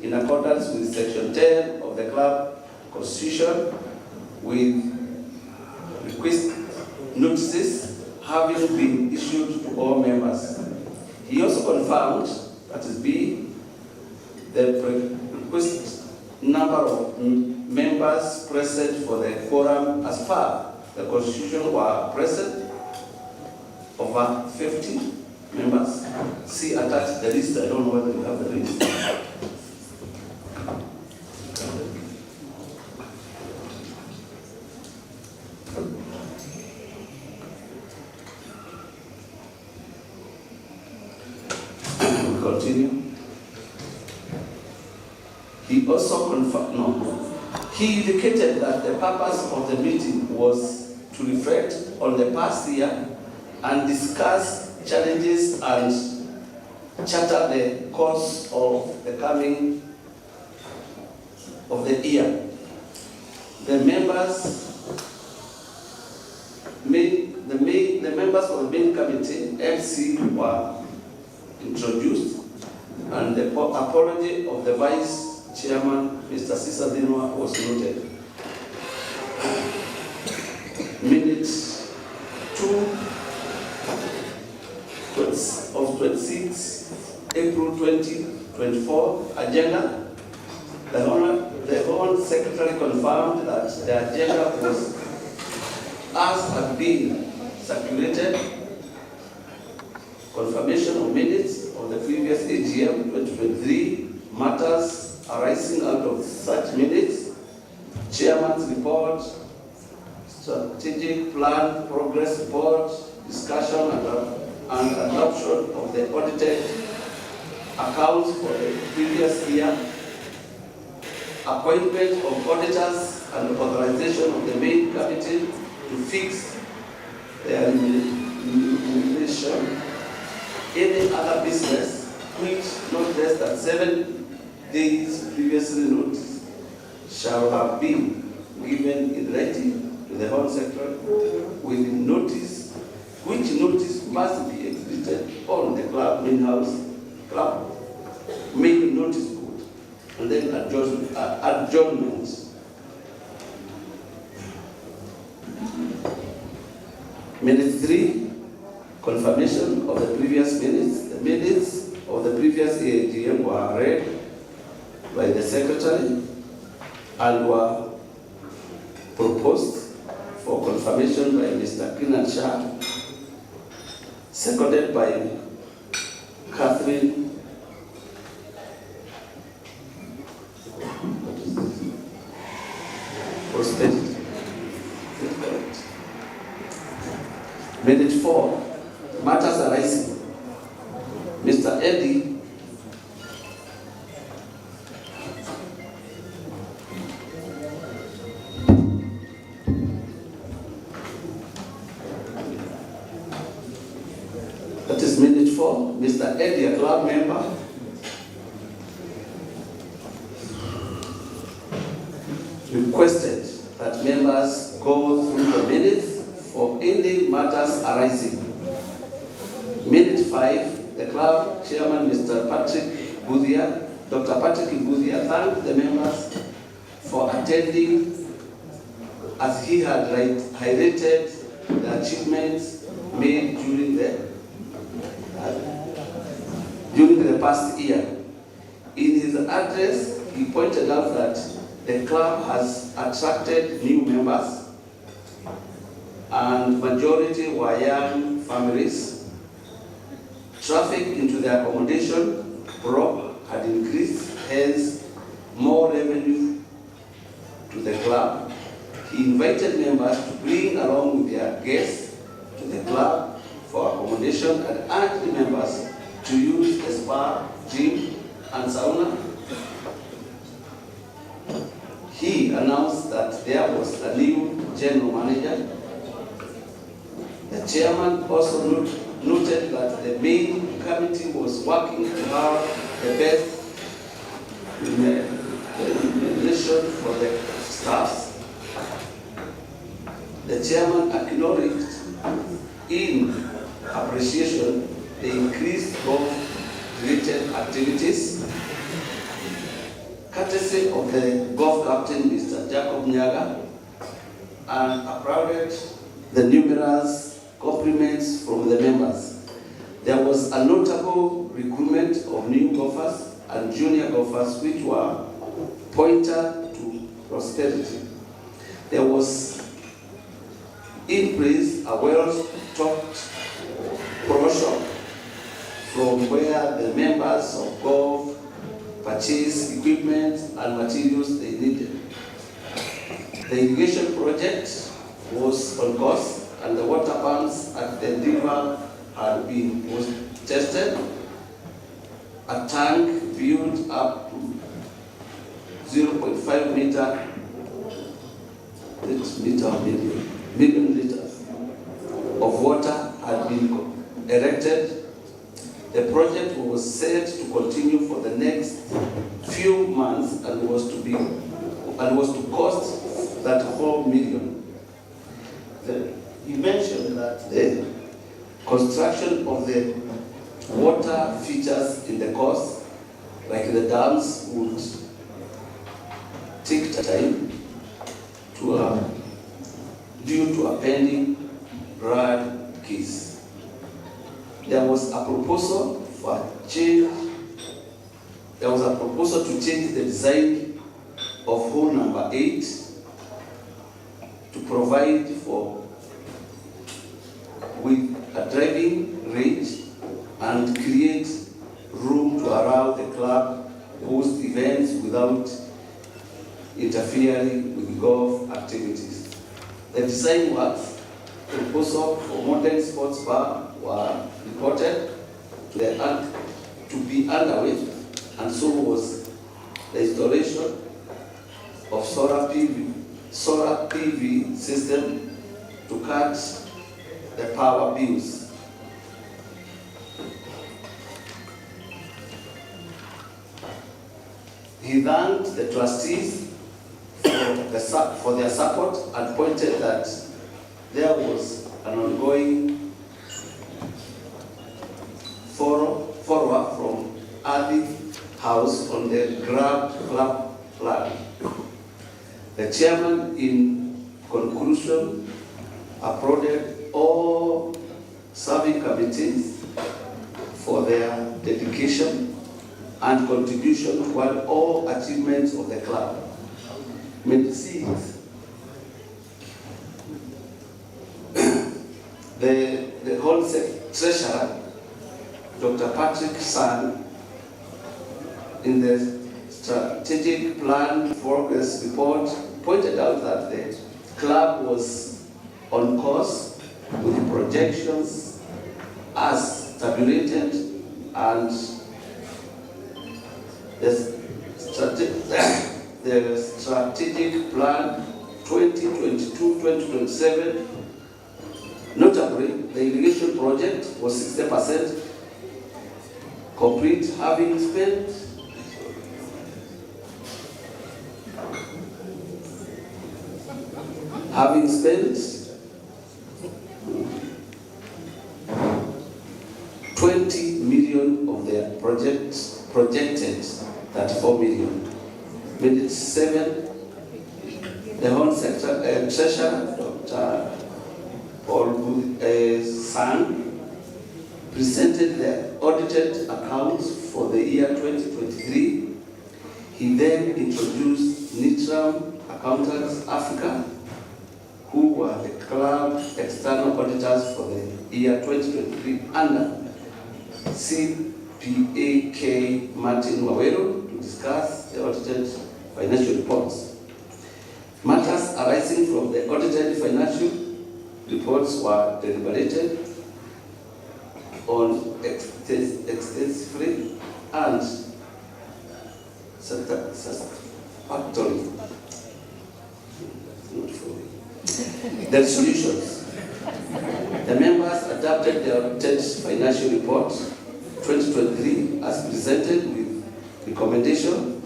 in accordance with Section 10 of the club constitution, with request notices having been issued to all members. He also confirmed, that is B, the request number of members present for the quorum as per the constitution were present, over 50 members. See attached the list. I don't know whether you have the list. We continue. He also confirmed, he indicated that the purpose of the meeting was to reflect on the past year and discuss challenges and charter the course of the coming of the year. The members of the main committee, MC, were introduced, and the apology of the vice chairman, Mr. Sisa Dinwa, was noted. Minutes 2 of 26 April 2024 agenda. The Home Secretary confirmed that the agenda was as had been circulated. Confirmation of minutes of the previous AGM 2023, matters arising out of such minutes, chairman's report, strategic plan, progress report, discussion and adoption of the audited accounts for the previous year, appointment of auditors and authorization of the main committee to fix their remuneration. Any other business which not less than 7 days previously noticed shall have been given in writing to the Home Secretary with notice, which notice must be exhibited on the club main house, club main notice board, and then adjournment. Minute 3, confirmation of the previous minutes. The minutes of the previous AGM were read by the Secretary and were proposed for confirmation by Mr. Kinan Shah, seconded by Catherine Prosperity. Minute 4, matters arising. Mr. Eddie that is minute 4. Mr. Eddie, a club member, requested that members go through the minutes for any matters arising. Minute 5, the club chairman, Mr. Patrick Budia, Dr. Patrick Budia, thanked the members for attending as he had highlighted the achievements made during the past year. In his address, he pointed out that the club has attracted new members, and majority were young families. Traffic into the accommodation block had increased, hence more revenue to the club. He invited members to bring along with their guests to the club for accommodation and urged the members to use the spa, gym, and sauna. He announced that there was a new general manager. The chairman also noted that the main committee was working to have the best remuneration for the staffs. The chairman acknowledged in appreciation the increased golf-related activities courtesy of the golf captain, Mr. Jacob Nyaga, and applauded the numerous compliments from the members. There was a notable recruitment of new golfers and junior golfers which were pointer to prosperity. There was in place a well-stocked pro shop from where the members of golf purchase equipment and materials they needed. The irrigation project was on course and the water pumps at the river was tested. A tank built up to 0.5 million liters of water had been erected. The project was set to continue for the next few months and was to cost that whole million. He mentioned that the construction of the water features in the course, like the dams, would take time due to a pending RAD case. There was a proposal to change the design of hole number 8 to provide with a driving range and create room to allow the club host events without interfering with golf activities. The design works proposal for modern sports bar were reported to be underway, and so was the installation of solar PV system to cut the power bills. He thanked the trustees for their support and pointed that there was an ongoing follow-up from Adi House on the Club plan. The chairman, in conclusion, applauded all serving committees for their dedication and contribution toward all achievements of the club. The whole treasurer, Dr. Patrick San, in the strategic plan progress report, pointed out that the club was on course with the projections as tabulated, and the strategic plan 2022-2027. Notably, the irrigation project was 60% complete, having spent $20 million of their projected 34 million. Minute 7, the Home Sector Treasurer, Dr. Paul Sang, presented the audited accounts for the year 2023. He then introduced Nitram Accountants Africa, who were the club external auditors for the year 2023 under CPAK Martin Wawero, to discuss the audited financial reports. Matters arising from the audited financial reports were deliberated on extensively and satisfactorily. The resolutions. The members adopted the audited financial report 2023 as presented with recommendation.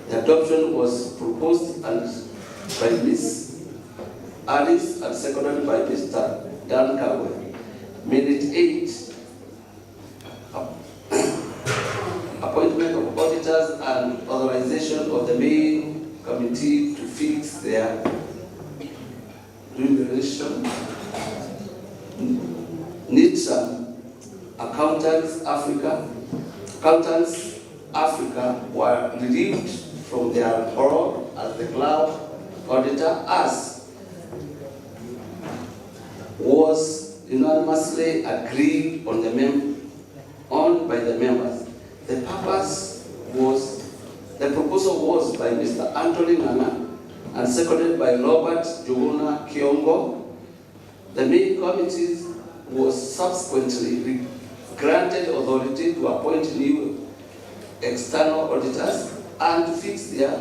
The adoption was proposed and by Ms. Alice and seconded by Mr. Dan Kawe. Minute 8, appointment of auditors and authorization intention of the main committee to fix their remuneration needs some accountants Africa were relieved from their role as the club auditor, as was unanimously agreed on by the members. The proposal was by Mr. Anthony Nana and seconded by Robert Juguna Kiongo. The main committee was subsequently granted authority to appoint new external auditors and to fix their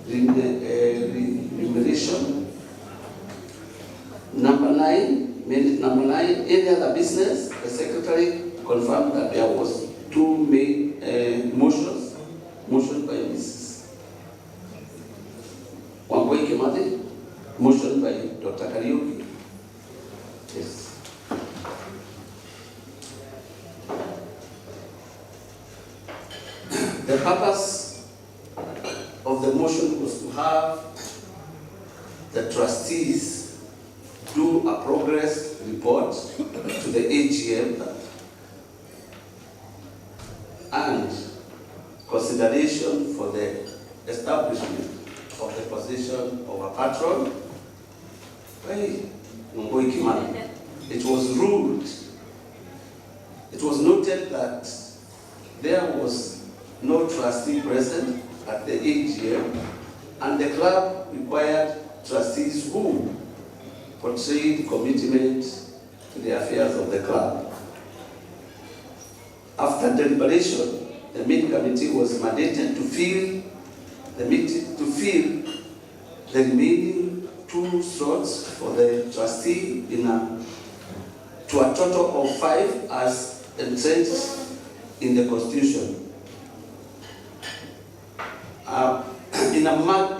remuneration. Number nine, any other business, the secretary confirmed that there was two main motions by Mrs. Wangoi Kimati, motion by Dr. Kariuki. Yes. The purpose of the motion was to have the trustees do a progress report to the AGM and consideration for the establishment of the position of a patron by Ngoi Kimani. It was ruled, it was noted that there was no trustee present at the AGM, and the club required trustees who portrayed commitment to the affairs of the club. After deliberation, the main committee was mandated to fill the remaining two slots for the trustee to a total of 5 as entrenched in the Constitution.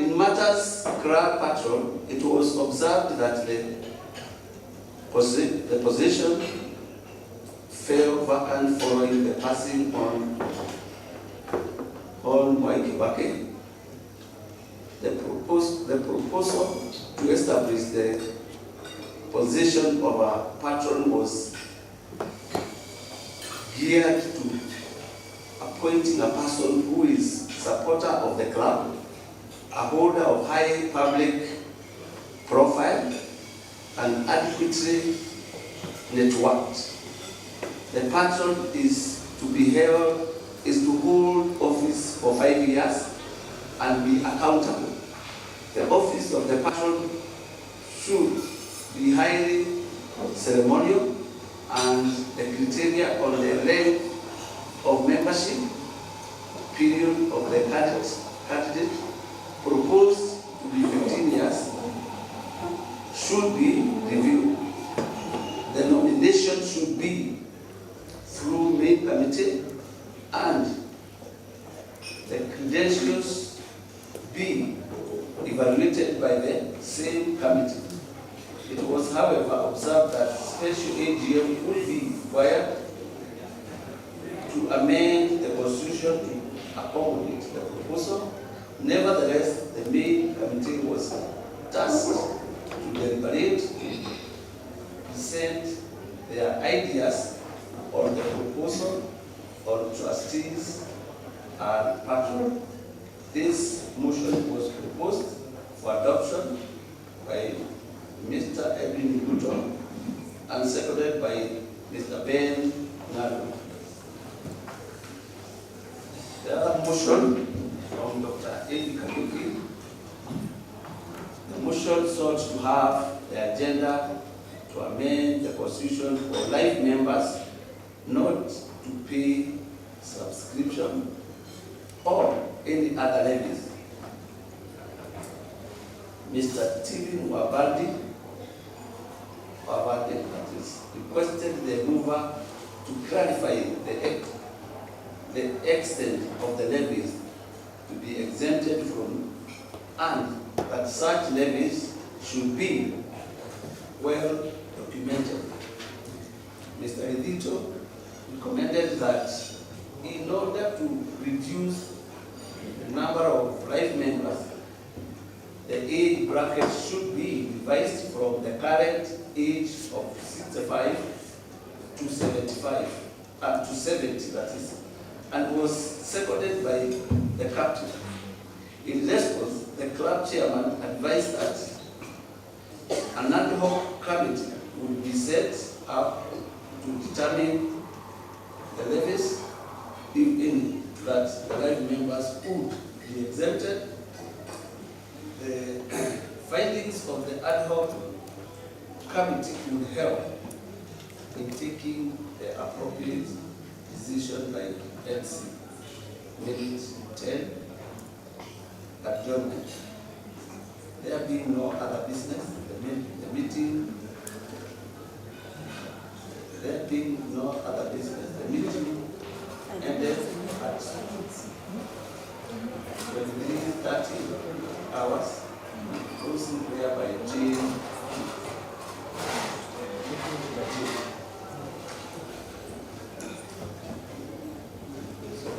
In matters club patron, it was observed that the position fell vacant following the passing on Mwai Kibaki. The proposal to establish the position of a patron was geared to appointing a person who is supporter of the club, a holder of high public profile, and adequately networked. The patron is to hold office for 5 years and be accountable. The office of the patron should be highly ceremonial, and the criteria on the length of membership period of the candidate proposed to be 15 years should be reviewed. The nomination should be through main committee, and the credentials be evaluated by the same committee. It was, however, observed that special AGM would be required to amend the Constitution to accommodate the proposal. Nevertheless, the main committee was tasked to deliberate, present their ideas on the proposal on trustees and patron. This motion was proposed for adoption by Mr. Edwin Newton and seconded by Mr. Ben Nadu. The other motion from Dr. Eddie Kabuki, the motion sought to have the agenda to amend the Constitution for life members not to pay subscription or any other levies. Mr. Tibin Wabaldi requested the mover to clarify the extent of the levies to be exempted from, and that such levies should be well documented. Mr. Edito recommended that in order to reduce number of life members, the age bracket should be revised from the current age of 65 to 75, up to 70 that is, and was seconded by the captain. In response, the club chairman advised that an ad hoc committee would be set up to determine the levies, if any, that the life members would be exempted. The findings of the ad hoc committee would help in taking the appropriate decision by LC. Minute 10, adjournment. There being no other business, the meeting, there being no other business, the meeting ended at 23:30 hours, closing prayer by Jane. So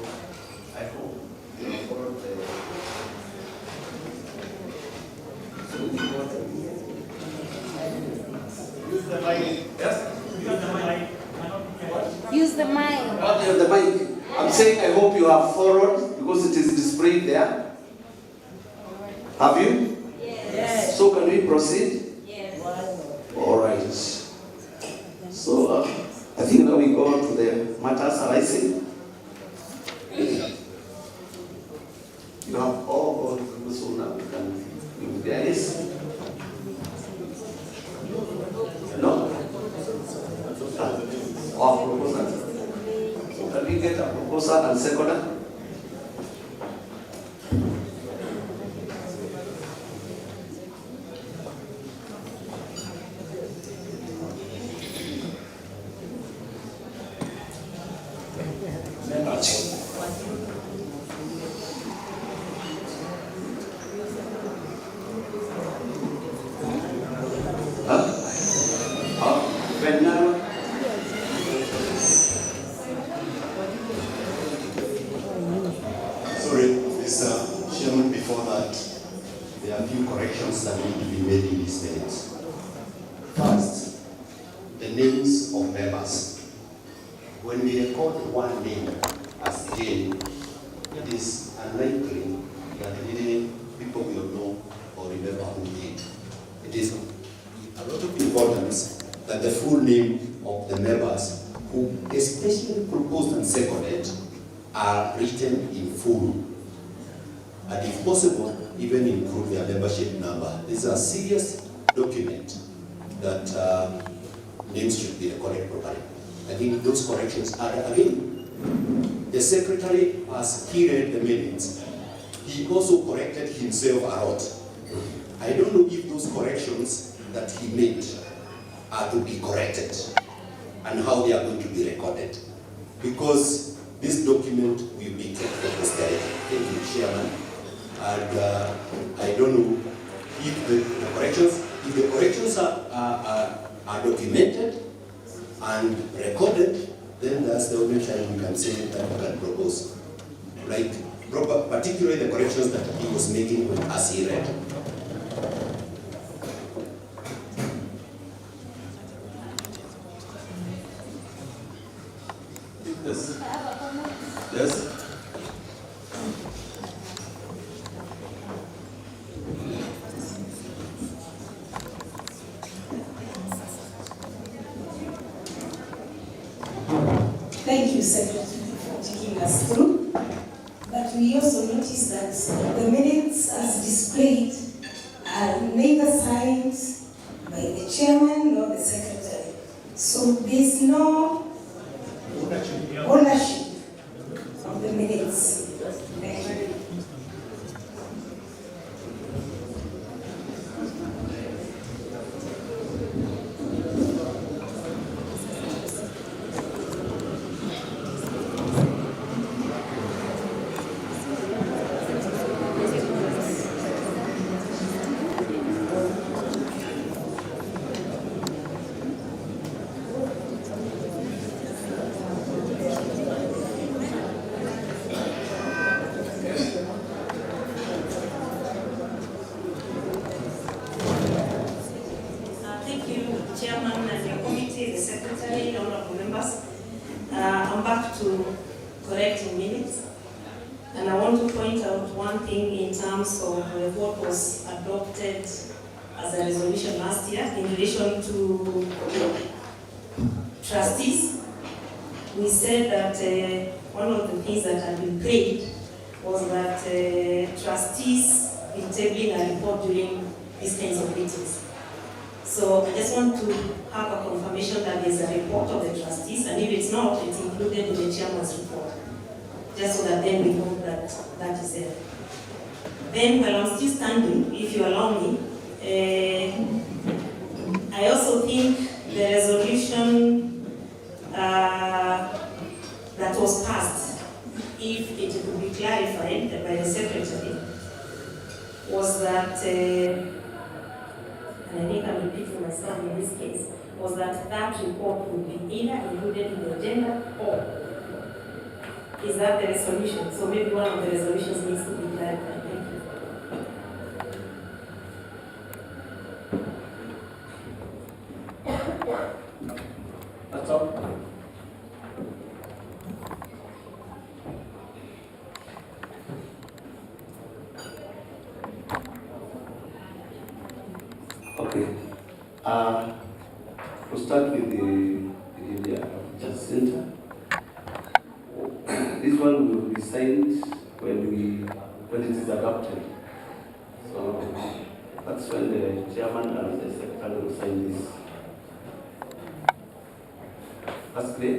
I hope you follow the. So we want to use the mic. Yes. Use the mic. What? Use the mic. Oh, you have the mic. I'm saying I hope you have followed because it is displayed there. Have you? Yes. So can we proceed? Yes. All right. So I think now we go to the matters arising. You have all gone through, so now we can give the list. No? Or proposal. So can we get a proposal and seconder? Sorry, Mr. Chairman, before that, there are a few corrections that need to be made in these minutes. First, the names of members. When we record one name as Jane, it is unlikely that really people will know or remember who did. It is a lot of importance that the full name of the members who especially proposed and seconded are written in full. And if possible, even include their membership number. This is a serious document that names should be recorded properly. I think those corrections are, again, the secretary, as he read the minutes, he also corrected himself a lot. I don't know if those corrections that he made are to be corrected and how they are going to be recorded. Because this document will be kept for posterity. Thank you, Chairman. And I don't know if the corrections are documented and recorded, then that's the only time we can say that we can propose. Like, particularly the corrections that he was making as he read. Yes. Yes. Thank you, Secretary, for taking us through. But we also noticed that the minutes as displayed are neither signed by the chairman nor the secretary. So there's no ownership of the minutes. Thank you. one thing in terms of what was adopted as a resolution last year in relation to trustees. We said that one of the things that had been paid was that trustees be tabling a report during these kinds of meetings. So I just want to have a confirmation that there's a report of the trustees, and if it's not, it's included in the chairman's report. Just so that then we know that that is there. Then while I'm still standing, if you allow me, I also think the resolution that was passed, if it could be clarified by the secretary, was that, and I think I'm repeating myself in this case, was that that report would be either included in the agenda or is that the resolution? So maybe one of the resolutions needs to be clarified. Thank you. That's all. Okay. We'll start with the Justice Center. This one will be signed when it is adopted. So that's when the chairman and the secretary will sign this. That's clear?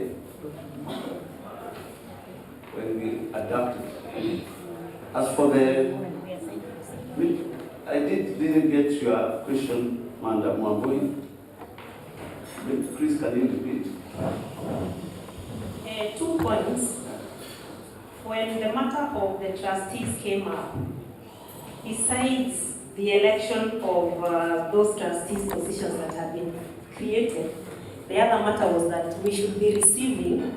When we adopt it. As for I didn't get your question, Madam Mwamboi. Please, can you repeat? 2 points. When the matter of the trustees came up, besides the election of those trustees' positions that had been created, the other matter was that we should be receiving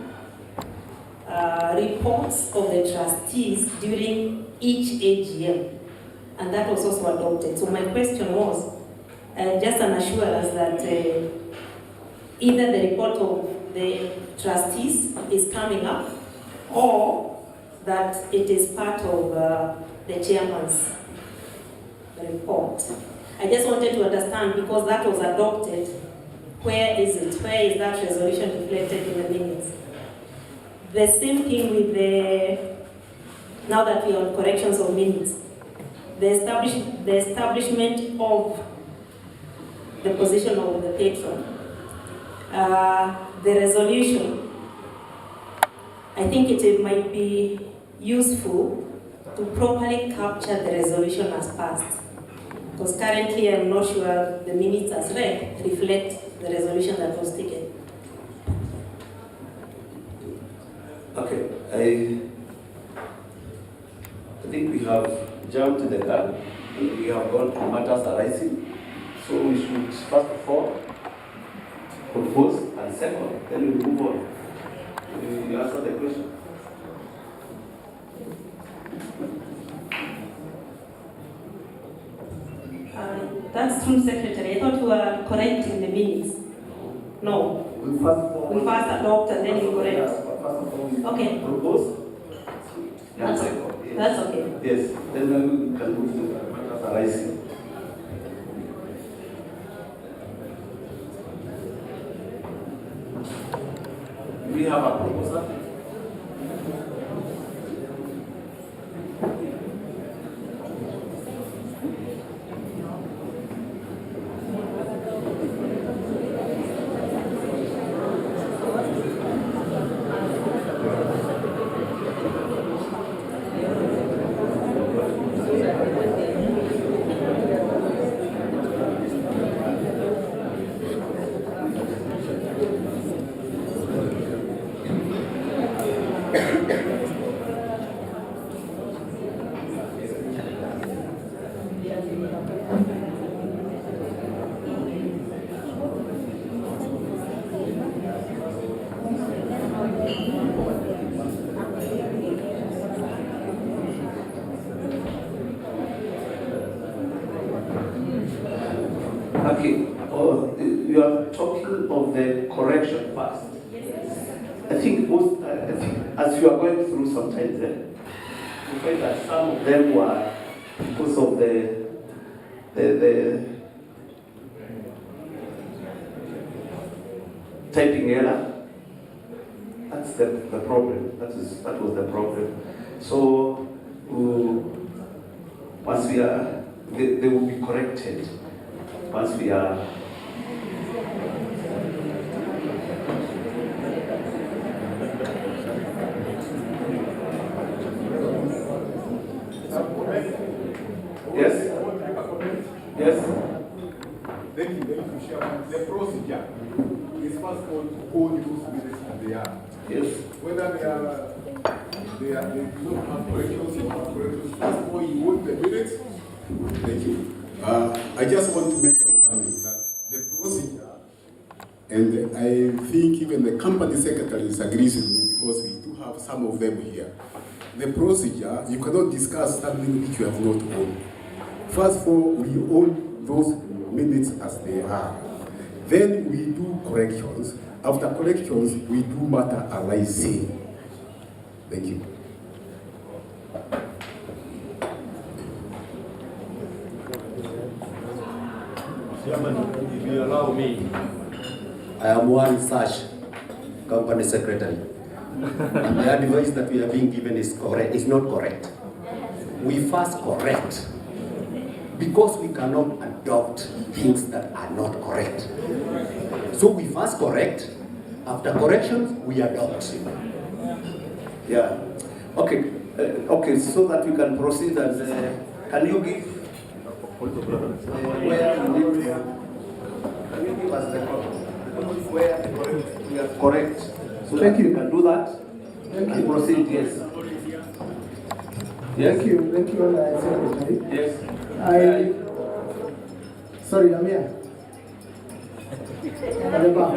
reports of the trustees during each AGM, and that was also adopted. So my question was just an assurance that either the report of the trustees is coming up, or that it is part of the chairman's report. I just wanted to understand, because that was adopted, where is it? Where is that resolution reflected in the minutes? The same thing with now that we are on corrections of minutes, the establishment of the position of the patron. The resolution, I think it might be useful to properly capture the resolution as passed. Because currently I'm not sure the minutes as read reflect the resolution that was taken. Okay, I think we have jumped the gun and we have gone to matters arising. So we should first of all propose and second, then we move on. You answer the question. That's true, Secretary. I thought you were correcting the minutes. No. We first adopt and then you correct. Okay. Propose. That's okay. That's okay. Yes. Then we can move to matters arising. Do we have a proposal? Okay, you are talking of the correction first. I think as you are going through sometimes, to find that some of them were because of the typing error. That's the problem. That was the problem. So once we are, they will be corrected. Once we are. Yes. Yes. Thank you, Chairman. The procedure is first called to hold those minutes as they are. Yes. Whether they do not have corrections or have corrections, first of all, you want the minutes. Thank you. I just want to mention something that the procedure, and I think even the company secretary agrees with me because we do have some of them here. The procedure, you cannot discuss something which you have not owned. First of all, we own those minutes as they are. Then we do corrections. After corrections, we do matter arising. Thank you. Chairman, if you allow me, I am one such company secretary. And the advice that we are being given is correct. Is not correct. We first correct because we cannot adopt things that are not correct. So we first correct. After corrections, we adopt. Yeah. Okay. Okay. So that we can proceed, and can you give where can you give us the where we are correct? So Thank you. We can do that. Thank and you. proceed. Yes. Thank you, Secretary. Yes. Sorry, I'm here. At the back.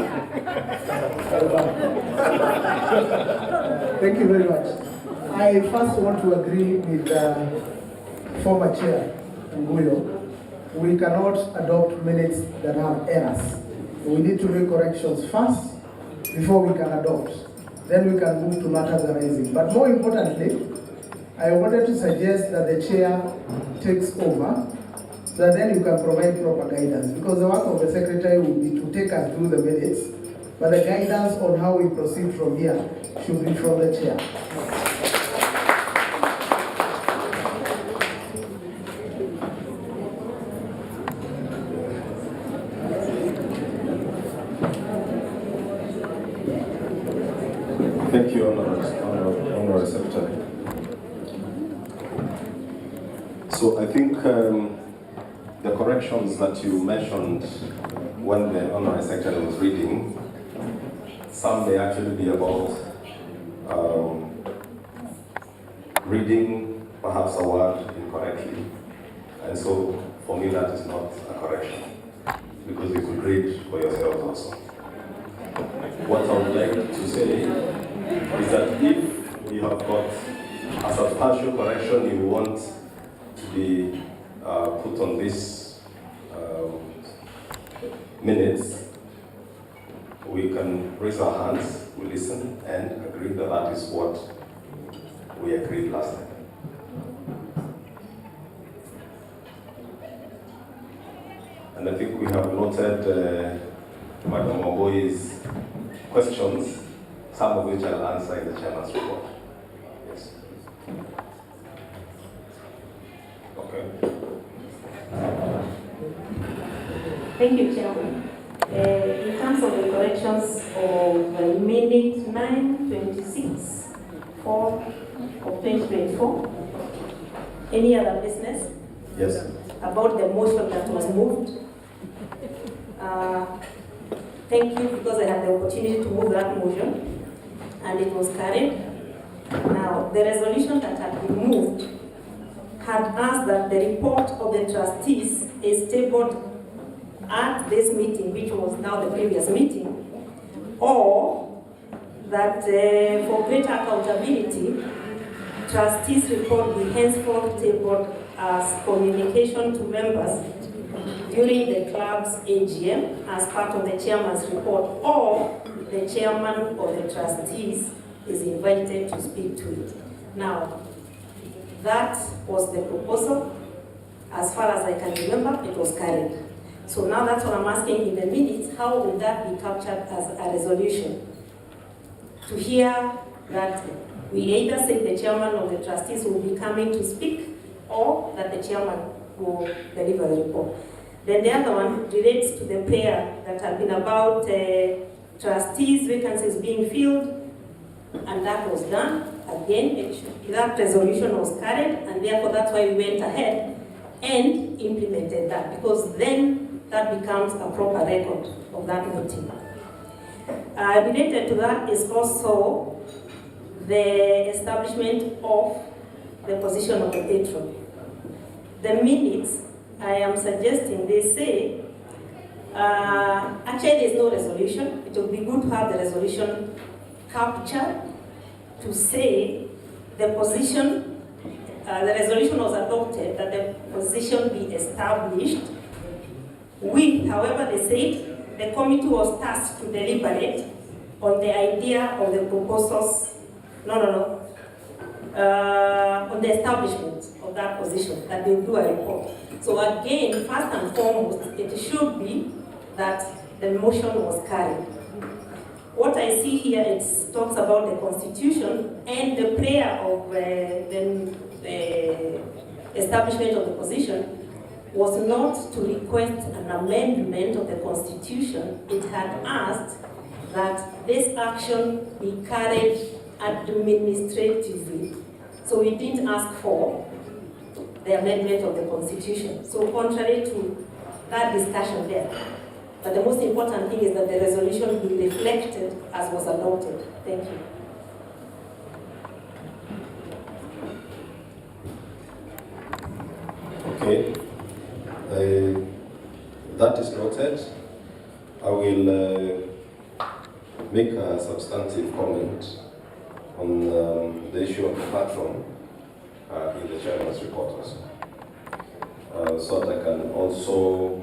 Thank you very much. I first want to agree with former Chair Nguyo. We cannot adopt minutes that have errors. We need to make corrections first before we can adopt. Then we can move to matters arising. But more importantly, I wanted to suggest that the Chair takes over so that then you can provide proper guidance. Because the work of the Secretary will be to take us through the minutes, but the guidance on how we proceed from here should be from the Chair. Thank you, Honorable Secretary. So I think the corrections that you mentioned when the Honorable Secretary was reading, some may actually be about reading perhaps a word incorrectly. And so for me that is not a correction, because you could read for yourselves also. What I would like to say is that if you have got a substantial correction you want to be put on this minutes, we can raise our hands, we listen, and agree that that is what we agreed last time. And I think we have noted Madam Oboi's questions, some of which I'll answer in the Chairman's report. Yes. Okay. Thank you, Chairman. In terms of the corrections of minute 9:26 of 2024, any other business? Yes. About the motion that was moved. Thank you, because I had the opportunity to move that motion and it was carried. Now, the resolution that had been moved had asked that the report of the trustees is tabled at this meeting, which was now the previous meeting, or that for greater accountability, trustees' report be henceforth tabled as communication to members during the club's AGM as part of the chairman's report, or the chairman of the trustees is invited to speak to it. Now, That was the proposal. As far as I can remember, it was carried. So now that's what I'm asking in the minutes, how will that be captured as a resolution? To hear that we either say the chairman of the trustees will be coming to speak, or that the chairman will deliver the report. Then the other one relates to the prayer that had been about trustees' vacancies being filled, and that was done. Again, that resolution was carried, and therefore that's why we went ahead and implemented that, because then that becomes a proper record of that meeting. Related to that is also the establishment of the position of the patron. The minutes, I am suggesting, they say, actually there's no resolution. It would be good to have the resolution captured to say the position, the resolution was adopted that the position be established with, however they said, the committee was tasked to deliberate on the idea of the proposals, on the establishment of that position, that they will do a report. So again, first and foremost, it should be that the motion was carried. What I see here, it talks about the constitution and the prayer of the establishment of the position was not to request an amendment of the constitution. It had asked that this action be carried administratively. So we didn't ask for the amendment of the constitution. So contrary to that discussion there. But the most important thing is that the resolution be reflected as was adopted. Thank you. Okay. That is noted. I will make a substantive comment on the issue of the patron in the chairman's report also. So that I can also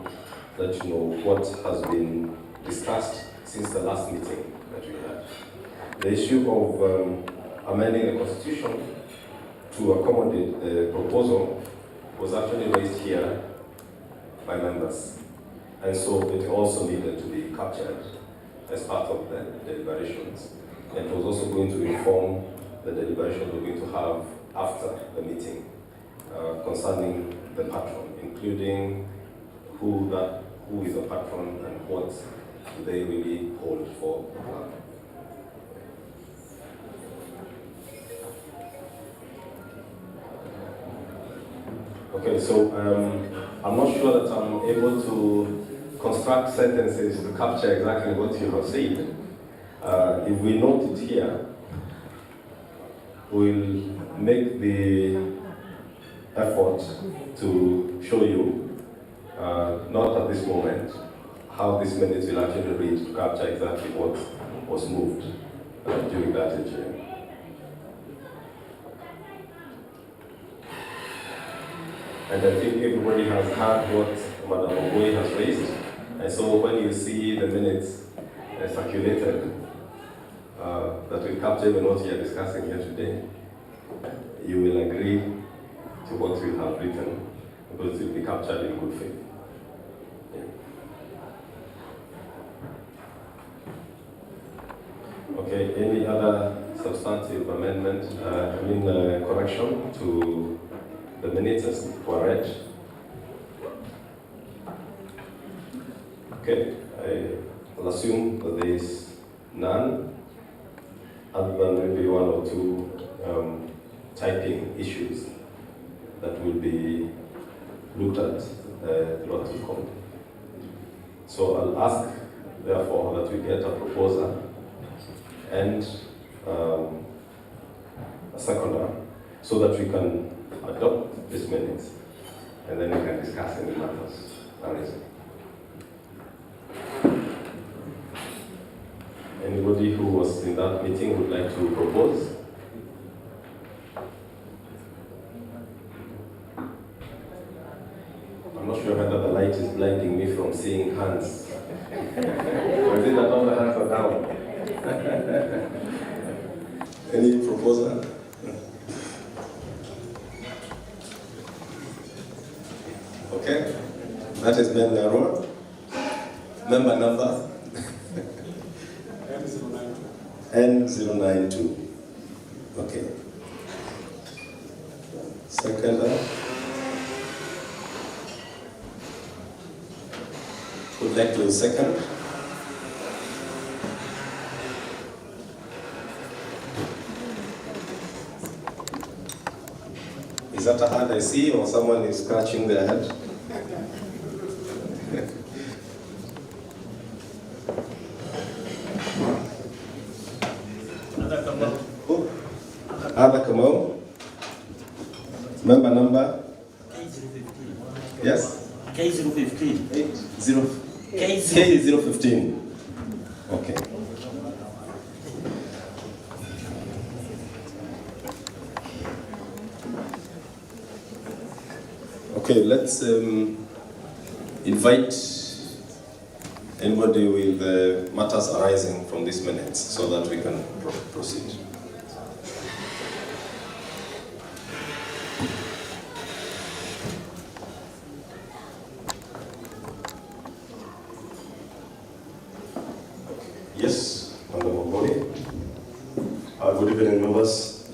let you know what has been discussed since the last meeting that we had. The issue of amending the constitution to accommodate the proposal was actually raised here by members. And so it also needed to be captured as part of the deliberations. And it was also going to inform the deliberations we're going to have after the meeting concerning the patron, including who is a patron and what do they really hold for the club. Okay, so I'm not sure that I'm able to construct sentences to capture exactly what you have said. If we note it here, we'll make the effort to show you, not at this moment, how this minute will actually read to capture exactly what was moved during that AGM. And I think everybody has heard what Madam Ogoy has raised. And so when you see the minutes circulated, that will capture even what we are discussing here today, you will agree to what we have written, because it will be captured in good faith. Yeah. Okay, any other substantive amendment, correction to the minutes as were read? Okay, I will assume that there is none, other than maybe one or two typing issues that will be looked at throughout the committee. So I'll ask, therefore, that we get a proposer and a seconder, so that we can adopt this minutes, and then we can discuss any matters. Anybody who was in that meeting would like to propose? I'm not sure whether the light is blinding me from seeing hands. Or is it that all the hands are down? Any proposal? Okay, that has been Narua. Member number N092. Okay. Seconder. Would like to second? Is that a hand I see, or someone is scratching their head? Other Kamau. Member number? Yes? K015. K015. Okay. Okay, let's invite anybody with matters arising from these minutes so that we can proceed. Yes, Honorable Body. Good evening, members.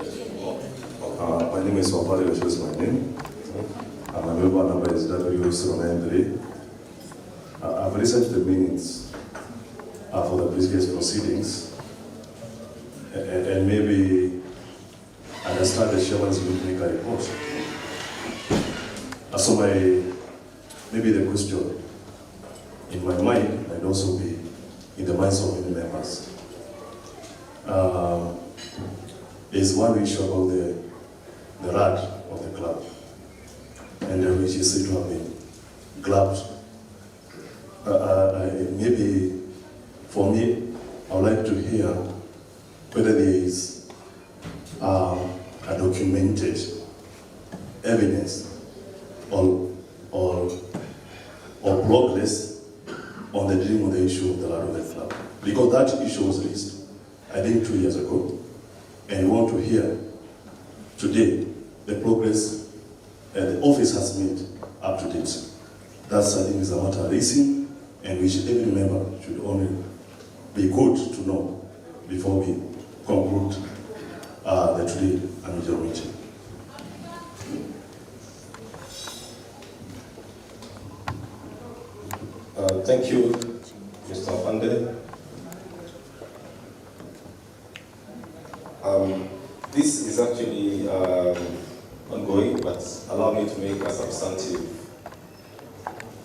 My name is Wapari, which is my name. My member number is W093. I've listened to the minutes for the previous proceedings, and maybe I understand the chairman is going to make a report. So maybe the question in my mind might also be in the minds of many members. There's one issue about the RAD of the club, and which is said to have been glubbed. Maybe for me, I would like to hear whether there is a documented evidence or progress on the dealing with the issue of the RAD of the club. Because that issue was raised, I think 2 years ago, and we want to hear today the progress the office has made up to date. That's, I think, is a matter raising, and which every member should only be good to know before we conclude the today annual meeting. Thank you, Mr. Afande. This is actually ongoing, but allow me to make a substantive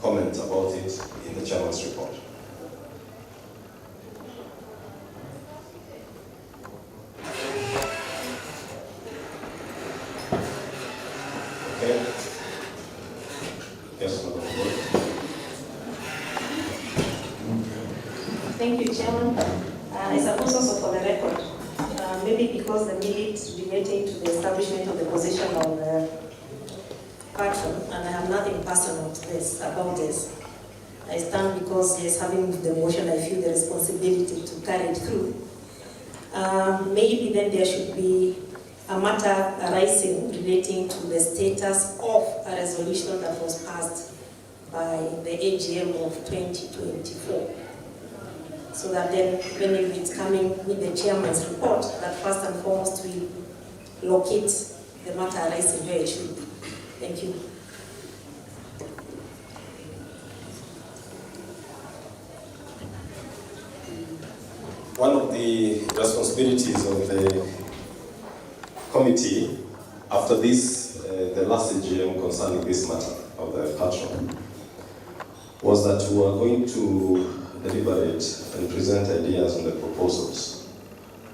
comment about it in the chairman's report. Okay. Yes, Madam Board. Thank you, Chairman. I suppose also for the record, maybe because the minutes relating to the establishment of the position of the patron, and I have nothing personal to this about this. I stand because, yes, having the motion, I feel the responsibility to carry it through. Maybe then there should be a matter arising relating to the status of a resolution that was passed by the AGM of 2024. So that then, when it's coming with the chairman's report, that first and foremost we locate the matter arising where it should be. Thank you. One of the responsibilities of the committee after this, the last AGM concerning this matter of the patron, was that we were going to deliberate and present ideas on the proposals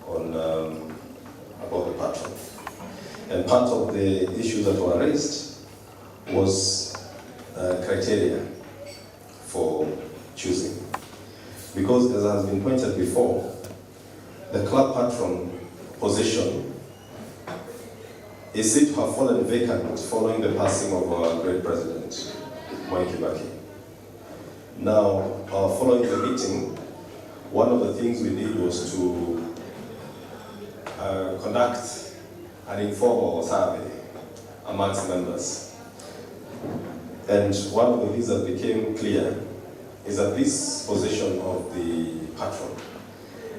on about the patron. And part of the issues that were raised was criteria for choosing. Because, as has been pointed before, the club patron position is said to have fallen vacant following the passing of our great president, Mwai Kibaki. Now, following the meeting, one of the things we did was to conduct an informal survey amongst members. And one of the things that became clear is that this position of the patron,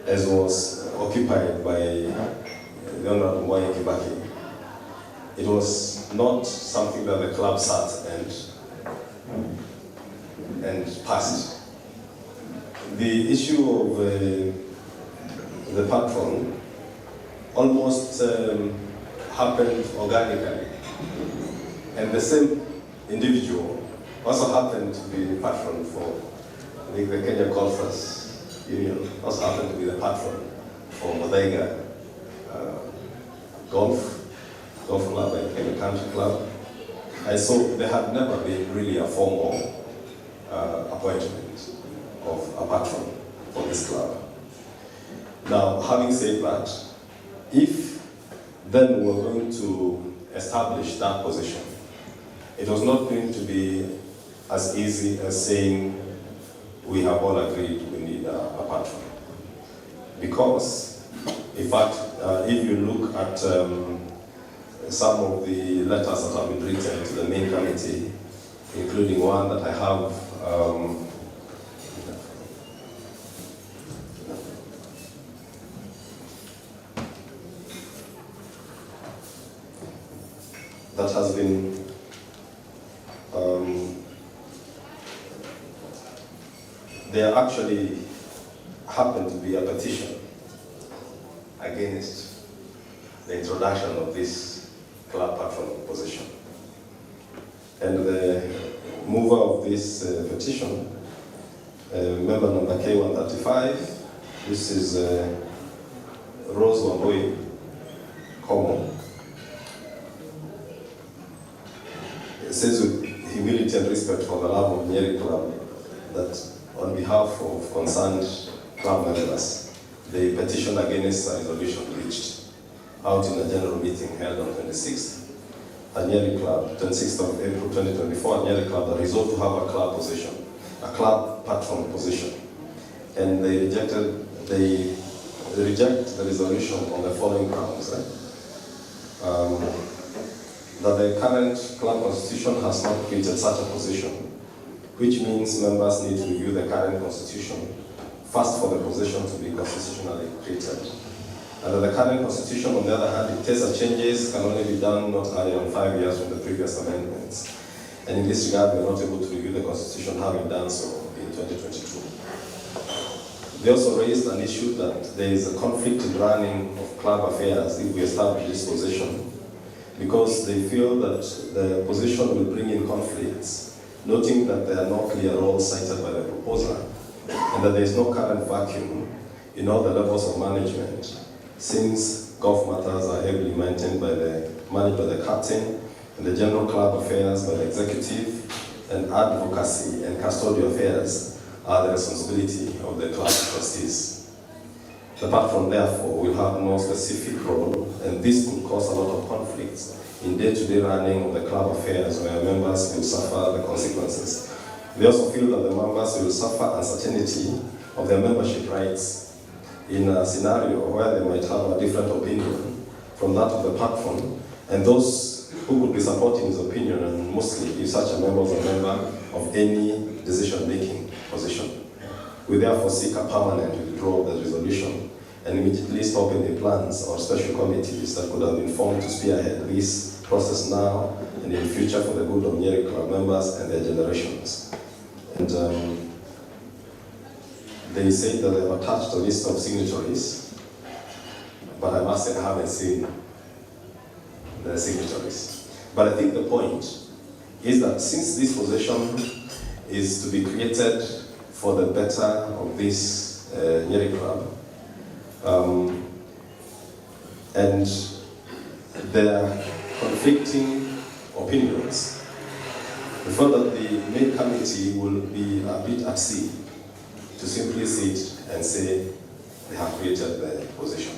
as was occupied by the Honorable Mwai Kibaki, it was not something that the club sat and passed. The issue of the patron almost happened organically, and the same individual also happened to be the patron for the Kenya Golfers Union, also happened to be the patron for Modega Golf Club and Kenya Country Club. And so there had never been really a formal appointment of a patron for this club. Now, having said that, if then we were going to establish that position, it was not going to be as easy as saying we have all agreed we need a patron. Because, in fact, if you look at some of the letters that have been written to the main committee, including one that I have that has been there actually happened to be a petition against the introduction of this club patron position. And the mover of this petition, member number K135, this is Rose Wambui Komo. It says with humility and respect for the love of Nyeri Club that on behalf of concerned club members, the petition against a resolution reached out in a general meeting held on 26th at Nyeri Club, 26th of April 2024 at Nyeri Club, that resolved to have a club position, a club patron position. And they reject the resolution on the following grounds. That the current club constitution has not created such a position, which means members need to review the current constitution first for the position to be constitutionally created. And that the current constitution, on the other hand, if TESA changes, can only be done not earlier than 5 years from the previous amendments. And in this regard, we are not able to review the constitution having done so in 2022. They also raised an issue that there is a conflict in running of club affairs if we establish this position, because they feel that the position will bring in conflicts, noting that there are no clear roles cited by the proposer, and that there is no current vacuum in all the levels of management, since golf matters are heavily managed by the captain, and the general club affairs by the executive, and advocacy and custodial affairs are the responsibility of the club trustees. The patron, therefore, will have no specific role, and this could cause a lot of conflicts in day-to-day running of the club affairs, where members will suffer the consequences. They also feel that the members will suffer uncertainty of their membership rights in a scenario where they might have a different opinion from that of the patron, and those who could be supporting his opinion, and mostly if such a member is a member of any decision-making position. We therefore seek a permanent withdrawal of the resolution and immediately stop any plans or special committees that could have been formed to spearhead this process now and in the future for the good of Nyeri Club members and their generations. And they say that they have attached a list of signatories, but I must say I haven't seen the signatories. But I think the point is that since this position is to be created for the better of this Nyeri Club, and there are conflicting opinions, we felt that the main committee will be a bit at sea to simply sit and say they have created the position.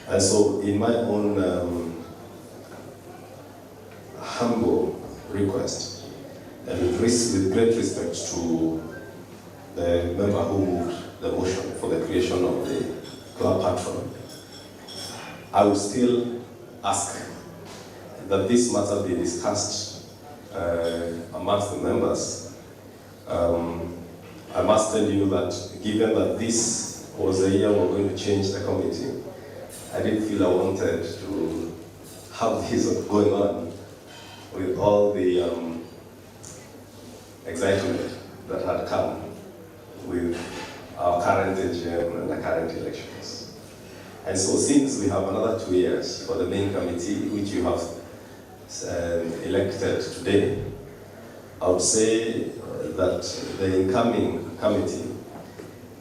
And so in my own humble request, and with great respect to the member who moved the motion for the creation of the club patron, I would still ask that this matter be discussed amongst the members. I must tell you that given that this was the year we're going to change the committee, I didn't feel I wanted to have this going on with all the excitement that had come with our current AGM and the current elections. And so since we have another 2 years for the main committee, which you have elected today, I would say that the incoming committee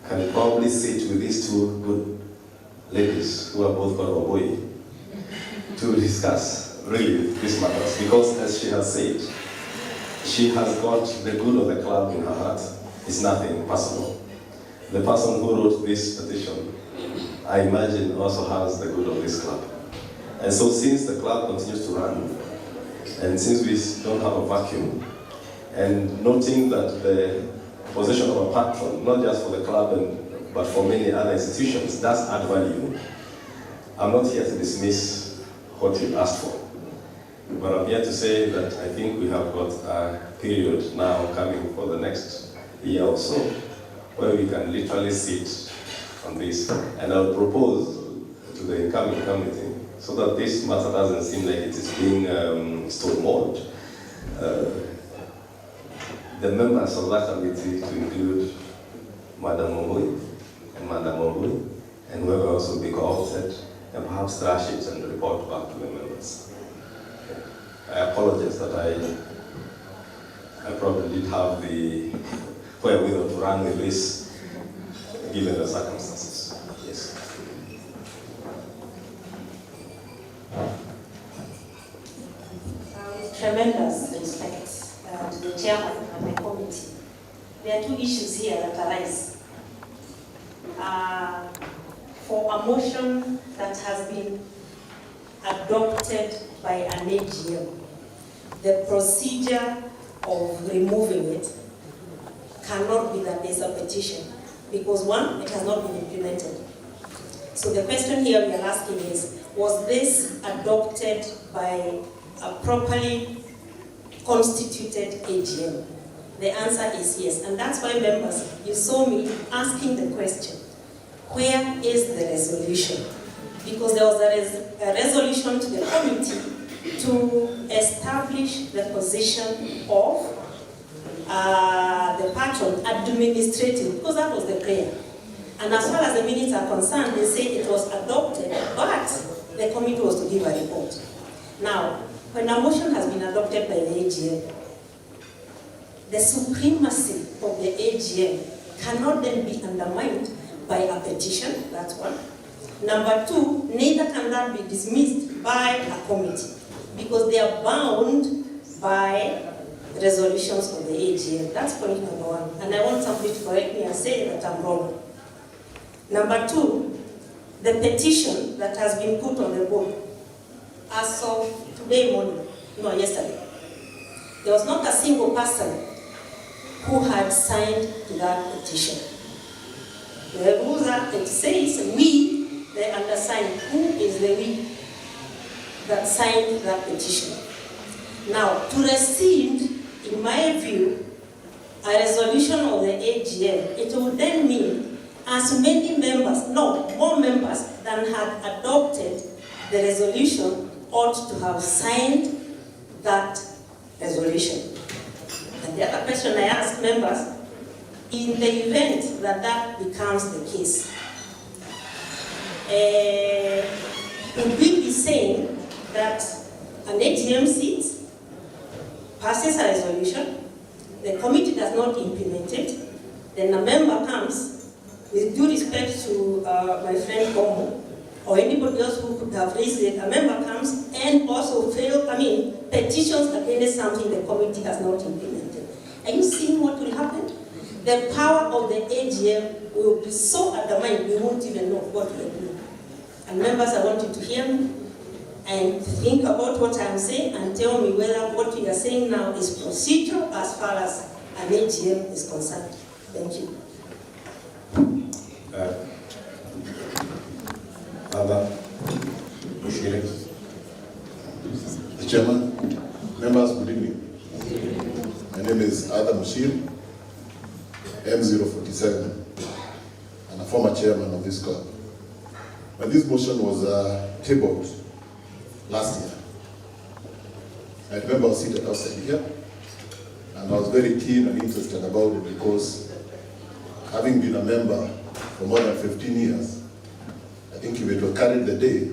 can probably sit with these two good ladies who are both called Oboy to discuss really these matters, because as she has said, she has got the good of the club in her heart. It's nothing personal. The person who wrote this petition, I imagine, also has the good of this club. And so since the club continues to run, and since we don't have a vacuum, and noting that the position of a patron, not just for the club but for many other institutions, does add value, I'm not here to dismiss what you asked for. But I'm here to say that I think we have got a period now coming for the next year or so where we can literally sit on this. And I'll propose to the incoming committee, so that this matter doesn't seem like it is being stonewalled, the members of that committee to include Madam Omui and Madam Omui, and whoever else will be co-opted, and perhaps trash it and report back to the members. I apologize that I probably didn't have the wherewithal to run with this, given the circumstances. Yes. With tremendous respect to the chairman and the committee, there are two issues here that arise. For a motion that has been adopted by an AGM, the procedure of removing it cannot be that there's a petition, because one, it has not been implemented. So the question here we are asking is, was this adopted by a properly constituted AGM? The answer is yes, and that's why, members, you saw me asking the question, where is the resolution? Because there was a resolution to the committee to establish the position of the patron administrative, because that was the prayer. And as far as the minutes are concerned, they say it was adopted, but the committee was to give a report. Now, when a motion has been adopted by the AGM, the supremacy of the AGM cannot then be undermined by a petition, that's one. Number two, neither can that be dismissed by a committee, because they are bound by resolutions of the AGM. That's point number one. And I want somebody to correct me and say that I'm wrong. Number two, the petition that has been put on the board as of today morning, no, yesterday, there was not a single person who had signed to that petition. The rules are, it says we, the undersigned. Who is the we that signed that petition? Now, to rescind, in my view, a resolution of the AGM, it would then mean as many members, no, more members than had adopted the resolution ought to have signed that resolution. And the other question I ask members, in the event that that becomes the case, would we be saying that an AGM sits, passes a resolution, the committee does not implement it, then a member comes, with due respect to my friend Komo, or anybody else who could have raised it, a member comes and also petitions against something the committee has not implemented. Are you seeing what will happen? The power of the AGM will be so undermined, we won't even know what we are doing. And members, I want you to hear me and think about what I'm saying and tell me whether what we are saying now is procedural as far as an AGM is concerned. Thank you. Mr. Chairman, members, good evening. name is Adam Mushir, M047, and a former chairman of this club. When this motion was tabled last year, I remember I was seated outside here, and I was very keen and interested about it because having been a member for more than 15 years, I think if it were carried the day,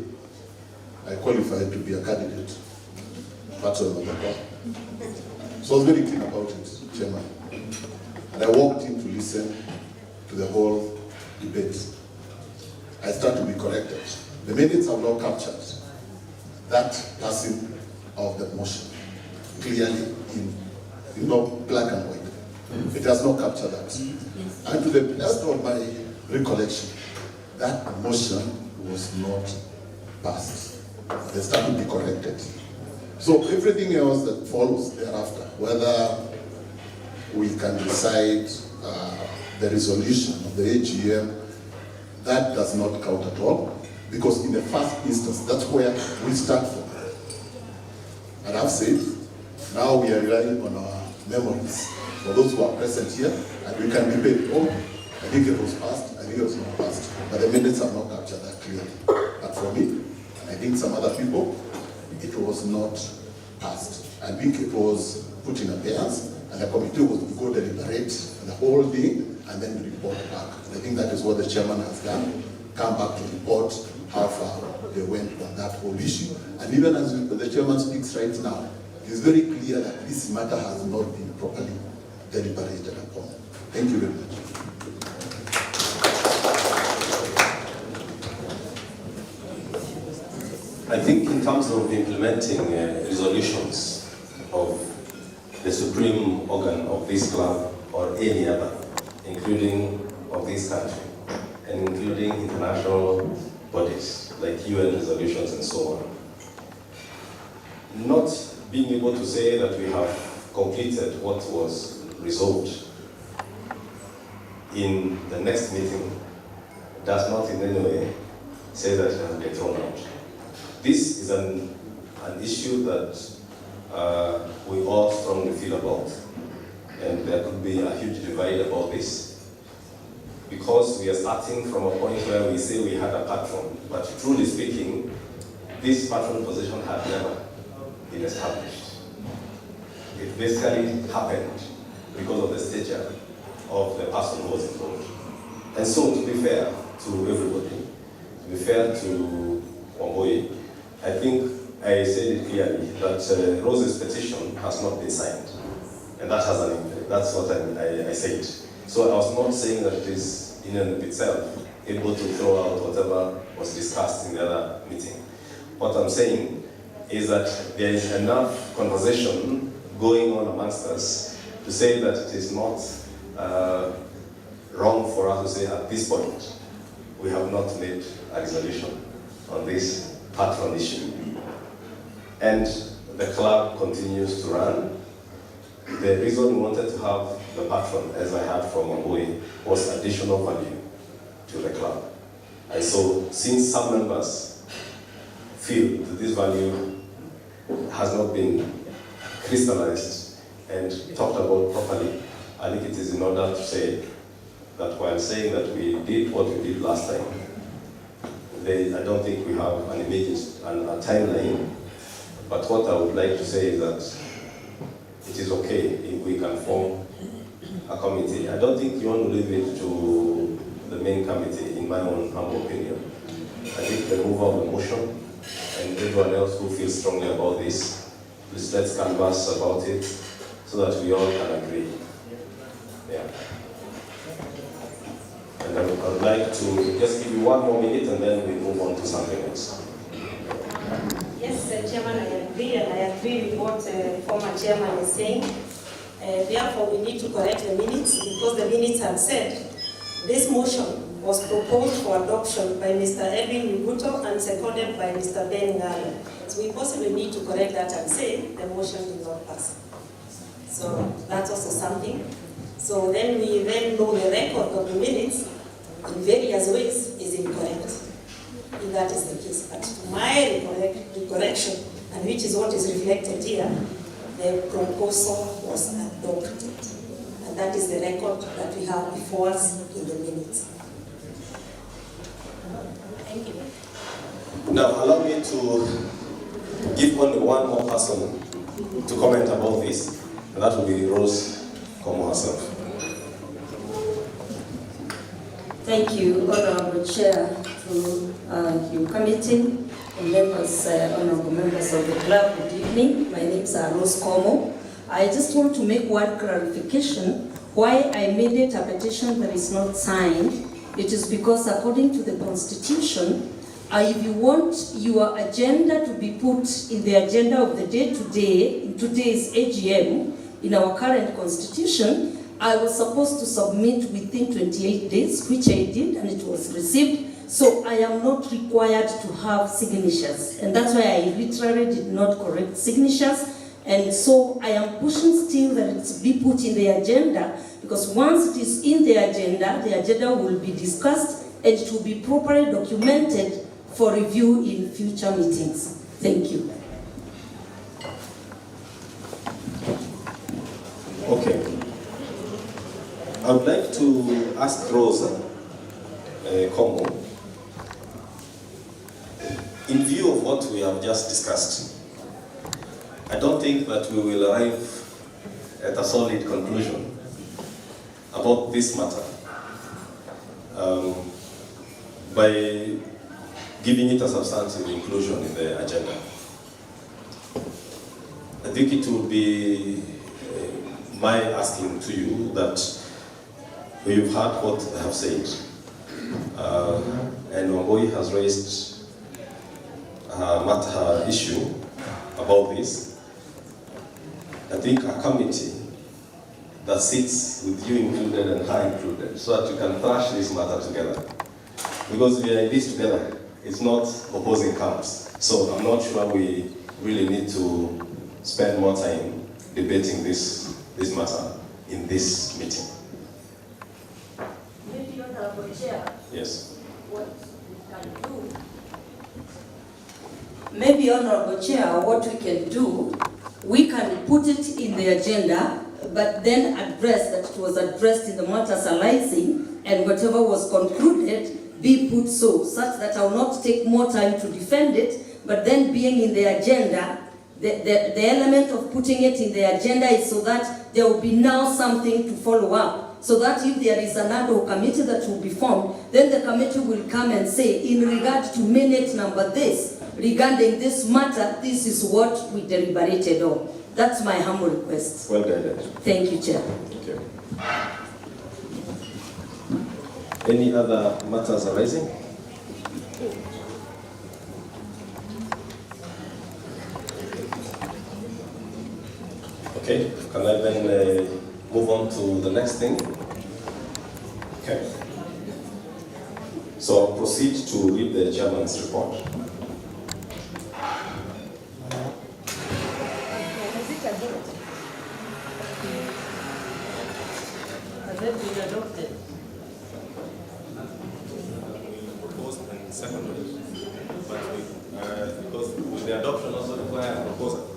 I qualified to be a candidate, patron of the club. So I was very keen about it, Chairman. And I walked in to listen to the whole debate. I started to be corrected. The minutes have now captured that passing of the motion clearly in black and white. It has not captured that. And to the best of my recollection, that motion was not passed. They started to be corrected. So everything else that follows thereafter, whether we can decide the resolution of the AGM, that does not count at all, because in the first instance, that's where we start from. And I've said, now we are relying on our memories for those who are present here, and we can debate, oh, I think it was passed, I think it was not passed, but the minutes have not captured that clearly. But for me, and I think some other people, it was not passed. I think it was put in abeyance, and the committee was to go deliberate the whole thing and then report back. And I think that is what the chairman has done, come back to report how far they went on that whole issue. And even as the chairman speaks right now, it is very clear that this matter has not been properly deliberated upon. Thank you very much. I think in terms of implementing resolutions of the supreme organ of this club or any other, including of this country, and including international bodies like UN resolutions and so on, not being able to say that we have completed what was resolved in the next meeting does not in any way say that it has been thrown out. This is an issue that we all strongly feel about, and there could be a huge divide about this, because we are starting from a point where we say we had a patron, but truly speaking, this patron position had never been established. It basically happened because of the stature of the person who was involved. And so, to be fair to everybody, to be fair to Wambui, I think I said it clearly that Rose's petition has not been signed, and that has an impact. That's what I said. So I was not saying that it is in and of itself able to throw out whatever was discussed in the other meeting. What I'm saying is that there is enough conversation going on amongst us to say that it is not wrong for us to say at this point we have not made a resolution on this patron issue. And the club continues to run. The reason we wanted to have the patron, as I heard from Wambui, was additional value to the club. And so, since some members feel that this value has not been crystallized and talked about properly, I think it is in order to say that while saying that we did what we did last time, I don't think we have an immediate and a timeline. But what I would like to say is that it is okay if we can form a committee. I don't think you want to leave it to the main committee, in my own humble opinion. I think the removal of the motion and everyone else who feels strongly about this, please let's canvass about it so that we all can agree. Yeah. And I would like to just give you one more minute and then we move on to something else. Yes, Chairman, I agree, and I agree with what former Chairman is saying. Therefore, we need to correct the minutes, because the minutes have said this motion was proposed for adoption by Mr. Edwin Miguto and seconded by Mr. Ben Ngalo. So we possibly need to correct that and say the motion did not pass. So that's also something. So then we then know the record of the minutes in various ways is incorrect, if that is the case. But to my recollection, and which is what is reflected here, the proposal was adopted. And that is the record that we have before us in the minutes. Thank you. Now, allow me to give only one more person to comment about this, and that will be Rose Como herself. Thank you, Honorable Chair, to your committee, and members, honorable members of the club. Good evening. My name is Rose Como. I just want to make one clarification. Why I made it a petition that is not signed, it is because according to the Constitution, if you want your agenda to be put in the agenda of the day today, in today's AGM, in our current Constitution, I was supposed to submit within 28 days, which I did, and it was received. So I am not required to have signatures. And that's why I literally did not correct signatures. And so I am pushing still that it be put in the agenda, because once it is in the agenda will be discussed and it will be properly documented for review in future meetings. Thank you. Okay. I would like to ask Rosa Como, in view of what we have just discussed, I don't think that we will arrive at a solid conclusion about this matter by giving it a substantive inclusion in the agenda. I think it would be my asking to you that you've heard what I have said, and Wamboi has raised her issue about this. I think a committee that sits with you included and her included, so that you can thrash this matter together. Because we are in this together, it's not opposing camps. So I'm not sure we really need to spend more time debating this matter in this meeting. Maybe Honorable Chair. Yes. What we can do. Maybe Honorable Chair, what we can do, we can put it in the agenda, but then address that it was addressed in the matters arising, and whatever was concluded be put such that I will not take more time to defend it, but then being in the agenda, the element of putting it in the agenda is so that there will be now something to follow up, so that if there is another committee that will be formed, then the committee will come and say, in regard to minute number this, regarding this matter, this is what we deliberated on. That's my humble request. Well guided. Thank you, Chair. Thank you. Any other matters arising? Okay, can I then move on to the next thing? Okay. So I'll proceed to read the chairman's report. Has it been adopted? Proposed and seconded, but because with the adoption also require a proposal.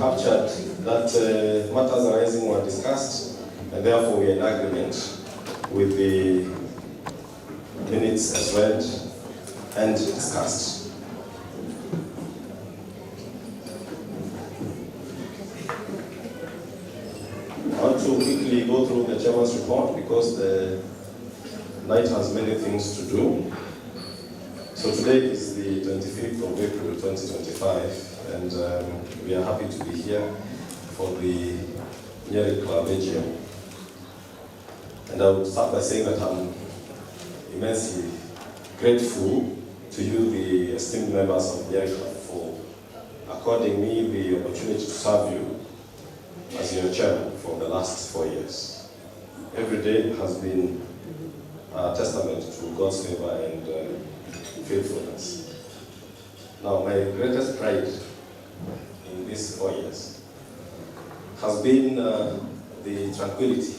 Captured that matters arising were discussed, and therefore we are in agreement with the minutes as read and discussed. I want to quickly go through the chairman's report because the night has many things to do. So today is the 25th of April 2025. And we are happy to be here for the Nyeri Club AGM. And I would start by saying that I'm immensely grateful to you, the esteemed members of Nyeri Club, for according me the opportunity to serve you as your chairman for the last 4 years. Every day has been a testament to God's favor and faithfulness. Now, my greatest pride in these 4 years has been the tranquility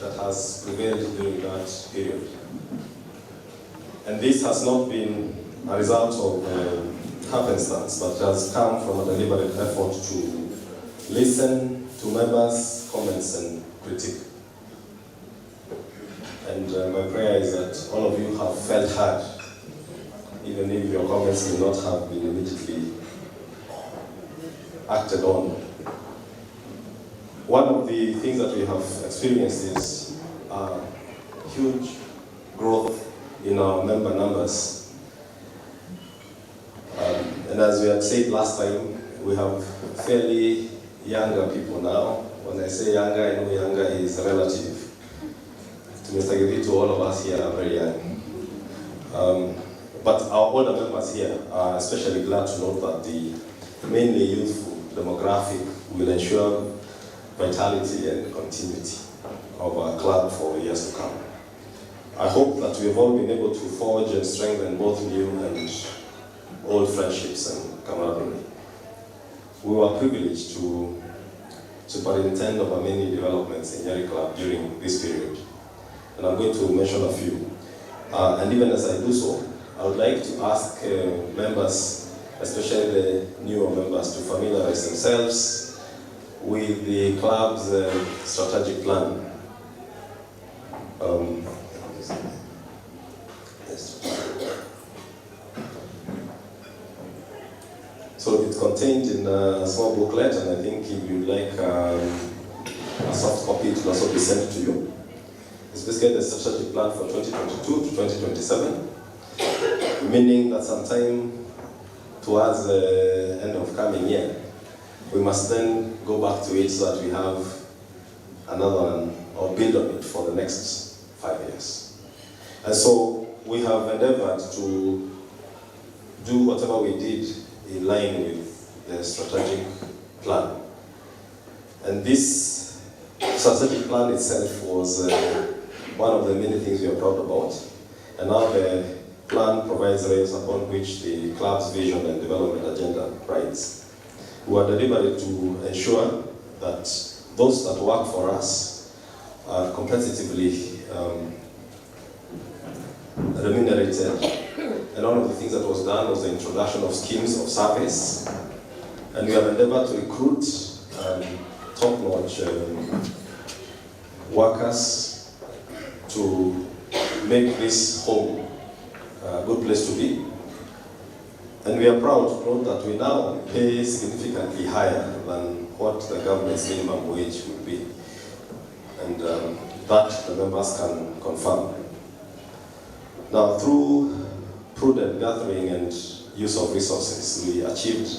that has prevailed during that period. And this has not been a result of happenstance, but has come from a deliberate effort to listen to members' comments and critique. And my prayer is that all of you have felt heard, even if your comments may not have been immediately acted on. One of the things that we have experienced is huge growth in our member numbers. And as we had said last time, we have fairly younger people now. When I say younger, I know younger is relative. To Mr. Giri, to all of us here are very young. But our older members here are especially glad to note that the mainly youthful demographic will ensure vitality and continuity of our club for years to come. I hope that we have all been able to forge and strengthen both new and old friendships and camaraderie. We were privileged to superintend over many developments in Nyeri Club during this period, and I'm going to mention a few. And even as I do so, I would like to ask members, especially the newer members, to familiarize themselves with the club's strategic plan. So it's contained in a small booklet, and I think if you'd like a soft copy, it will also be sent to you. It's basically the strategic plan for 2022 to 2027, meaning that sometime towards the end of coming year, we must then go back to it so that we have another one or build on it for the next 5 years. And so we have endeavored to do whatever we did in line with the strategic plan. And this strategic plan itself was one of the many things we are proud about. And now the plan provides rails upon which the club's vision and development agenda rides. We are deliberate to ensure that those that work for us are competitively remunerated. And one of the things that was done was the introduction of schemes of service. And we have endeavored to recruit top-notch workers to make this home a good place to be. And we are proud to note that we now pay significantly higher than what the government's minimum wage would be. And that the members can confirm. Now, through prudent gathering and use of resources, we achieved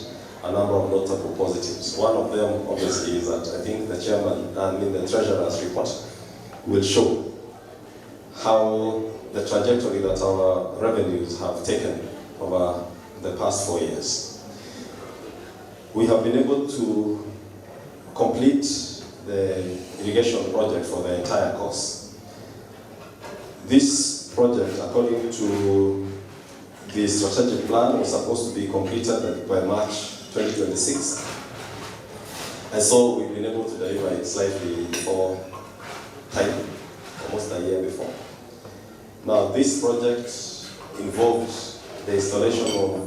a number of notable positives. One of them, obviously, is that I think the chairman, the treasurer's report will show how the trajectory that our revenues have taken over the past 4 years. We have been able to complete the irrigation project for the entire course. This project, according to the strategic plan, was supposed to be completed by March 2026. And so we've been able to deliver it slightly before time, almost a year before. Now, this project involved the installation of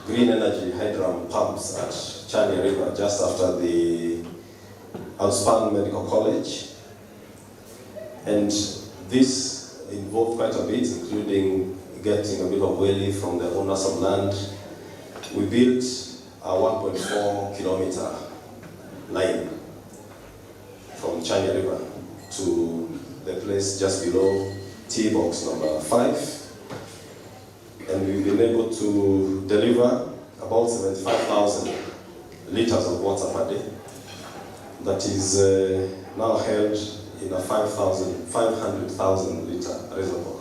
green energy hydrant pumps at Nyeri River just after the Outspan Medical College. And this involved quite a bit, including getting a bit of whaling from the owners of land. We built a 1.4 kilometer line from Nyeri River to the place just below T-box number 5. And we've been able to deliver about 75,000 liters of water per day. That is now held in a 500,000 liter reservoir.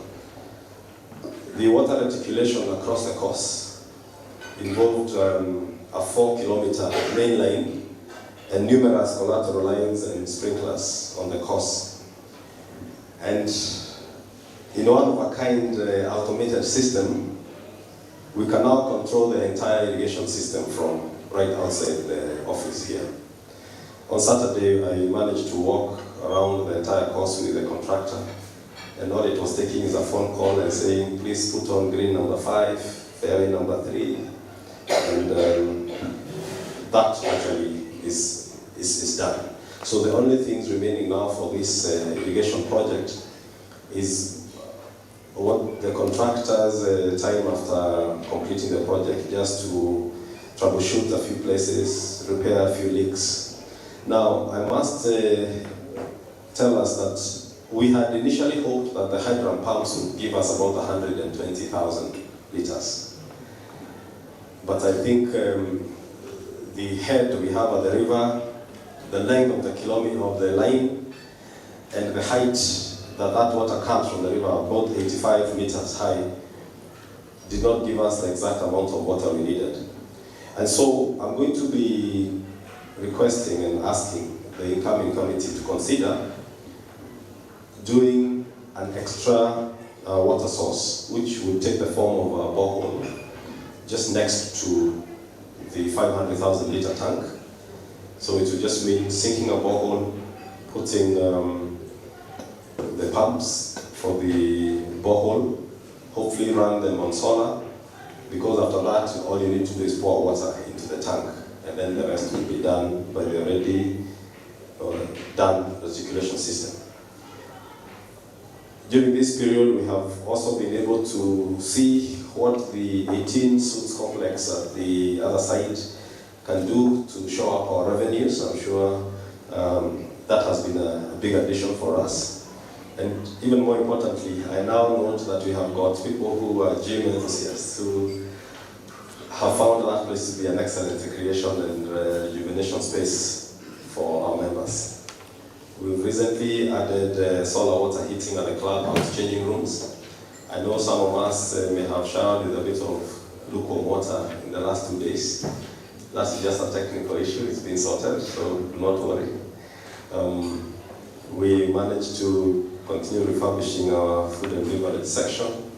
The water reticulation across the course involved a 4 kilometer main line and numerous collateral lines and sprinklers on the course. And in one-of-a-kind automated system, we can now control the entire irrigation system from right outside the office here. On Saturday, I managed to walk around the entire course with the contractor. And all it was taking is a phone call and saying, please put on green number 5, fairway number 3. And that actually is done. So the only things remaining now for this irrigation project is what the contractors time after completing the project, just to troubleshoot a few places, repair a few leaks. Now, I must tell us that we had initially hoped that the hydrant pumps would give us about 120,000 liters. But I think the head we have at the river, the length of the kilometer of the line, and the height that water comes from the river, about 85 meters high, did not give us the exact amount of water we needed. And so I'm going to be requesting and asking the incoming committee to consider doing an extra water source, which would take the form of a borehole just next to the 500,000 liter tank. So it would just mean sinking a borehole, putting the pumps for the borehole, hopefully run them on solar, because after that, all you need to do is pour water into the tank, and then the rest will be done by the already done reticulation system. During this period, we have also been able to see what the 18 suits complex at the other side can do to show up our revenues. I'm sure that has been a big addition for us. And even more importantly, I now note that we have got people who are gym enthusiasts who have found that place to be an excellent recreation and rejuvenation space for our members. We've recently added solar water heating at the clubhouse changing rooms. I know some of us may have showered with a bit of lukewarm water in the last 2 days. That's just a technical issue, it's been sorted, so do not worry. We managed to continue refurbishing our food and beverage section.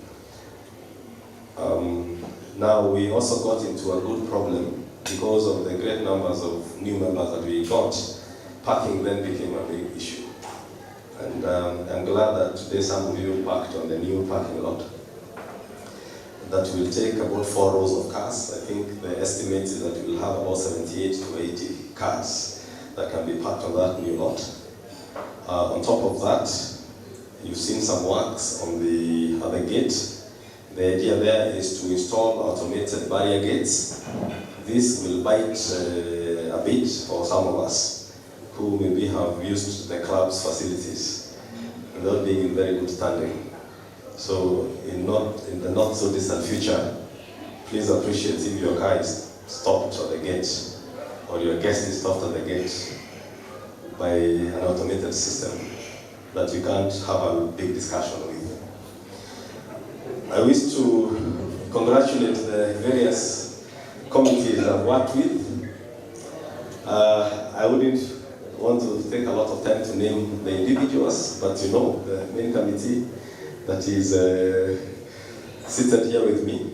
Now we also got into a good problem because of the great numbers of new members that we got. Parking then became a big issue. And I'm glad that today some of you parked on the new parking lot. That will take about 4 rows of cars. I think the estimate is that we'll have about 78 to 80 cars that can be parked on that new lot. On top of that, you've seen some works on the other gate. The idea there is to install automated barrier gates. This will bite a bit for some of us who maybe have used the club's facilities without being in very good standing. So in the not so distant future, please appreciate if your car is stopped at the gate or your guest is stopped at the gate by an automated system that you can't have a big discussion with. I wish to congratulate the various committees I've worked with. I wouldn't want to take a lot of time to name the individuals, but you know, the main committee that is seated here with me,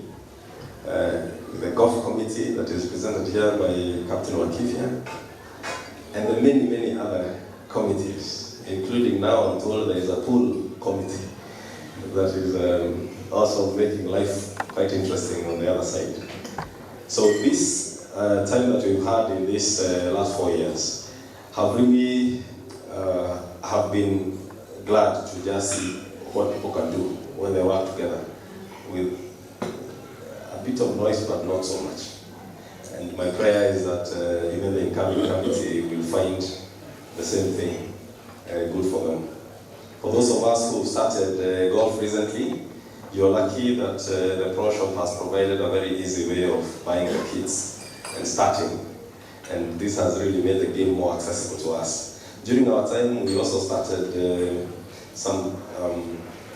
the golf committee that is presented here by Captain Wakifia, and the many, many other committees, including now I'm told there is a pool committee that is also making life quite interesting on the other side. So this time that we've had in this last 4 years have really have been glad to just see what people can do when they work together with a bit of noise but not so much. And my prayer is that even the incoming committee will find the same thing good for them. For those of us who started golf recently, you're lucky that the Pro Shop has provided a very easy way of buying the kits and starting. And this has really made the game more accessible to us. During our time, we also started a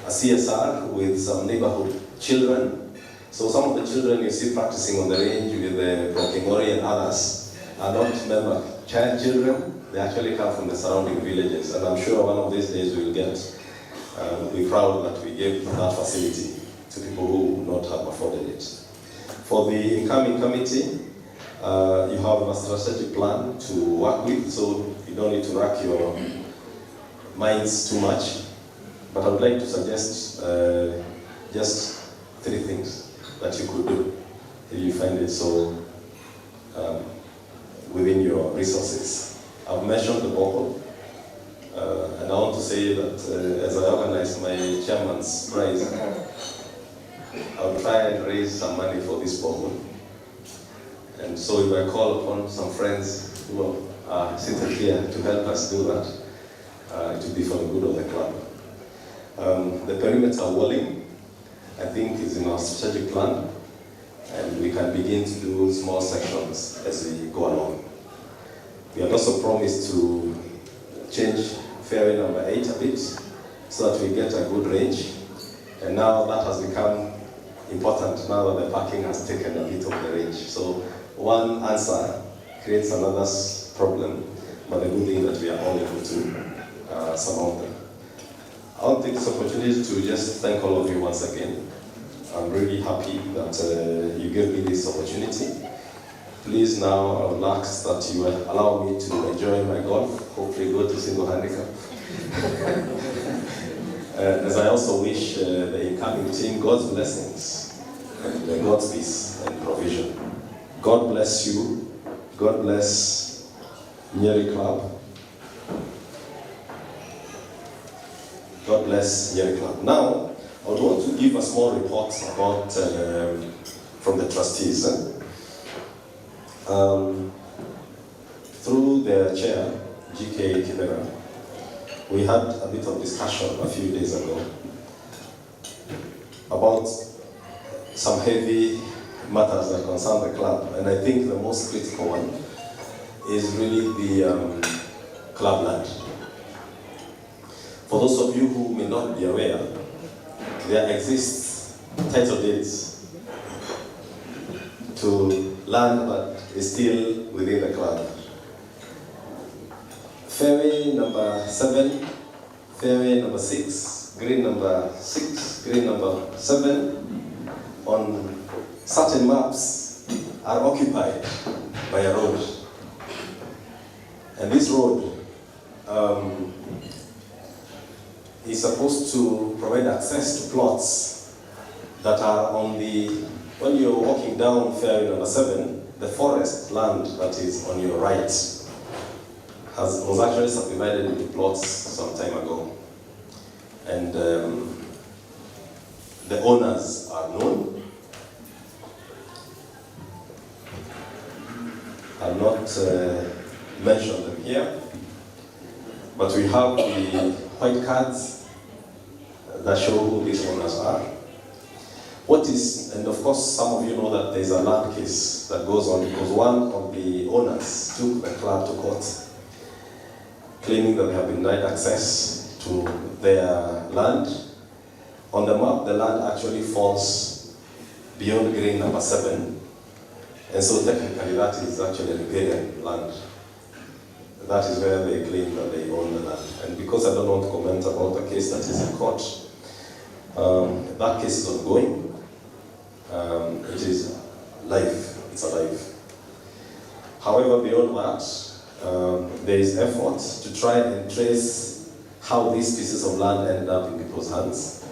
CSR with some neighborhood children. So some of the children you see practicing on the range with the Prokimori and others are not member child children. They actually come from the surrounding villages. And I'm sure one of these days we'll be proud that we gave that facility to people who would not have afforded it. For the incoming committee, you have a strategic plan to work with, so you don't need to rack your minds too much, but I would like to suggest just 3 things that you could do if you find it so within your resources. I've mentioned the bubble, and I want to say that as I organize my chairman's prize, I'll try and raise some money for this bubble. And so if I call upon some friends who are sitting here to help us do that, it will be for the good of the club. The perimeter walling, I think, is in our strategic plan, and we can begin to do small sections as we go along. We have also promised to change ferry number 8 a bit so that we get a good range. And now that has become important now that the parking has taken a bit of the range. So one answer creates another problem, but the good thing that we are all able to surmount them. I want to take this opportunity to just thank all of you once again. I'm really happy that you gave me this opportunity. Please now, I would ask that you allow me to enjoy my golf, hopefully go to single handicap. As I also wish the incoming team God's blessings and God's peace and provision. God bless you. God bless Nyeri Club. God bless Nyeri Club. Now, I would want to give a small report about from the trustees. Through their chair, GK Kimera, we had a bit of discussion a few days ago about some heavy matters that concern the club, and I think the most critical one is really the club land. For those of you who may not be aware, there exists title deeds to land that is still within the club. Ferry number 7, ferry number 6, green number 6, green number 7, on certain maps are occupied by a road. And this road is supposed to provide access to plots that are on the, when you're walking down ferry number 7, the forest land that is on your right was actually subdivided into plots some time ago. And the owners are known. I'll not mention them here, but we have the white cards that show who these owners are. What is, and of course some of you know that there's a land case that goes on because one of the owners took the club to court, claiming that they have been denied access to their land. On the map, the land actually falls beyond green number 7, and so technically that is actually riparian land. That is where they claim that they own the land. And because I don't want to comment about a case that is in court, that case is ongoing. It is live, it's alive. However, beyond that, there is effort to try and trace how these pieces of land ended up in people's hands.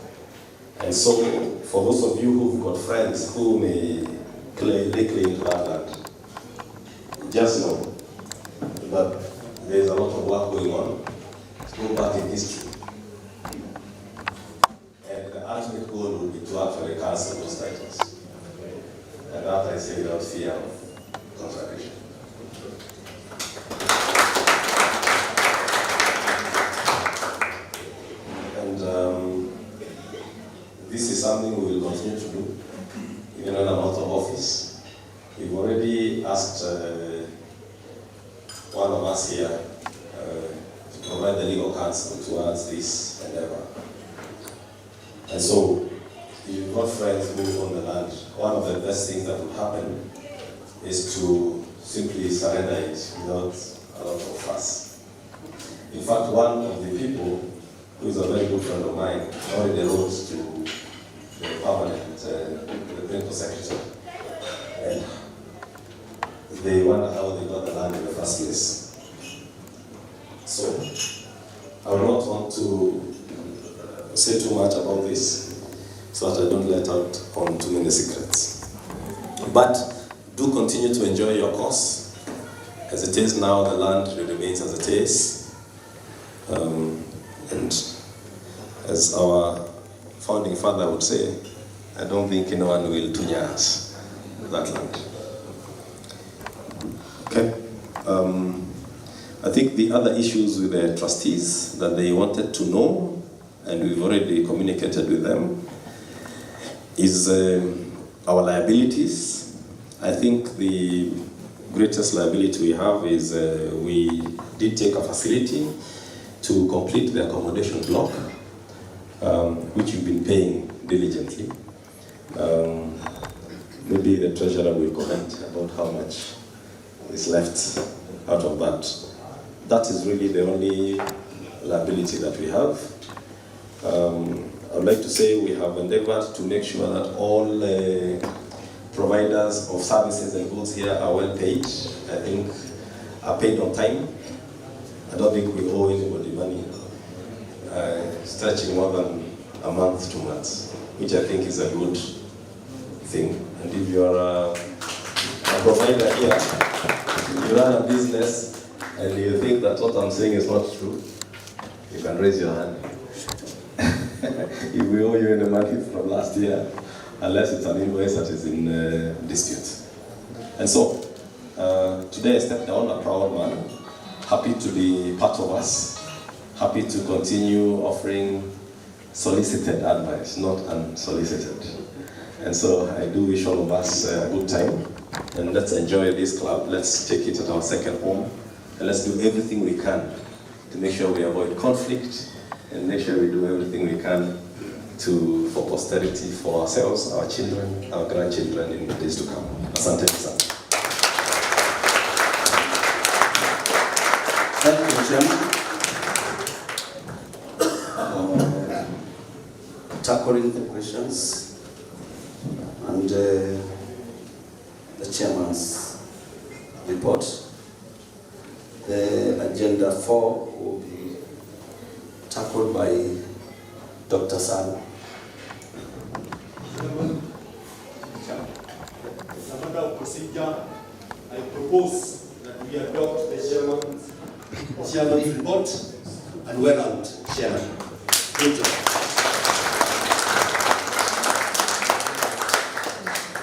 And so, for those of you who've got friends who may lay claim to that land, just know that there's a lot of work going on to go back in history. And the ultimate goal would be to actually cancel those titles. And that I say without fear of contradiction. And this is something we will continue to do, even when I'm out of office. We've already asked one of us here to provide the legal counsel towards this endeavor. And so, if you've got friends who own the land, one of the best things that would happen is to simply surrender it without a lot of fuss. In fact, one of the people who is a very good friend of mine already wrote to the permanent, the principal secretary, and they wonder how they got the land in the first place. So, I will not want to say too much about this so that I don't let out on too many secrets. But do continue to enjoy your course. As it is now, the land remains as it is. And as our founding father would say, I don't think anyone will tunya us that land. Okay. I think the other issues with the trustees that they wanted to know, and we've already communicated with them, is our liabilities. I think the greatest liability we have is we did take a facility to complete the accommodation block, which we've been paying diligently. Maybe the treasurer will comment about how much is left out of that. That is really the only liability that we have. I would like to say we have endeavored to make sure that all providers of services and goods here are well paid. I think are paid on time. I don't think we owe anybody money stretching more than a month, 2 months, which I think is a good thing. And if you are a provider here, you run a business and you think that what I'm saying is not true, you can raise your hand. If we owe you any money from last year, unless it's an invoice that is in dispute. And so, today I stepped down a proud man, happy to be part of us, happy to continue offering solicited advice, not unsolicited. And so I do wish all of us a good time, and let's enjoy this club. Let's take it at our second home, and let's do everything we can to make sure we avoid conflict, and make sure we do everything we can for posterity, for ourselves, our children, our grandchildren in the days to come. Asante sana. Thank you, Chairman. Tackling the questions and the Chairman's report. The agenda 4 will be tackled by Dr. San. As a matter of procedure, I propose that we adopt the chairman's report, and well done, Chairman. Good job.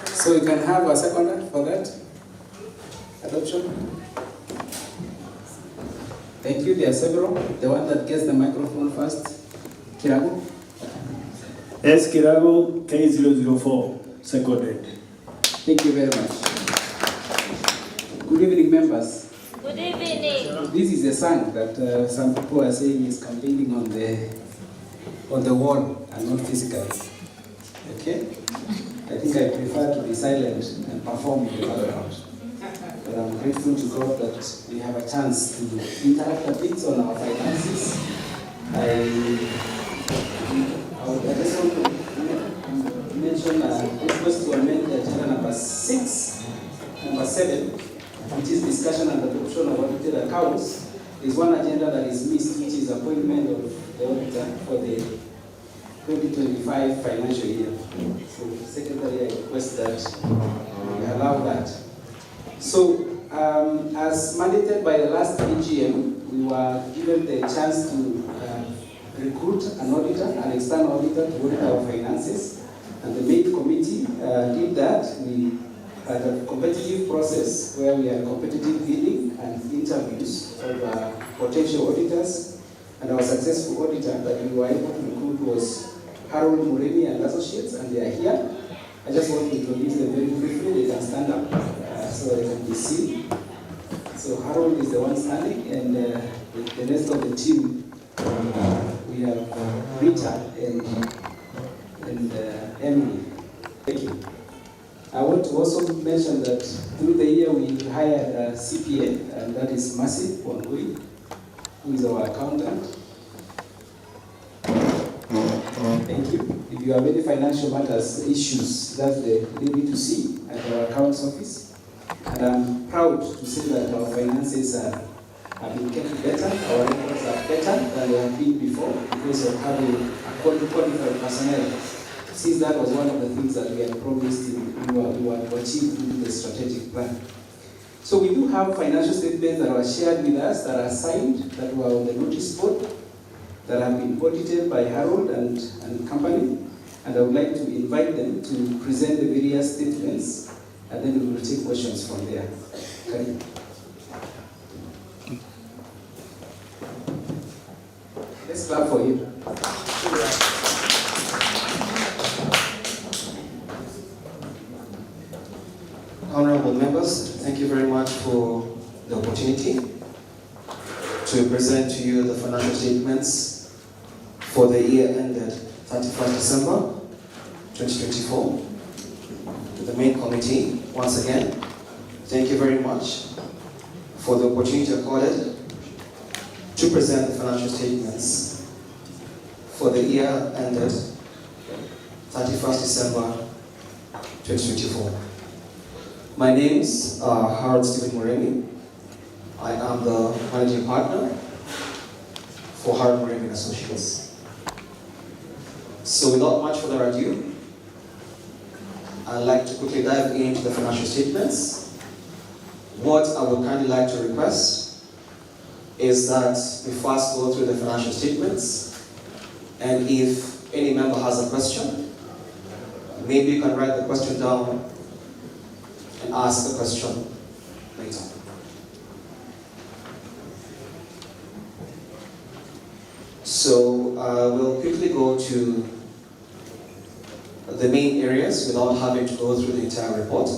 So we can have a seconder for that adoption. Thank you. There are several. The one that gets the microphone first, Kirago. S. Kirago, K004, seconded. Thank you very much. Good evening, members. Good evening. This is a song that some people are saying is campaigning on the wall and not physically. Okay? I think I prefer to be silent and perform in the background. But I'm grateful to God that we have a chance to interact a bit on our finances. I just want to mention a request to amend the agenda number 7, which is discussion and adoption of audited accounts. Is one agenda that is missed, which is appointment of the auditor for the 2025 financial year. So, Secretary, I request that we allow that. So, as mandated by the last AGM, we were given the chance to recruit an auditor, an external auditor to audit our finances, and the main committee did that. We had a competitive process where we had competitive bidding and interviews of potential auditors, and our successful auditor that we were able to recruit was Harold Mureni and Associates, and they are here. I just want to introduce them very briefly. They can stand up so they can be seen. So Harold is the one standing, and the rest of the team, we have Rita and Emily. Thank you. I want to also mention that through the year we hired a CPA, and that is Mercy Wangui, who is our accountant. Thank you. If you have any financial matters, issues, that's the lady to see at our accounts office. And I'm proud to say that our finances are have been kept better. Our records are better than they have been before because of having a qualified personnel. Since that was one of the things that we had promised we were to achieve through the strategic plan. So we do have financial statements that were shared with us, that are signed, that were on the notice board, that have been audited by Harold and company. And I would like to invite them to present the various statements, and then we will take questions from there. Okay. Let's clap for you. Honorable members, thank you very much for the opportunity to present to you the financial statements for the year ended 31st December 2024. To the main committee, once again, thank you very much for the opportunity accorded to present the financial statements for the year ended 31st December 2024. My names are Harold Stephen Moremi. I am the managing partner for Harold Moremi Associates. So without much further ado, I'd like to quickly dive into the financial statements. What I would kindly like to request is that we first go through the financial statements, and if any member has a question, maybe you can write the question down and ask the question later. So we'll quickly go to the main areas without having to go through the entire report,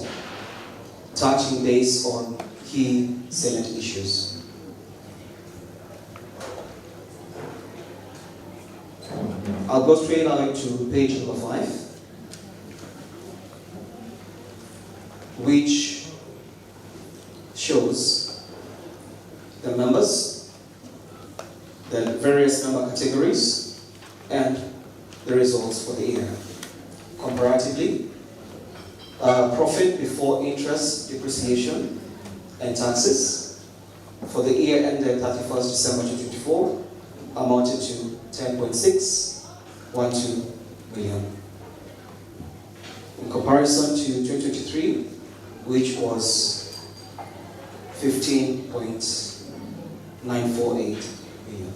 touching base on key salient issues. I'll go straight out to page number 5. Which shows the members, the various member categories, and the results for the year. Comparatively, profit before interest, depreciation, and taxes for the year ended 31st December 2024 amounted to 10.612 million. In comparison to 2023, which was 15.948 million.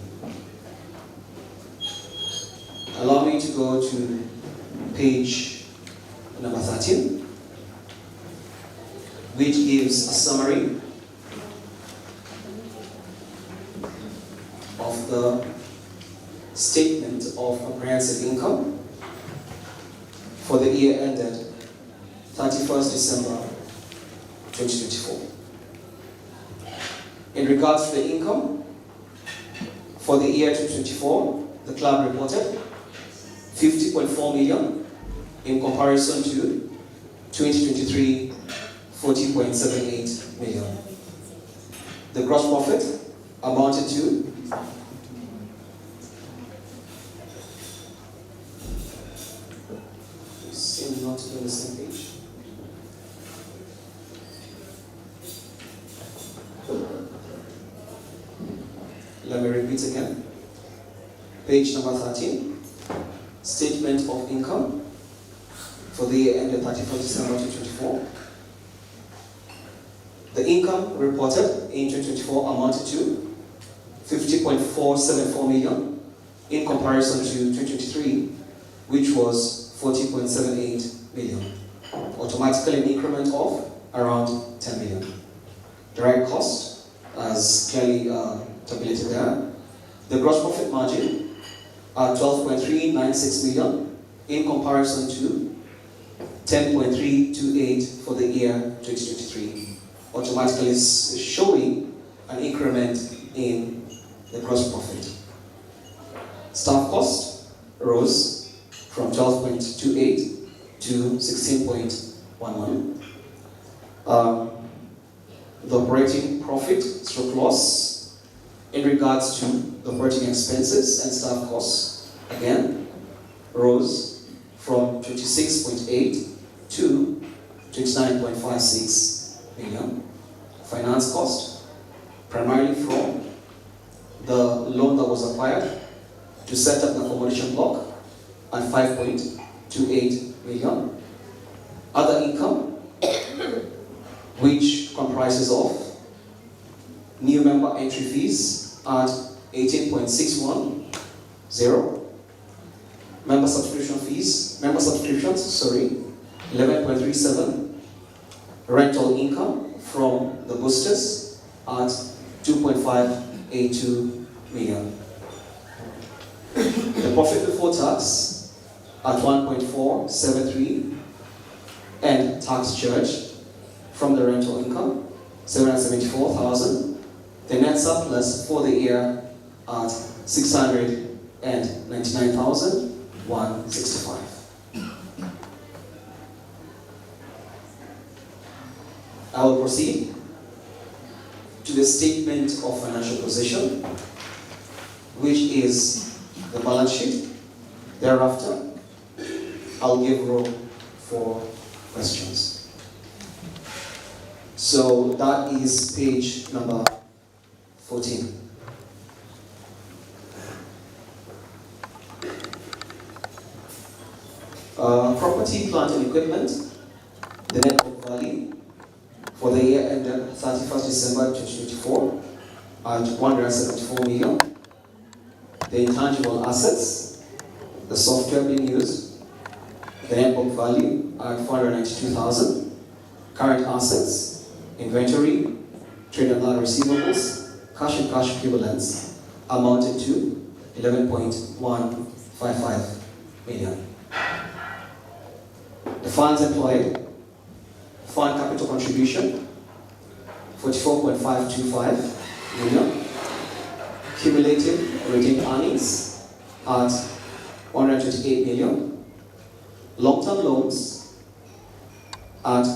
Allow me to go to page number 13, which gives a summary of the statement of comprehensive income for the year ended 31st December 2024. In regards to the income, for the year 2024, the club reported 50.4 million in comparison to 2023, 40.78 million. The gross profit amounted to not on the same page. Let me repeat again. Page number 13, statement of income for the year ended 31st December 2024. The income reported in 2024 amounted to 50.474 million in comparison to 2023, which was 40.78 million. Automatically an increment of around 10 million. Direct cost, as clearly tabulated there. The gross profit margin are 12.396 million in comparison to 10.328 for the year 2023. Automatically showing an increment in the gross profit. Staff cost rose from 12.28 to 16.11. The operating profit stroke loss in regards to the operating expenses and staff costs again rose from 26.8 to 29.56 million. Finance cost primarily from the loan that was acquired to set up the accommodation block at 5.28 million. Other income, which comprises of new member entry fees at 18.610, member subscriptions, 11.37, rental income from the boosters at 2.582 million. The profit before tax at 1.473, and tax charge from the rental income 774,000. The net surplus for the year at 699,165. I will proceed to the statement of financial position, which is the balance sheet. Thereafter, I'll give room for questions. So that is page number 14. Property, plant and equipment, the net book value for the year ended 31st December 2024 at 174 million. The intangible assets, the software being used, the net book value at 492,000. Current assets, inventory, trade and other receivables, cash and cash equivalents amounted to 11.155 million. The funds employed, fund capital contribution, 44.525 million. Cumulative retained earnings at 128 million. Long-term loans at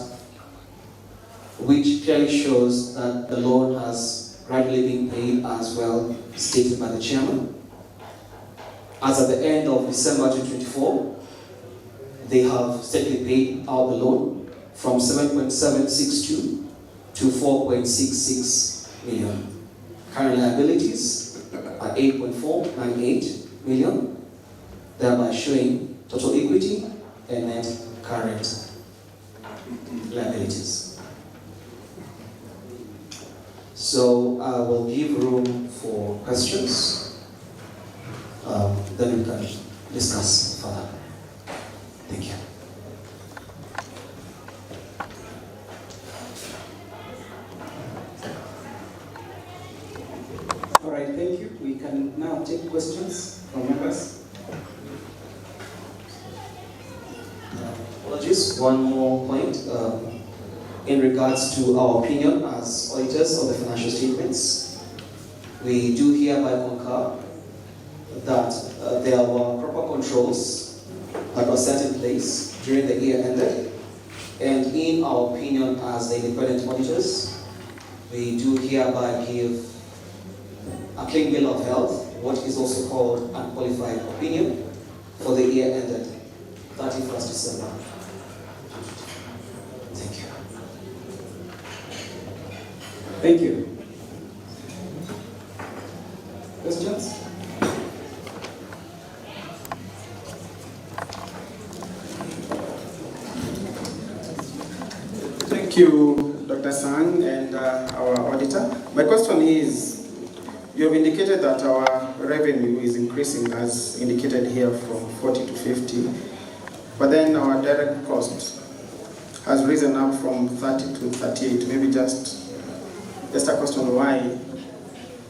which clearly shows that the loan has gradually been paid as well stated by the chairman. As at the end of December 2024, they have steadily paid out the loan from 7.762 to 4.66 million. Current liabilities are 8.498 million, thereby showing total equity and net current liabilities. So I will give room for questions. Then we can discuss further. Thank you. All right, thank you. We can now take questions from members. Just one more point in regards to our opinion as auditors of the financial statements. We do hereby concur that there were proper controls that were set in place during the year ended, and in our opinion as the independent auditors, we do hereby give a clean bill of health, what is also called unqualified opinion, for the year ended 31st December. Thank you. Thank you. Questions? Thank you, Dr. Sang and our auditor. My question is, you have indicated that our revenue is increasing as indicated here from 40 to 50, but then our direct cost has risen up from 30 to 38. Maybe just a question why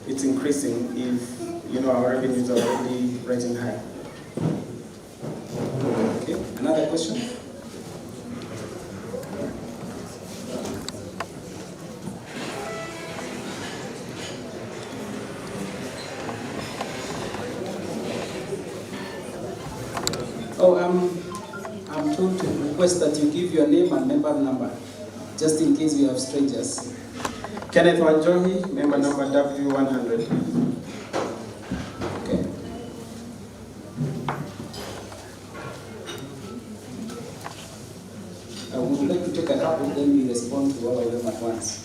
it's increasing if our revenues are already rising high. Okay, another question? Oh, I'm told to request that you give your name and member number, just in case we have strangers. Kenneth Wanjohi, member number W100. Okay. I would like to take a couple, then we respond to all of them at once.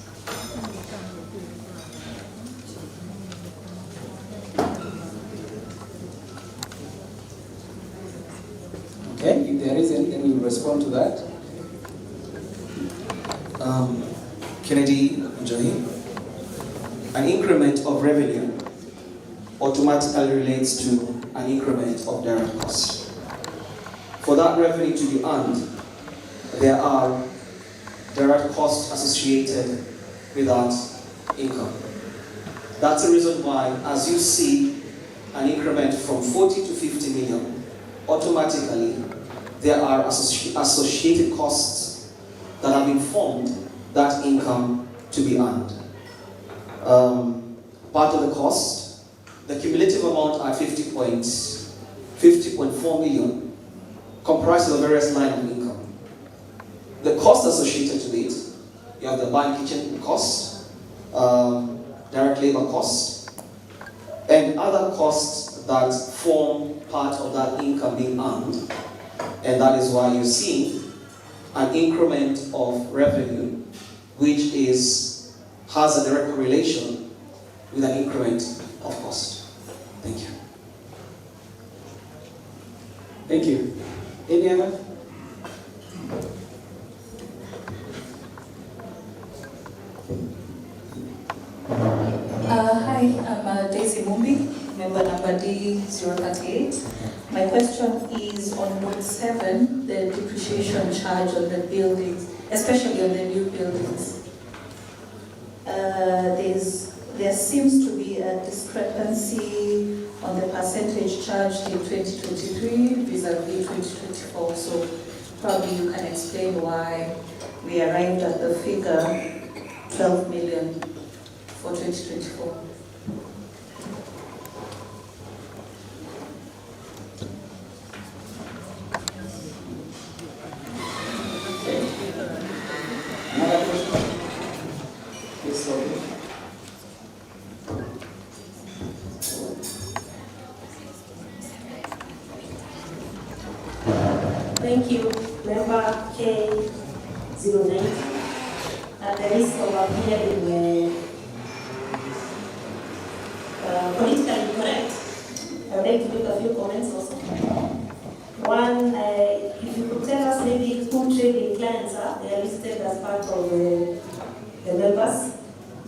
Okay, if there isn't, then we will respond to that. Kennedy Njohi. An increment of revenue automatically relates to an increment of direct cost. For that revenue to be earned, there are direct costs associated with that income. That's the reason why, as you see an increment from 40 to 50 million, automatically there are associated costs that have informed that income to be earned. Part of the cost, the cumulative amount at 50.4 million, comprises of various lines of income. The cost associated with it, you have the bank kitchen cost, direct labor cost, and other costs that form part of that income being earned. And that is why you see an increment of revenue which has a direct correlation with an increment of cost. Thank you. Thank you. Any other? Hi, I'm Daisy Mumbi, member number D038. My question is on note 7, the depreciation charge on the buildings, especially on the new buildings. There seems to be a discrepancy on the percentage charged in 2023 vis-a-vis 2024. So probably you can explain why we arrived at the figure 12 million for 2024. Another question? Yes, sorry. Thank you, member K090. At the risk of appearing politically correct, I would like to make a few comments also. One, if you could tell us maybe who trading clients are, they are listed as part of the members,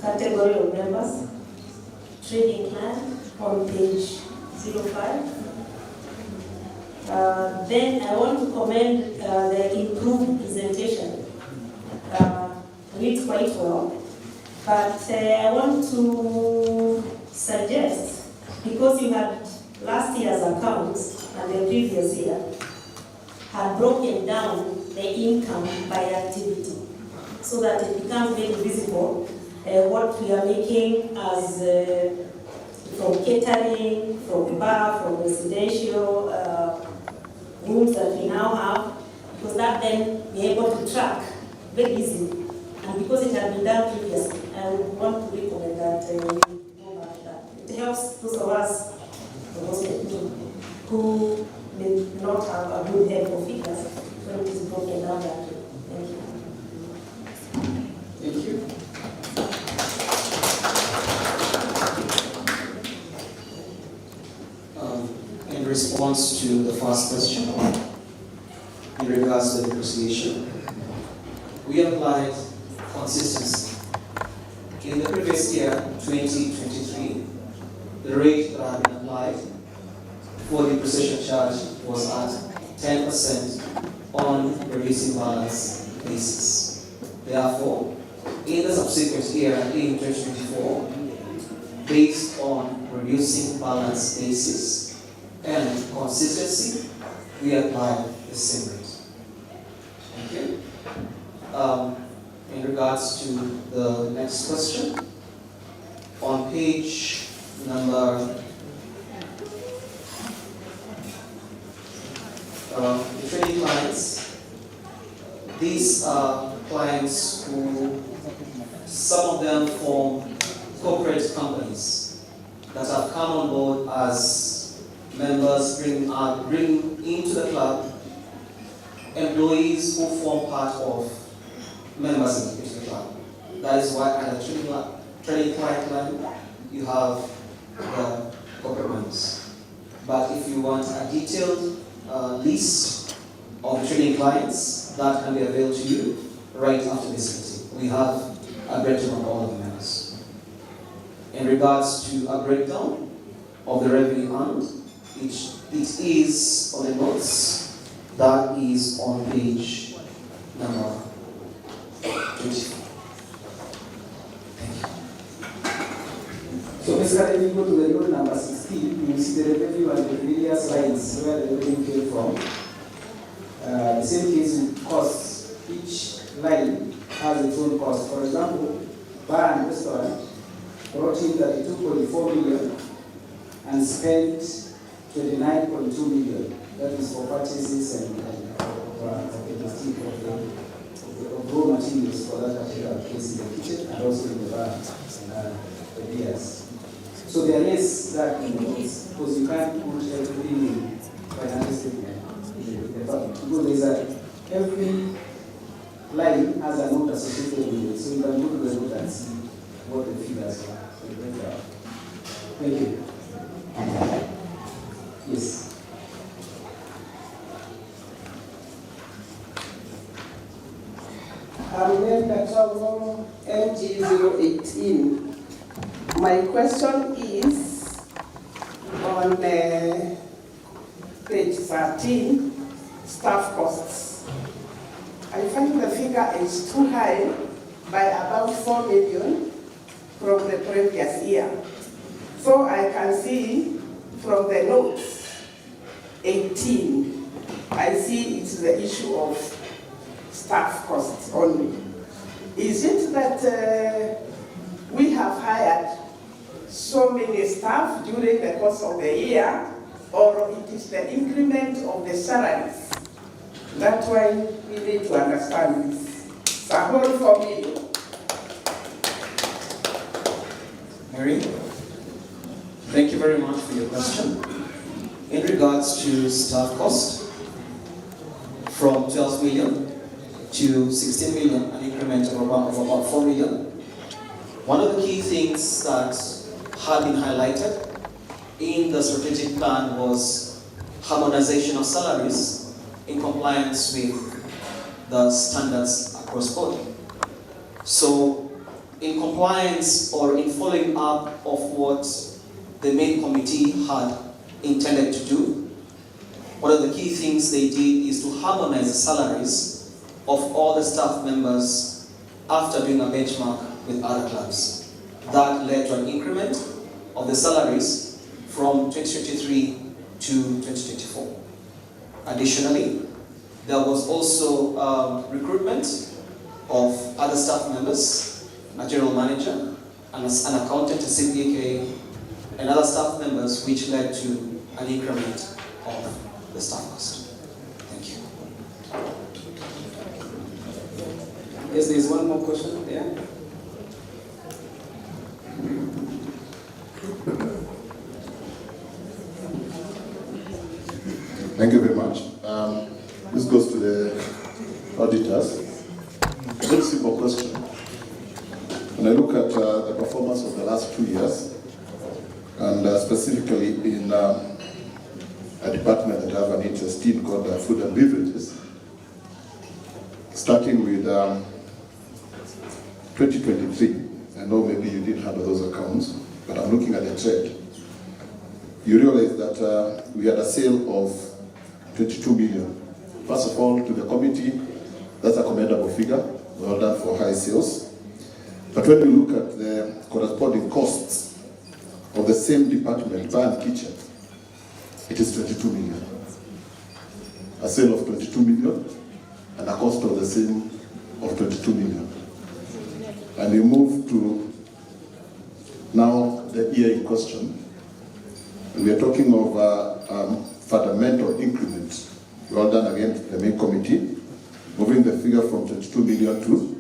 category of members. Trading client on page 05. Then I want to commend the improved presentation. Reads quite well, but I want to suggest, because you had last year's accounts and the previous year had broken down the income by activity, so that it becomes very visible what we are making as from catering, from bar, from residential rooms that we now have, because that then be able to track very easily. And because it had been done previously, I would want to recommend that we go back to that. It helps those of us, those people who may not have a good head for figures, when it is broken down that way. Thank you. Thank you. In response to the first question, in regards to the depreciation, we applied consistency. In the previous year, 2023, the rate that had been applied for the depreciation charge was at 10% on reducing balance basis. Therefore, in the subsequent year, in 2024, based on reducing balance basis and consistency, we applied the same rate. Thank you. In regards to the next question, on page number the trading clients, these are clients who, some of them form corporate companies that have come on board as members, bring into the club employees who form part of members in the club. That is why at the trading client line, you have the corporate ones. But if you want a detailed list of training clients that can be available to you right after this meeting. We have a breakdown of all of the members. In regards to a breakdown of the revenue earned, it is on the notes that is on page number 24. So basically, if you go to the row number 16, you will see the revenue and the various lines where the revenue came from. The same case with costs. Each line has its own cost. For example, bar and restaurant brought in 32.4 million and spent 29.2 million. That is for purchases and logistic of raw materials for that particular case in the kitchen and also in the bar and the beers. So there is that in the notes, because you can't put everything in financial statement. Every line has a note associated with it, so you can go to the note and see what the figures are. Thank you. Yes. I'm Member MG018. My question is on page 13, staff costs. I find the figure is too high by about 4 million from the previous year. So I can see from the notes 18, I see it's the issue of staff costs only. Is it that we have hired so many staff during the course of the year, or it is the increment of the salaries? That's why we need to understand this. It's a whole formula. Mary, thank you very much for your question. In regards to staff cost, from 12 million to 16 million, an increment of about 4 million. One of the key things that had been highlighted in the strategic plan was harmonization of salaries in compliance with the standards across board. So, in compliance or in following up of what the main committee had intended to do, one of the key things they did is to harmonize the salaries of all the staff members after doing a benchmark with other clubs. That led to an increment of the salaries from 2023 to 2024. Additionally, there was also recruitment of other staff members, a general manager, and an accountant, a CPK, and other staff members, which led to an increment of the staff cost. Thank you. Yes, there is one more question there. Thank you very much. This goes to the auditors. Very simple question. When I look at the performance of the last 2 years, and specifically in a department that I have an interest in called food and beverages, starting with 2023, I know maybe you didn't handle those accounts, but I'm looking at the trend. You realize that we had a sale of 22 million. First of all, to the committee, that's a commendable figure. Well done for high sales. But when we look at the corresponding costs of the same department, bar and kitchen, it is 22 million. A sale of 22 million and a cost of the same of 22 million. And we move to now the year in question. And we are talking of fundamental increment. Well done again to the main committee, moving the figure from 22 million to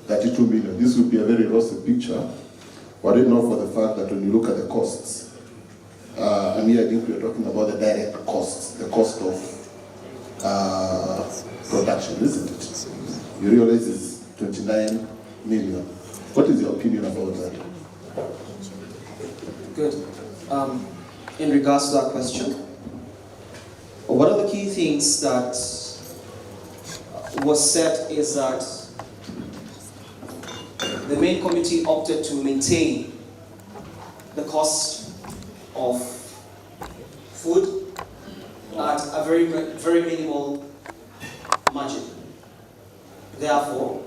32 million. This would be a very rosy picture, were it not for the fact that when you look at the costs, and here I think we are talking about the direct costs, the cost of production, isn't it? You realize it's 29 million. What is your opinion about that? Good. In regards to that question, one of the key things that was said is that the main committee opted to maintain the cost of food at a very, very minimal margin. Therefore,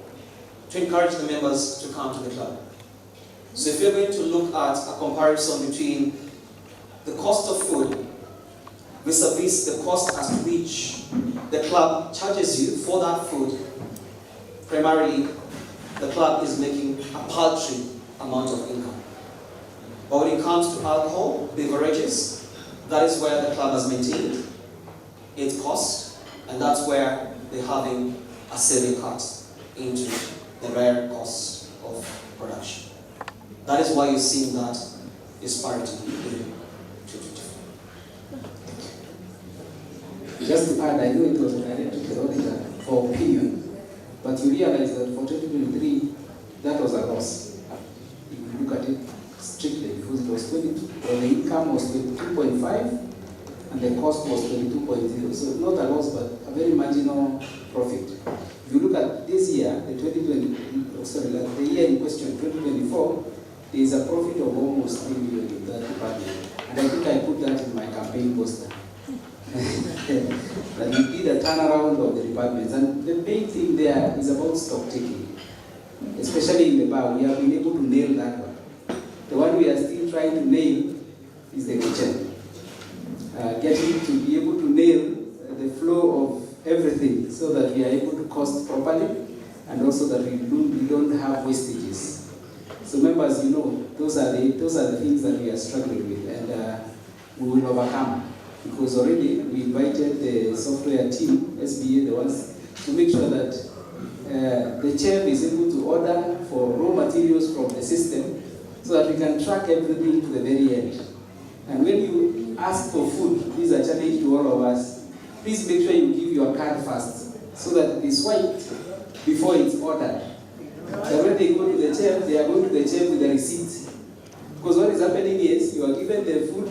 to encourage the members to come to the club. So if you're going to look at a comparison between the cost of food vis-a-vis the cost at which the club charges you for that food, primarily the club is making a paltry amount of income. But when it comes to alcohol, beverages, that is where the club has maintained its cost, and that's where they're having a saving cut into the rare cost of production. That is why you're seeing that disparity in 2024. Just to add, I know it was directed to the auditor for opinion, but you realize that for 2023, that was a loss. If you look at it strictly, because it was 22, the income was 22.5, and the cost was 22.0. So not a loss, but a very marginal profit. If you look at this year, the year in question, 2024, there is a profit of almost 3 million in that department. And I think I put that in my campaign poster. That we did a turnaround of the departments. And the main thing there is about stock taking. Especially in the bar, we have been able to nail that one. The one we are still trying to nail is the kitchen. Getting to be able to nail the flow of everything so that we are able to cost properly and also that we don't have wastages. So members, you know, those are the things that we are struggling with, and we will overcome, because already we invited the software team, SBA, the ones, to make sure that the chair is able to order for raw materials from the system so that we can track everything to the very end. And when you ask for food, this is a challenge to all of us. Please make sure you give your card first so that it is swiped before it's ordered. So when they go to the chef, they are going to the chef with the receipt. Because what is happening is you are given the food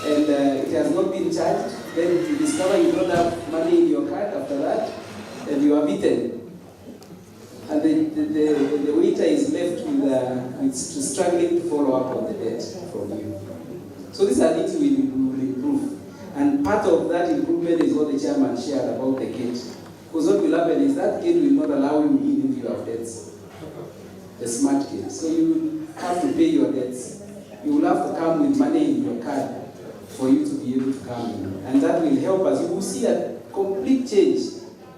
and it has not been charged. Then you discover you don't have money in your card after that, and you are beaten. And the waiter is left with struggling to follow up on the debt from you. So these are things we will improve. And part of that improvement is what the chairman shared about the gate. Because what will happen is that gate will not allow you in if you have debts. The smart gate. So you will have to pay your debts. You will have to come with money in your card for you to be able to come in. And that will help us. You will see a complete change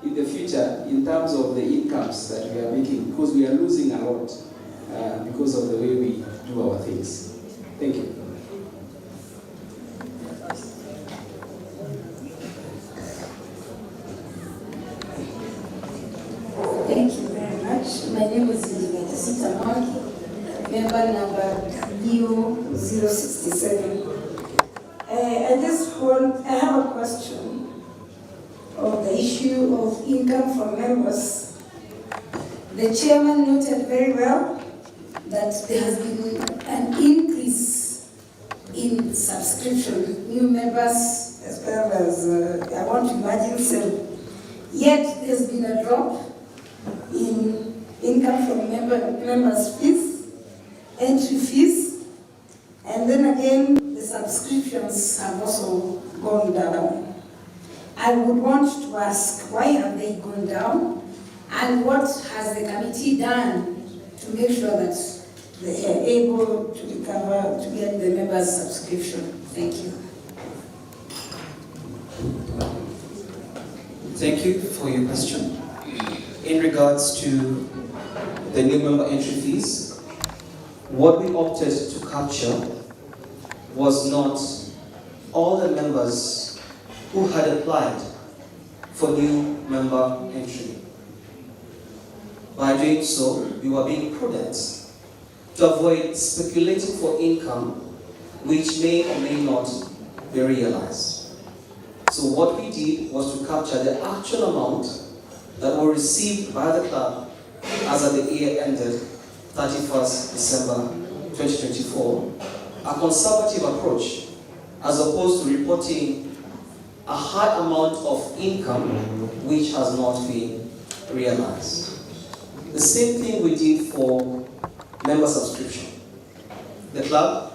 in the future in terms of the incomes that we are making, because we are losing a lot because of the way we do our things. Thank you. Thank you very much. My name is Sita Mwangi, member number DO067. I have a question on the issue of income from members. The chairman noted very well that there has been an increase in subscription, new members, as well as, I want to imagine some. Yet there's been a drop in income from members' fees, entry fees, and then again, the subscriptions have also gone down. I would want to ask, why have they gone down? And what has the committee done to make sure that they are able to recover, to get the members' subscription? Thank you. Thank you for your question. In regards to the new member entry fees, what we opted to capture was not all the members who had applied for new member entry. By doing so, we were being prudent to avoid speculating for income which may or may not be realized. So what we did was to capture the actual amount that were received by the club as at the year ended 31st December 2024, a conservative approach as opposed to reporting a high amount of income which has not been realized. The same thing we did for member subscription. The club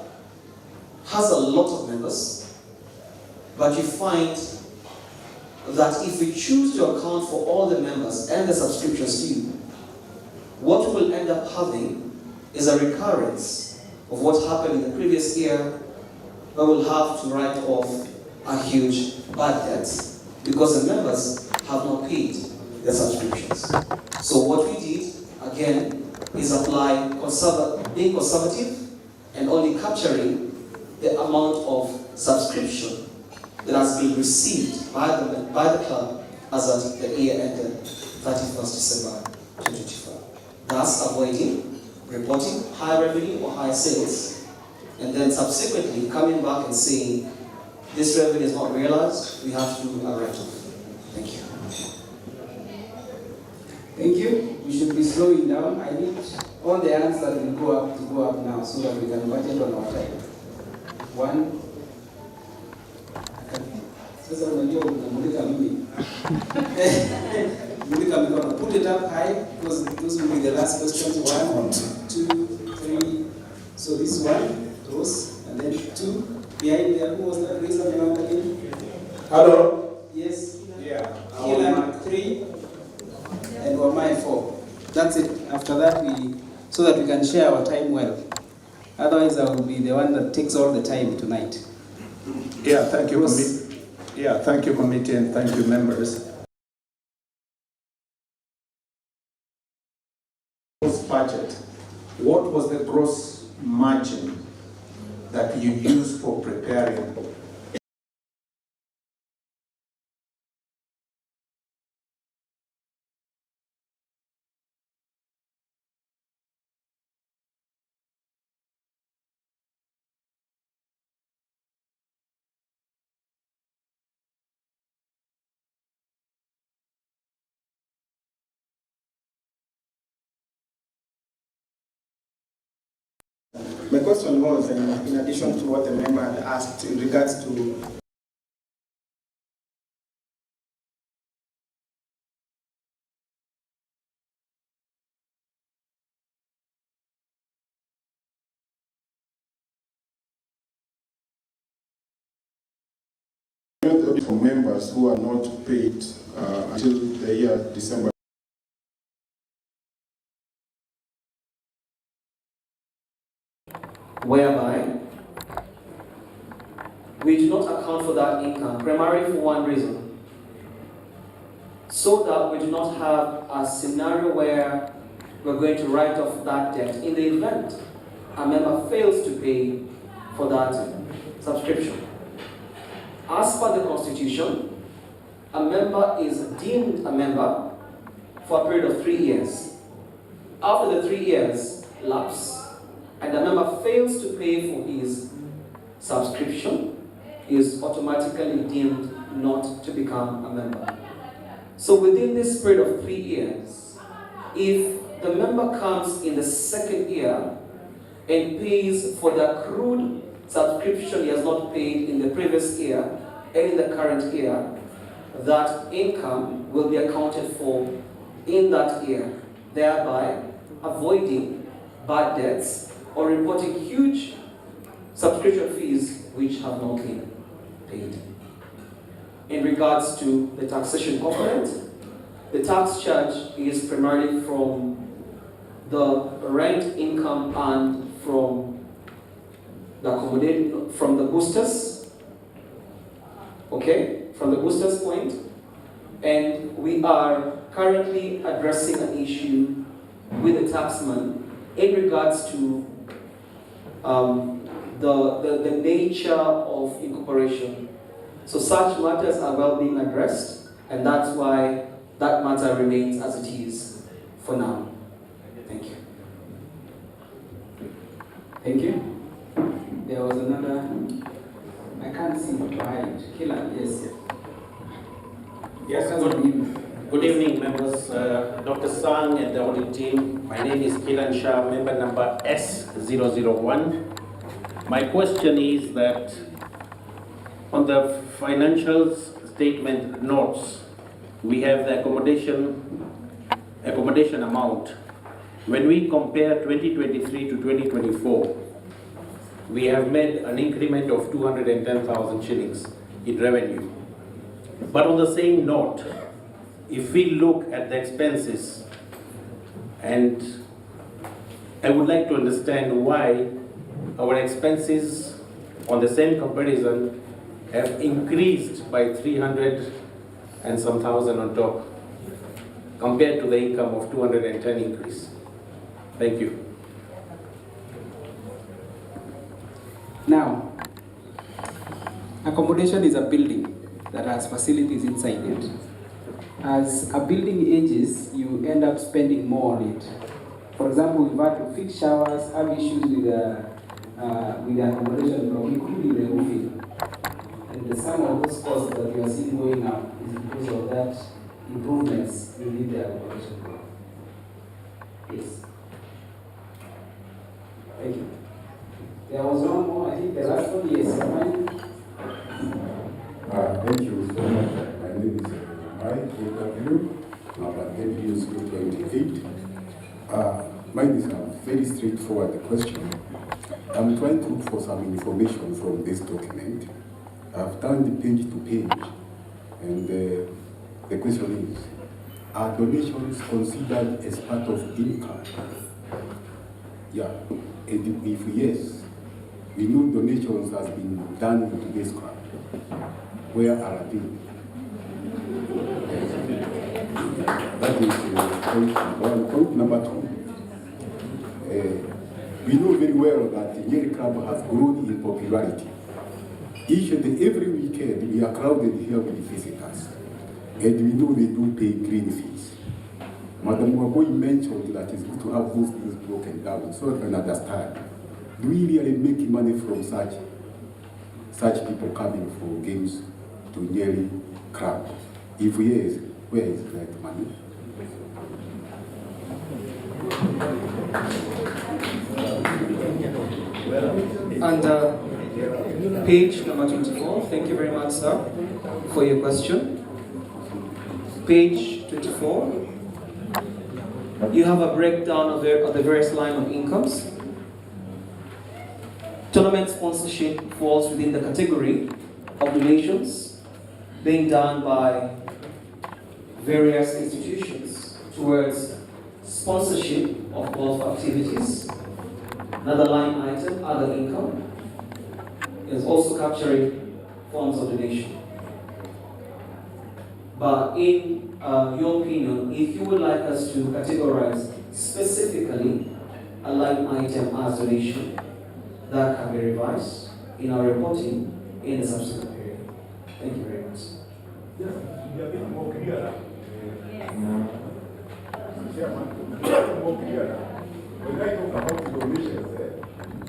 has a lot of members, but you find that if we choose to account for all the members and the subscriptions due, what we'll end up having is a recurrence of what happened in the previous year, where we'll have to write off a huge bad debts because the members have not paid their subscriptions. So what we did, again, is apply being conservative and only capturing the amount of subscription that has been received by the club as at the year ended 31st December 2025. Thus avoiding reporting high revenue or high sales, and then subsequently coming back and saying this revenue is not realized, we have to do a write-off. Thank you. Thank you. We should be slowing down. I need all the answers will go up now so that we can budget on our time. One. Sasa unajua unamulika mimi. Mulika mikono. Put it up high because those will be the last questions. 1, 2, 3. So this one, those, and then 2. Behind there, who was that? Raise up your hand again. Hello? Yes. Yeah. Kila 3. And Wamai 4. That's it. After that, so that we can share our time well. Otherwise, I will be the one that takes all the time tonight. Yeah, thank you, thank you, committee, and thank you, members. Budget. What was the gross margin that you used for preparing? My question was, in addition to what the member had asked in regards to for members who are not paid until the year December. Whereby we do not account for that income, primarily for one reason, so that we do not have a scenario where we're going to write off that debt in the event a member fails to pay for that subscription. As per the Constitution, a member is deemed a member for a period of 3 years. After the 3 years lapse, and the member fails to pay for his subscription, he is automatically deemed not to become a member. So within this period of 3 years, if the member comes in the second year and pays for the accrued subscription he has not paid in the previous year and in the current year, that income will be accounted for in that year, thereby avoiding bad debts or reporting huge subscription fees which have not been paid. In regards to the taxation component, the tax charge is primarily from the rent income and from the accommodation, from the boosters, okay, from the boosters point, and we are currently addressing an issue with the taxman in regards to the nature of incorporation. So such matters are well being addressed, and that's why that matter remains as it is for now. Thank you. Thank you. There was another, I can't see behind. Killer, yes. Yes, good evening, members. Dr. Sang and the audit team. My name is Kilan Shah, member number S001. My question is that on the financial statement notes, we have the accommodation accommodation amount, when we compare 2023 to 2024, we have made an increment of 210,000 shillings in revenue. But on the same note, if we look at the expenses, and I would like to understand why our expenses on the same comparison have increased by 300 and some thousand on top, compared to the income of 210 increase. Thank you. Now, accommodation is a building that has facilities inside it. As a building ages, you end up spending more on it. For example, we've had to fix showers, have issues with the accommodation block, including the roofing. And the sum of those costs that you are seeing going up is because of that improvements within the accommodation block. Yes. Thank you. There was one more, I think the last one, yes. Thank you so much. My name is Mike W. Number NPS 28. Mine is a very straightforward question. I'm trying to look for some information from this document. I've turned the page to page, and the question is, are donations considered as part of income? Yeah, and if yes, we know donations has been done into this club. Where are they? That is point number one. Point number two. We know very well that the Nyeri Club has grown in popularity. Each and every weekend, we are crowded here with visitors. And we know they do pay green fees. Madam Waboi mentioned that it's good to have those things broken down so I can understand. Do we really make money from such people coming for games to Nyeri Club? If yes, where is that money? And page number 24, thank you very much, sir, for your question. Page 24, you have a breakdown of the various line of incomes. Tournament sponsorship falls within the category of donations being done by various institutions towards sponsorship of golf activities. Another line item, other income, is also capturing forms of donation. But in your opinion, if you would like us to categorize specifically a line item as donation, that can be revised in our reporting in the subsequent period. Thank you very much. Yes, we are being more clear. More clear. When I talk about donations,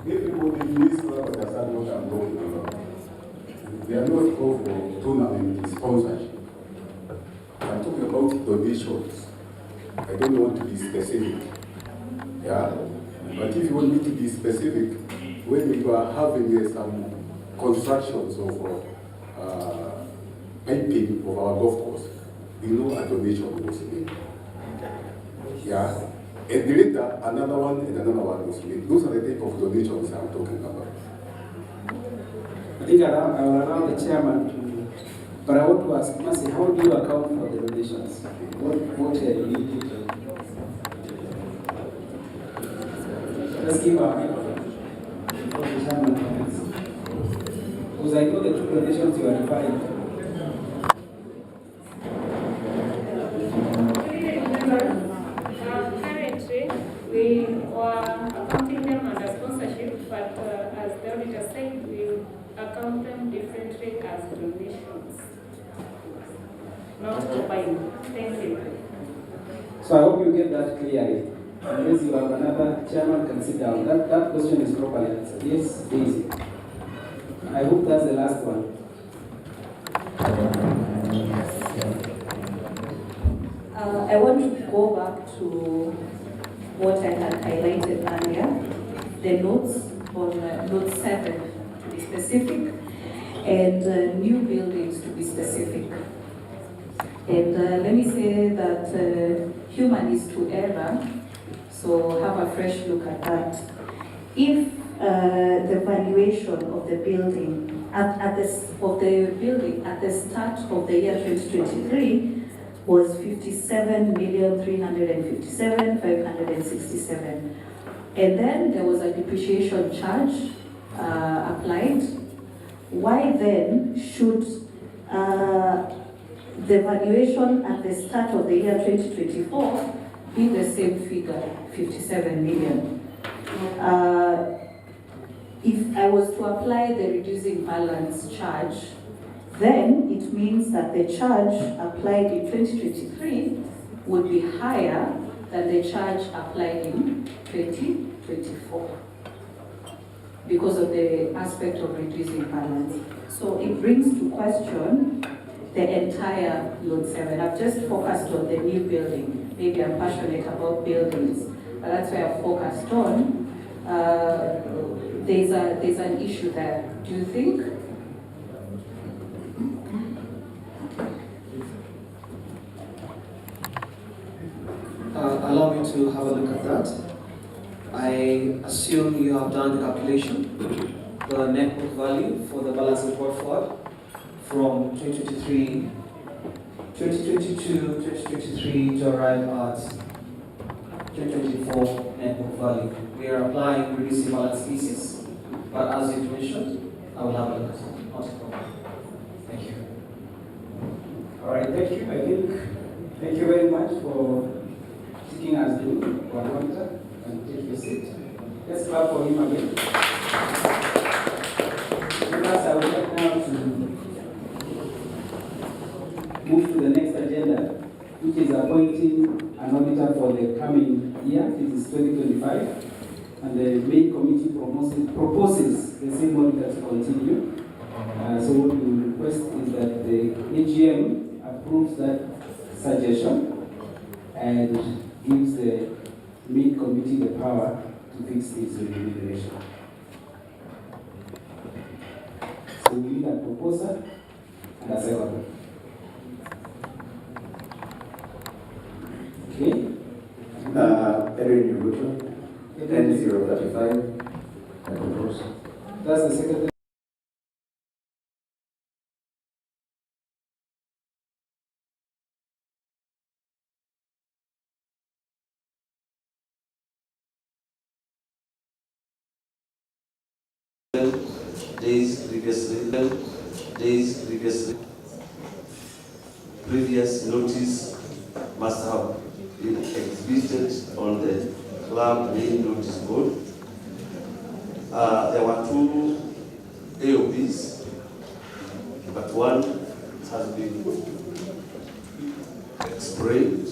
everybody in this club understands what I'm talking about. We are not called for tournament sponsorship. I'm talking about donations. I don't want to be specific. Yeah? But if you want me to be specific, when you are having some constructions of piping of our golf course, you know a donation was made. Yeah? And later, another one and another one was made. Those are the type of donations I'm talking about. I think I will allow the chairman to, but I want to ask Mercy, how do you account for the donations? What do you need? Let's give our before the chairman comments. Because I know the two donations you are referring to. Currently, we were accounting them under sponsorship, but as the auditor said, we account them differently as donations. Not combined. Thank you. So I hope you get that clearly. Unless you have another chairman, can sit down. That question is properly answered. Yes, Daisy. I hope that's the last one. I want to go back to what I had highlighted earlier, the notes on note 7 to be specific, and new buildings to be specific. And let me say that human is to error, so have a fresh look at that. If the valuation of the building at the start of the year 2023 was 57,357,567, and then there was a depreciation charge applied. Why then should the valuation at the start of the year 2024 be the same figure, 57 million? If I was to apply the reducing balance charge, then it means that the charge applied in 2023 would be higher than the charge applied in 2024 because of the aspect of reducing balance. So it brings to question the entire Loan 7. I've just focused on the new building. Maybe I'm passionate about buildings, but that's where I've focused on. There's an issue there. Do you think? Allow me to have a look at that. I assume you have done the calculation, the net book value for the balance report forward from 2022, 2023 to arrive at 2024 net book value. We are applying reducing balance species, but as you mentioned, I will have a look at it. Not a problem. Thank you. All right, thank you. Thank you very much for taking us through our monitor and take your seat. Let's clap for him again. Members, I would like now to move to the next agenda, which is appointing an auditor for the coming year. It is 2025, and the main committee proposes the same auditor to continue. So what we request is that the AGM approves that suggestion and gives the main committee the power to fix its remuneration. So we need a proposer and a second. Okay. Edwin Nyeri, N035, I propose. That's the secretary. Previous notice must have been exhibited on the club main notice board. There were 2 AOBs, but one has been explained,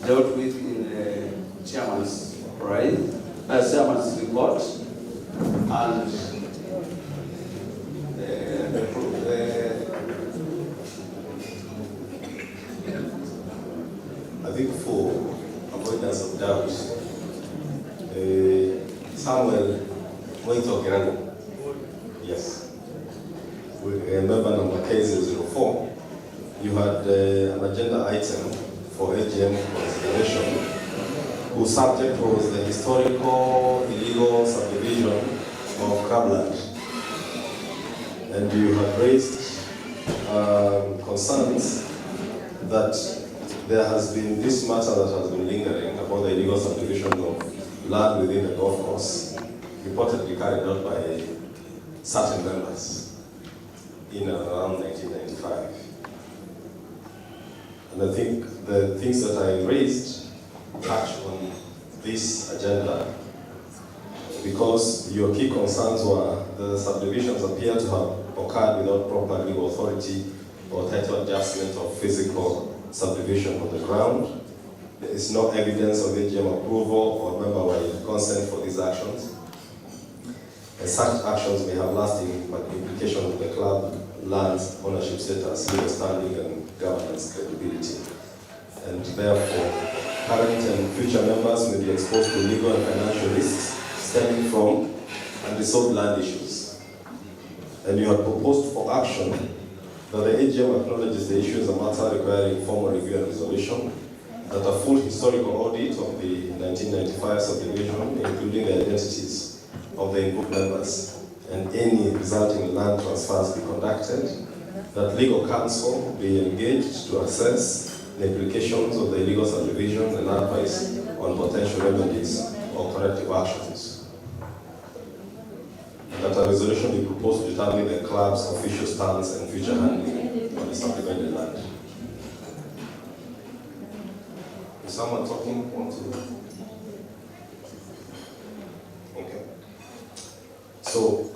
dealt with in the chairman's report, and I think for avoidance of doubt, Samuel Moito, yes, member number K004, you had an agenda item for AGM consideration, whose subject was the historical illegal subdivision of Crabland. And you had raised concerns that there has been this matter that has been lingering about the illegal subdivision of land within the golf course, reportedly carried out by certain members in and around 1995. And I think the things that I raised touch on this agenda because your key concerns were the subdivisions appear to have occurred without proper legal authority or title adjustment of physical subdivision on the ground. There is no evidence of AGM approval or member-wide consent for these actions. And such actions may have lasting implications on the club land's ownership status, legal standing, and governance credibility. And therefore, current and future members may be exposed to legal and financial risks stemming from unresolved land issues. And you have proposed for action that the AGM acknowledges the issue as a matter requiring formal review and resolution, that a full historical audit of the 1995 subdivision, including the identities of the involved members and any resulting land transfers be conducted, that legal counsel be engaged to assess the implications of the illegal subdivision and advise on potential remedies or corrective actions. And that a resolution be proposed to determine the club's official stance and future handling on the subdivided land. Is someone talking? Want to? Okay. So,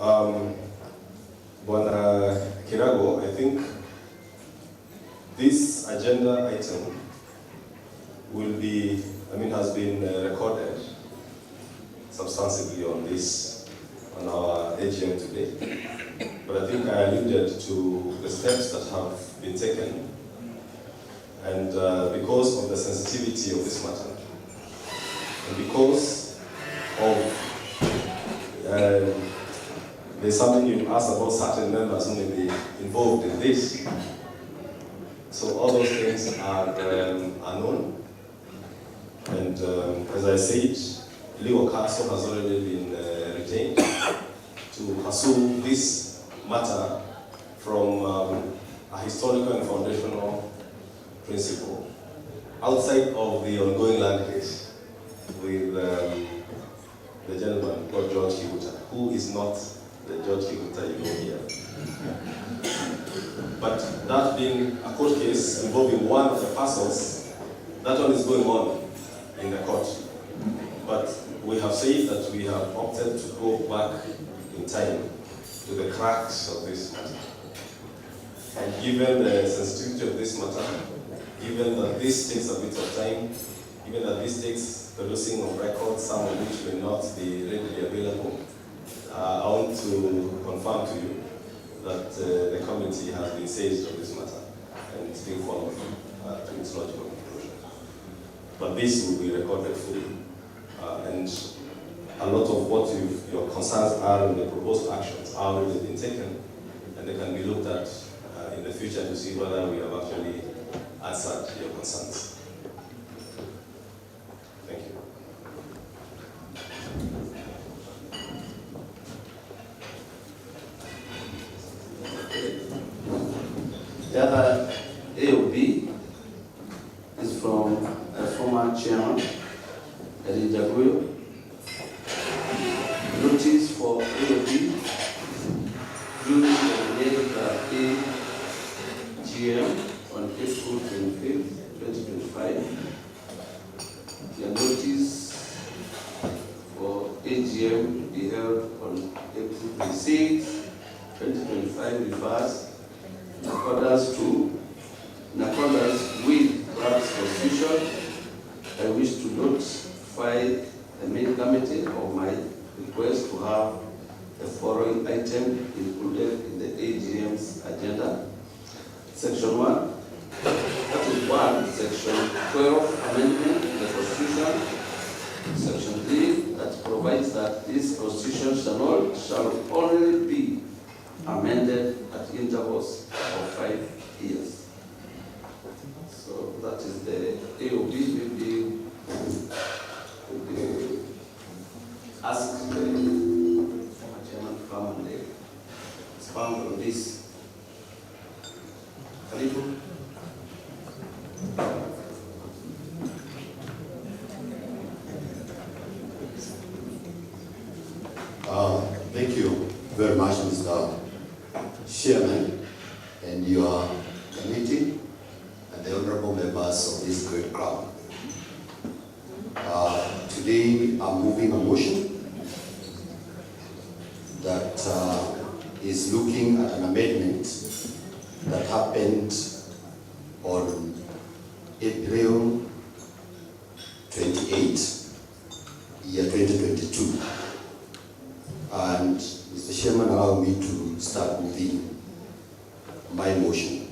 Bwana Kirago, I think this agenda item will be, has been recorded substantively on our AGM today. But I think I alluded to the steps that have been taken, and because of the sensitivity of this matter, and because of there's something you asked about certain members who may be involved in this. So all those things are known. And as I said, legal counsel has already been retained to pursue this matter from a historical and foundational principle outside of the ongoing land case with the gentleman called George Kibuta, who is not the George Kibuta you know here. But that being a court case involving one of the parcels, that one is going on in the court. But we have said that we have opted to go back in time to the cracks of this matter. And given the sensitivity of this matter, given that this takes a bit of time, given that this takes producing of records, some of which may not be readily available, I want to confirm to you that the committee has been seized of this matter and it's being followed to its logical conclusion. But this will be recorded fully. And a lot of what your concerns are and the proposed actions are already been taken, and they can be looked at in the future to see whether we have actually answered your concerns. Thank you. The other AOB is from a former chairman, Inaugural. Notice for AOB during the Nyeri Club AGM on April 25th, 2025. The notice for AGM to be held on April 26th, 2025 refers in accordance with club's constitution. I wish to notify the main committee of my request to have the following item included in the AGM's agenda. Section 1, that is 1, Section 12, amendment to the Constitution. Section 3, that provides that this Constitution shall only be amended at intervals of 5 years. So that is the AOB will be asked the former chairman to come and expound on this. Karibu. Thank you very much, Mr. Chairman, and your committee, and the honorable members of this great club. Today, I'm moving a motion that is looking at an amendment that happened on April 28, year 2022. And Mr. Chairman, allow me to start moving my motion.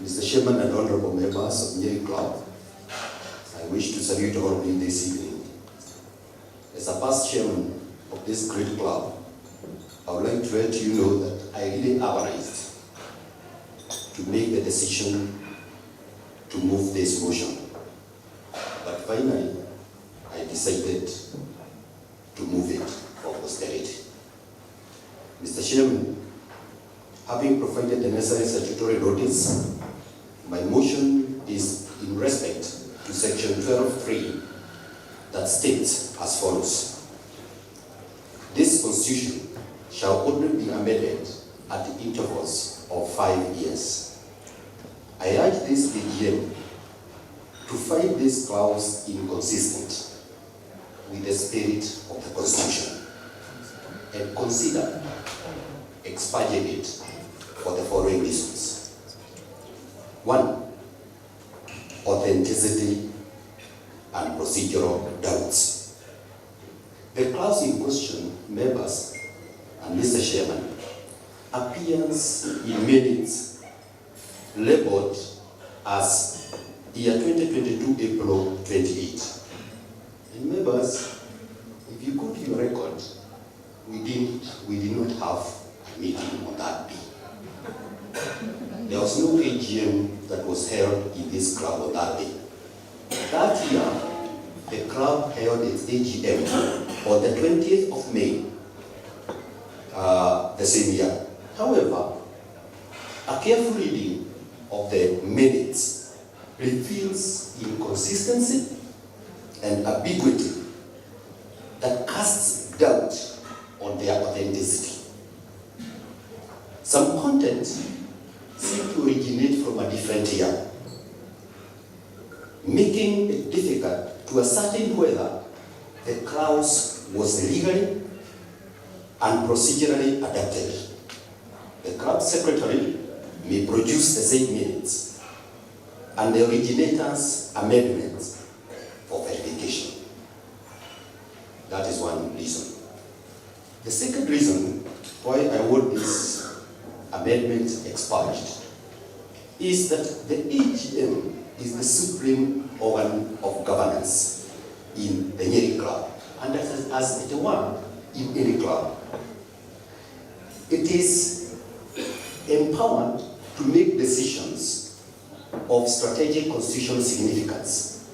Mr. Chairman and honorable members of Nyeri Club, I wish to salute all of you this evening. As a past chairman of this great club, I would like to let you know that I really agonized to make the decision to move this motion. but finally I decided to move it for posterity. Mr. Chairman, having provided the necessary statutory notice, my motion is in respect to section 12.3 that states as follows. This constitution shall only be amended at the intervals of 5 years. I urge this AGM to find this clause inconsistent with the spirit of the Constitution and consider expunging it for the following reasons. 1. Authenticity and procedural doubts. The clause in question, members and Mr. Chairman, appears in minutes labeled as year 2022 April 28. And members, if you go to your record, we did not have a meeting on that day. There was no AGM that was held in this club on that day. That year, the club held its AGM on the 20th of May, the same year. However, a careful reading of the minutes reveals inconsistency and ambiguity that casts doubt on their authenticity. Some content seem to originate from a different year, making it difficult to ascertain whether the clause was legally and procedurally adapted. The club secretary may produce the same minutes and the originator's amendments for verification. That is one reason. The second reason why I want this amendment expunged is that the AGM is the supreme organ of governance in the Nyeri Club, and as it were in any club. It is empowered to make decisions of strategic constitutional significance.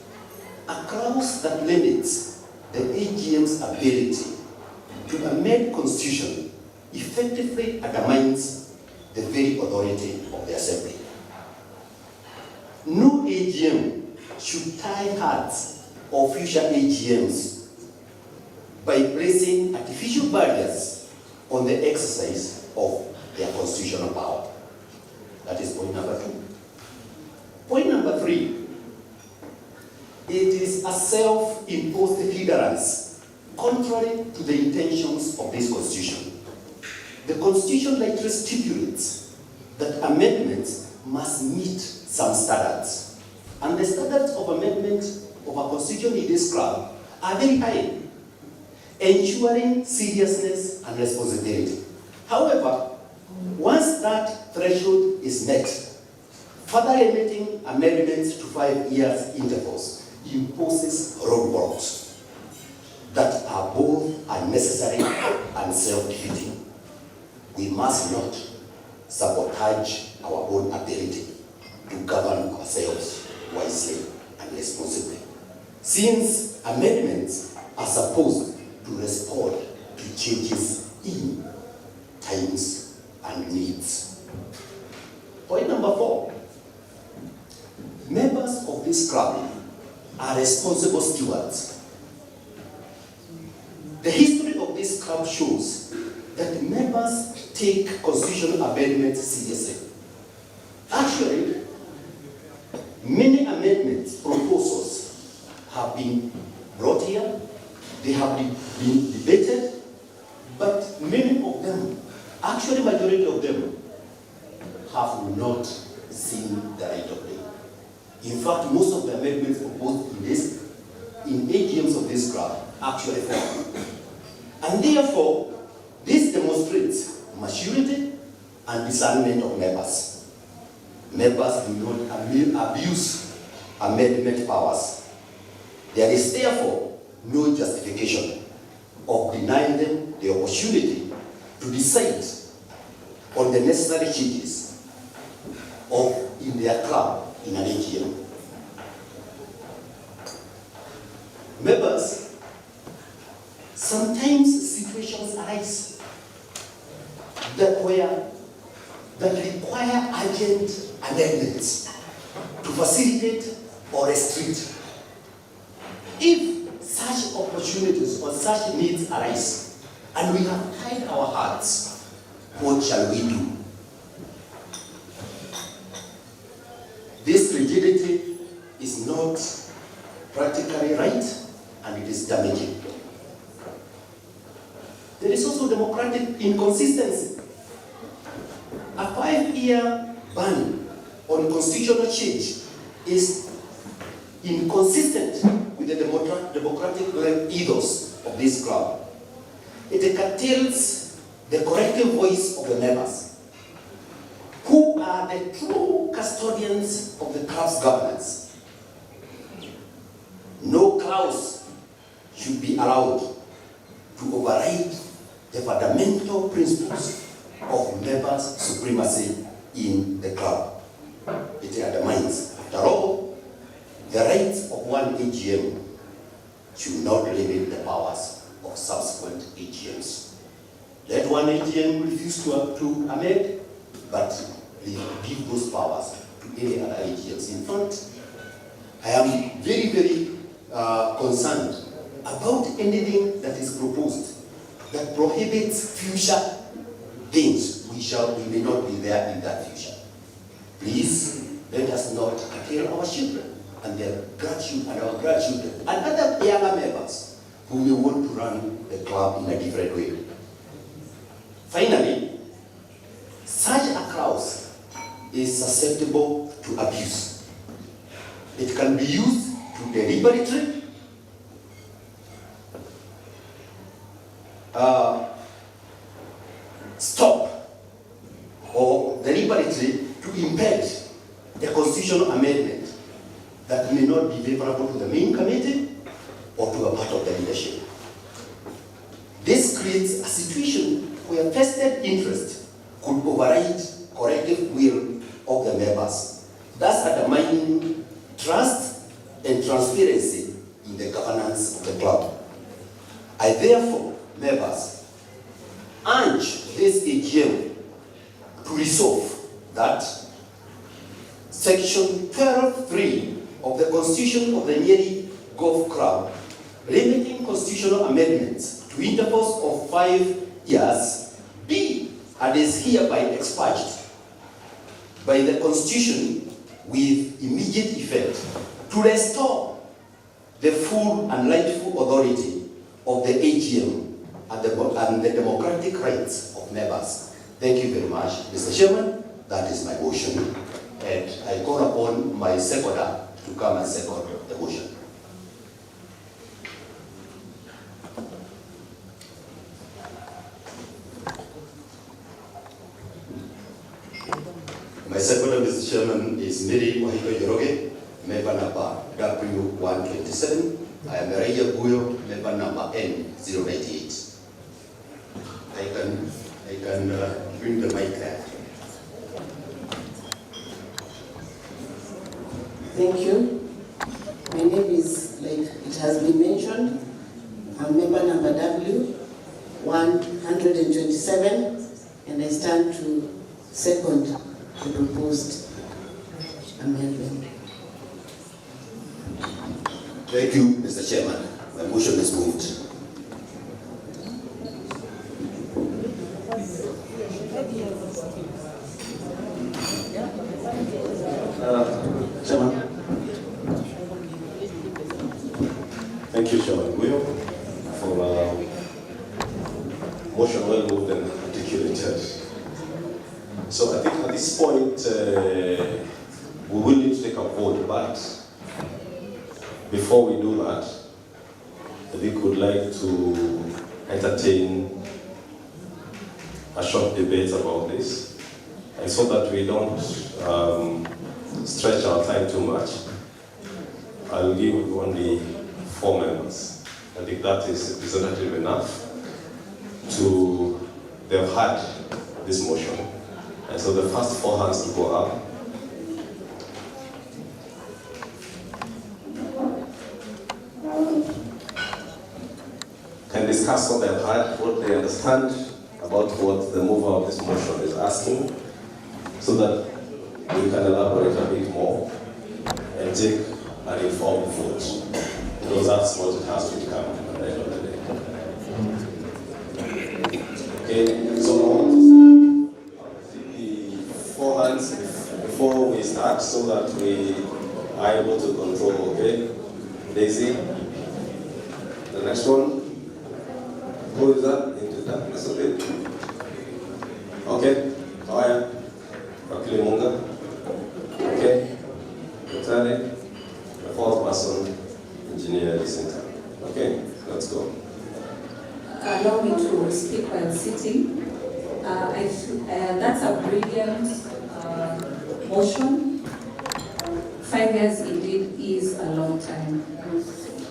A clause that limits the AGM's ability to amend constitution effectively undermines the very authority of the Assembly. No AGM should tie hands of future AGMs by placing artificial barriers on the exercise of their constitutional power. That is point number 2. Point number 3, it is a self-imposed hindrance contrary to the intentions of this Constitution. The Constitution likely stipulates that amendments must meet some standards, and the standards of amendment of a Constitution in this club are very high, ensuring seriousness and responsibility. However, once that threshold is met, further limiting amendments to 5 years intervals imposes roadblocks that are both unnecessary and self-defeating. We must not sabotage our own ability to govern ourselves wisely and responsibly, since amendments are supposed to respond to changes in times and needs. Point number 4, members of this club are responsible stewards. The history of this club shows that members take constitutional amendments seriously. Actually, many amendments proposals have been brought here, they have been debated, but many of them, actually majority of them, have not seen the light of day. In fact, most of the amendments proposed in AGMs of this club actually failed. And therefore, this demonstrates maturity and discernment of members. Members do not abuse amendment powers. There is therefore no justification of denying them the opportunity to decide on the necessary changes in their club in an AGM. Members, sometimes situations arise that require urgent amendments to facilitate or restrict. If such opportunities or such needs arise, and we have tied our hearts, what shall we do? This rigidity is not practically right, and it is damaging. There is also democratic inconsistency. A 5-year ban on constitutional change is inconsistent with the democratic ethos of this club. It curtails the collective voice of the members, who are the true custodians of the club's governance. No clause should be allowed to override the fundamental principles of members' supremacy in the club. It undermines, after all, the rights of one AGM should not limit the powers of subsequent AGMs. Let one AGM refuse to amend, but give those powers to any other AGMs. In fact, I am very, very concerned about anything that is proposed that prohibits future things. We may not be there in that future. Please, let us not curtail our children and their grandchildren and our grandchildren and other younger members who may want to run the club in a different way. Finally, such a clause is susceptible to abuse. It can be used to deliberately stop or deliberately to impede a constitutional amendment that may not be favorable to the main committee or to a part of the leadership. This creates a situation where vested interest could override collective will of the members, thus undermining trust and transparency in the governance of the club. I therefore, members, urge this AGM to resolve that Section 12(3) of the Constitution of the Nyeri Golf Club, limiting constitutional amendments to intervals of 5 years, be and is hereby expunged by the Constitution with immediate effect to restore the full and rightful authority of the AGM and the democratic rights of members. Thank you very much, Mr. Chairman. That is my motion. And I call upon my seconder to come and second the motion. My seconder, Mr. Chairman, is Nyeri Club, member number W127. I am Nyeri Club, member number N098. I can bring the mic there. Thank you. My name is, like it has been mentioned, I'm member number W127, and I stand to second the proposed amendment. Thank you, Mr. Chairman. My motion is moved. Chairman. Thank you, Chairman Guyo, for motion well moved and articulated. So I think at this point we will need to take a vote, but before we do that, I think we would like to entertain a short debate about this, and so that we don't stretch our time too much, I'll give only 4 members. I think that is representative enough to, they've had this motion. And so the first 4 hands to go up. discuss what they've heard, what they understand about what the mover of this motion is asking, so that we can elaborate a bit more and take an informed vote, because that's what it has to become at the end of the day. Okay, so I want to see the 4 hands before we start, so that we are able to control. Okay, Daisy, the next one. Who is that? Into darkness a bit. Okay, Haya, Wakili Munga. Okay, Mutare, the fourth person, Engineer Center. Okay, let's go. Allow me to speak while sitting. That's a brilliant motion. 5 years indeed is a long time.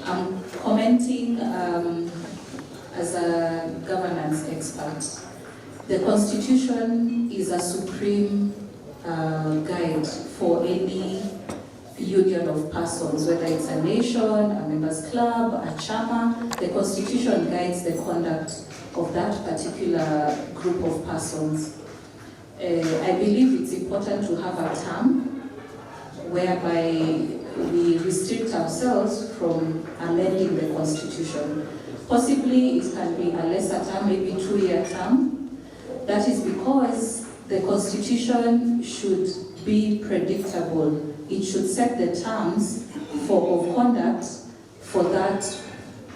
I'm commenting as a governance expert. The Constitution is a supreme guide for any union of persons, whether it's a nation, a members club, a chama. The Constitution guides the conduct of that particular group of persons. I believe it's important to have a term whereby we restrict ourselves from amending the Constitution. Possibly it can be a lesser term, maybe 2-year term. That is because the Constitution should be predictable. It should set the terms of conduct for that.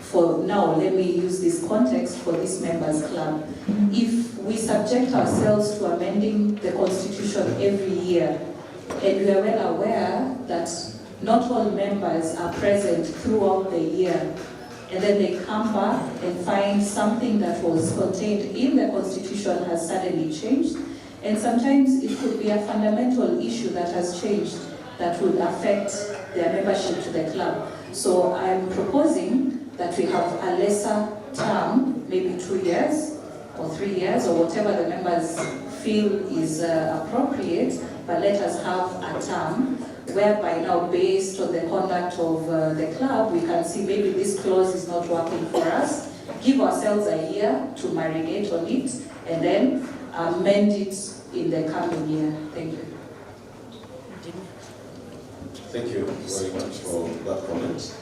For now, let me use this context for this members club. If we subject ourselves to amending the Constitution every year, and we are well aware that not all members are present throughout the year, and then they come back and find something that was contained in the Constitution has suddenly changed, and sometimes it could be a fundamental issue that has changed that would affect their membership to the club. So I'm proposing that we have a lesser term, maybe 2 years or 3 years or whatever the members feel is appropriate, but let us have a term whereby now, based on the conduct of the club, we can see maybe this clause is not working for us, give ourselves a year to marinate on it, and then amend it in the coming year. Thank you. Thank you very much for that comment.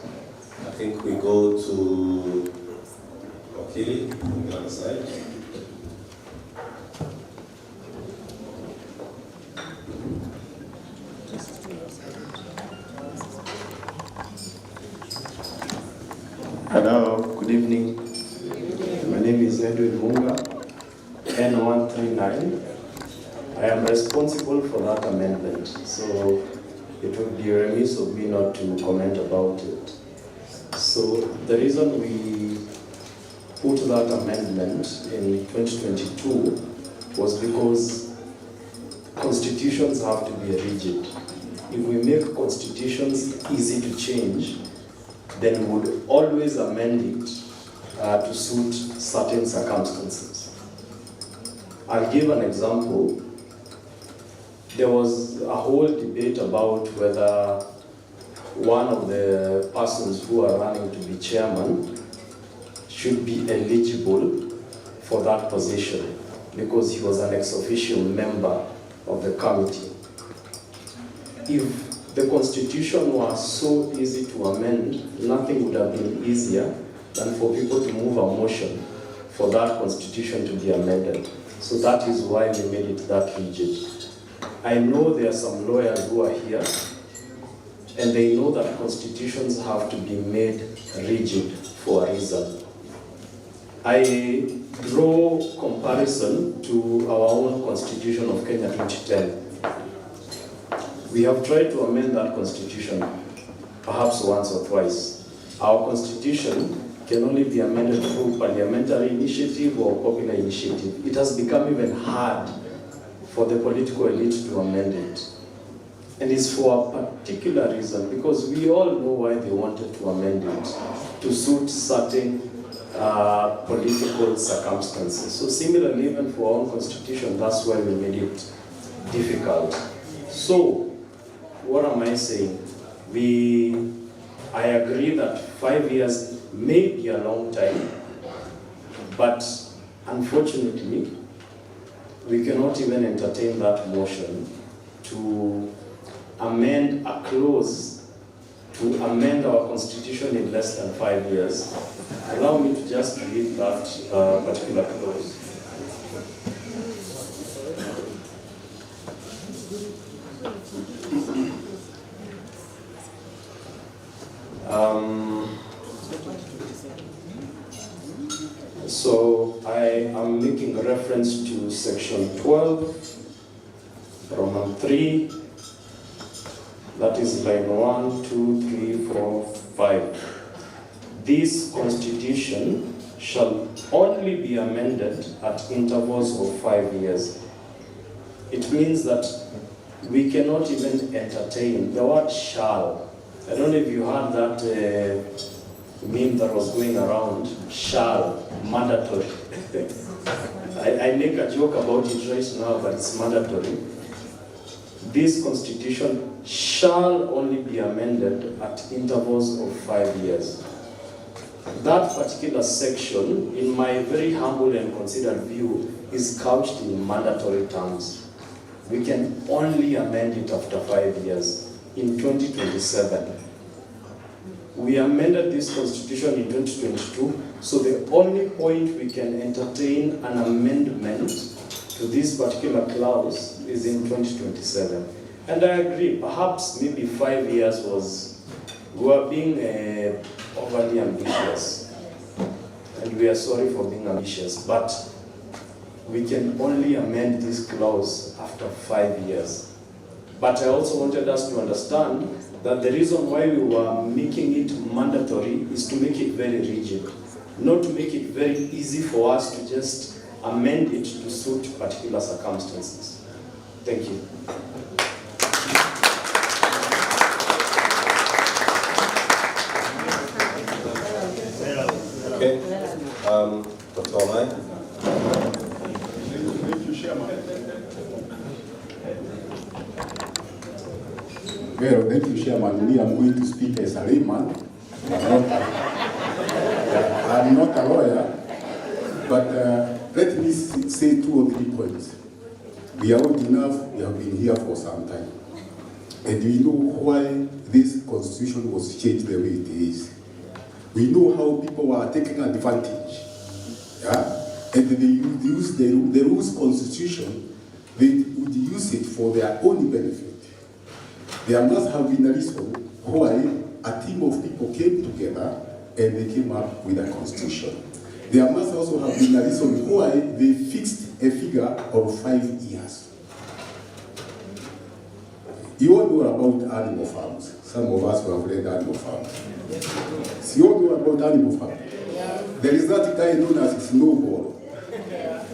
I think we go to Wakili on the other side. Hello, good evening. My name is Edwin Munga, N139. I am responsible for that amendment, so it would be remiss of me not to comment about it. So the reason we put that amendment in 2022 was because constitutions have to be rigid. If we make constitutions easy to change, then we would always amend it to suit certain circumstances. I'll give an example. There was a whole debate about whether one of the persons who are running to be chairman should be eligible for that position because he was an ex-officio member of the committee. If the Constitution was so easy to amend, nothing would have been easier than for people to move a motion for that Constitution to be amended. So that is why we made it that rigid. I know there are some lawyers who are here, and they know that constitutions have to be made rigid for a reason. I draw comparison to our own Constitution of Kenya 2010. We have tried to amend that constitution perhaps once or twice. Our constitution can only be amended through parliamentary initiative or popular initiative. It has become even hard for the political elite to amend it. And it's for a particular reason, because we all know why they wanted to amend it, to suit certain political circumstances. So similarly, even for our own constitution, that's why we made it difficult. So, what am I saying? I agree that 5 years may be a long time, But unfortunately, we cannot even entertain that motion to amend a clause, to amend our constitution in less than 5 years. Allow me to just read that particular clause. So I am making a reference to section 12, Roman 3, that is line 1, 2, 3, 4, 5. This constitution shall only be amended at intervals of 5 years. It means that we cannot even entertain the word shall. I don't know if you heard that meme that was going around, shall, mandatory. I make a joke about it right now, but it's mandatory. This constitution shall only be amended at intervals of 5 years. That particular section, in my very humble and considered view, is couched in mandatory terms. We can only amend it after 5 years, in 2027. We amended this constitution in 2022, so the only point we can entertain an amendment to this particular clause is in 2027. And I agree, perhaps maybe 5 years we were being overly ambitious. And we are sorry for being ambitious, but we can only amend this clause after 5 years. But I also wanted us to understand that the reason why we were making it mandatory is to make it very rigid, not to make it very easy for us to just amend it to suit particular circumstances. Thank you. Okay. Dr. Omai. Thank you, Chairman. Well, thank you, Chairman. Me, I'm going to speak as a layman. I'm not a lawyer, but let me say 2 or 3 points. We are old enough, we have been here for some time. And we know why this constitution was changed the way it is. We know how people were taking advantage. Yeah? And they would use the rules constitution, they would use it for their own benefit. There must have been a reason why a team of people came together and they came up with a constitution. There must also have been a reason why they fixed a figure of 5 years. You all know about animal farms. Some of us who have read animal farms. You all know about animal farms. There is that guy known as Snowball.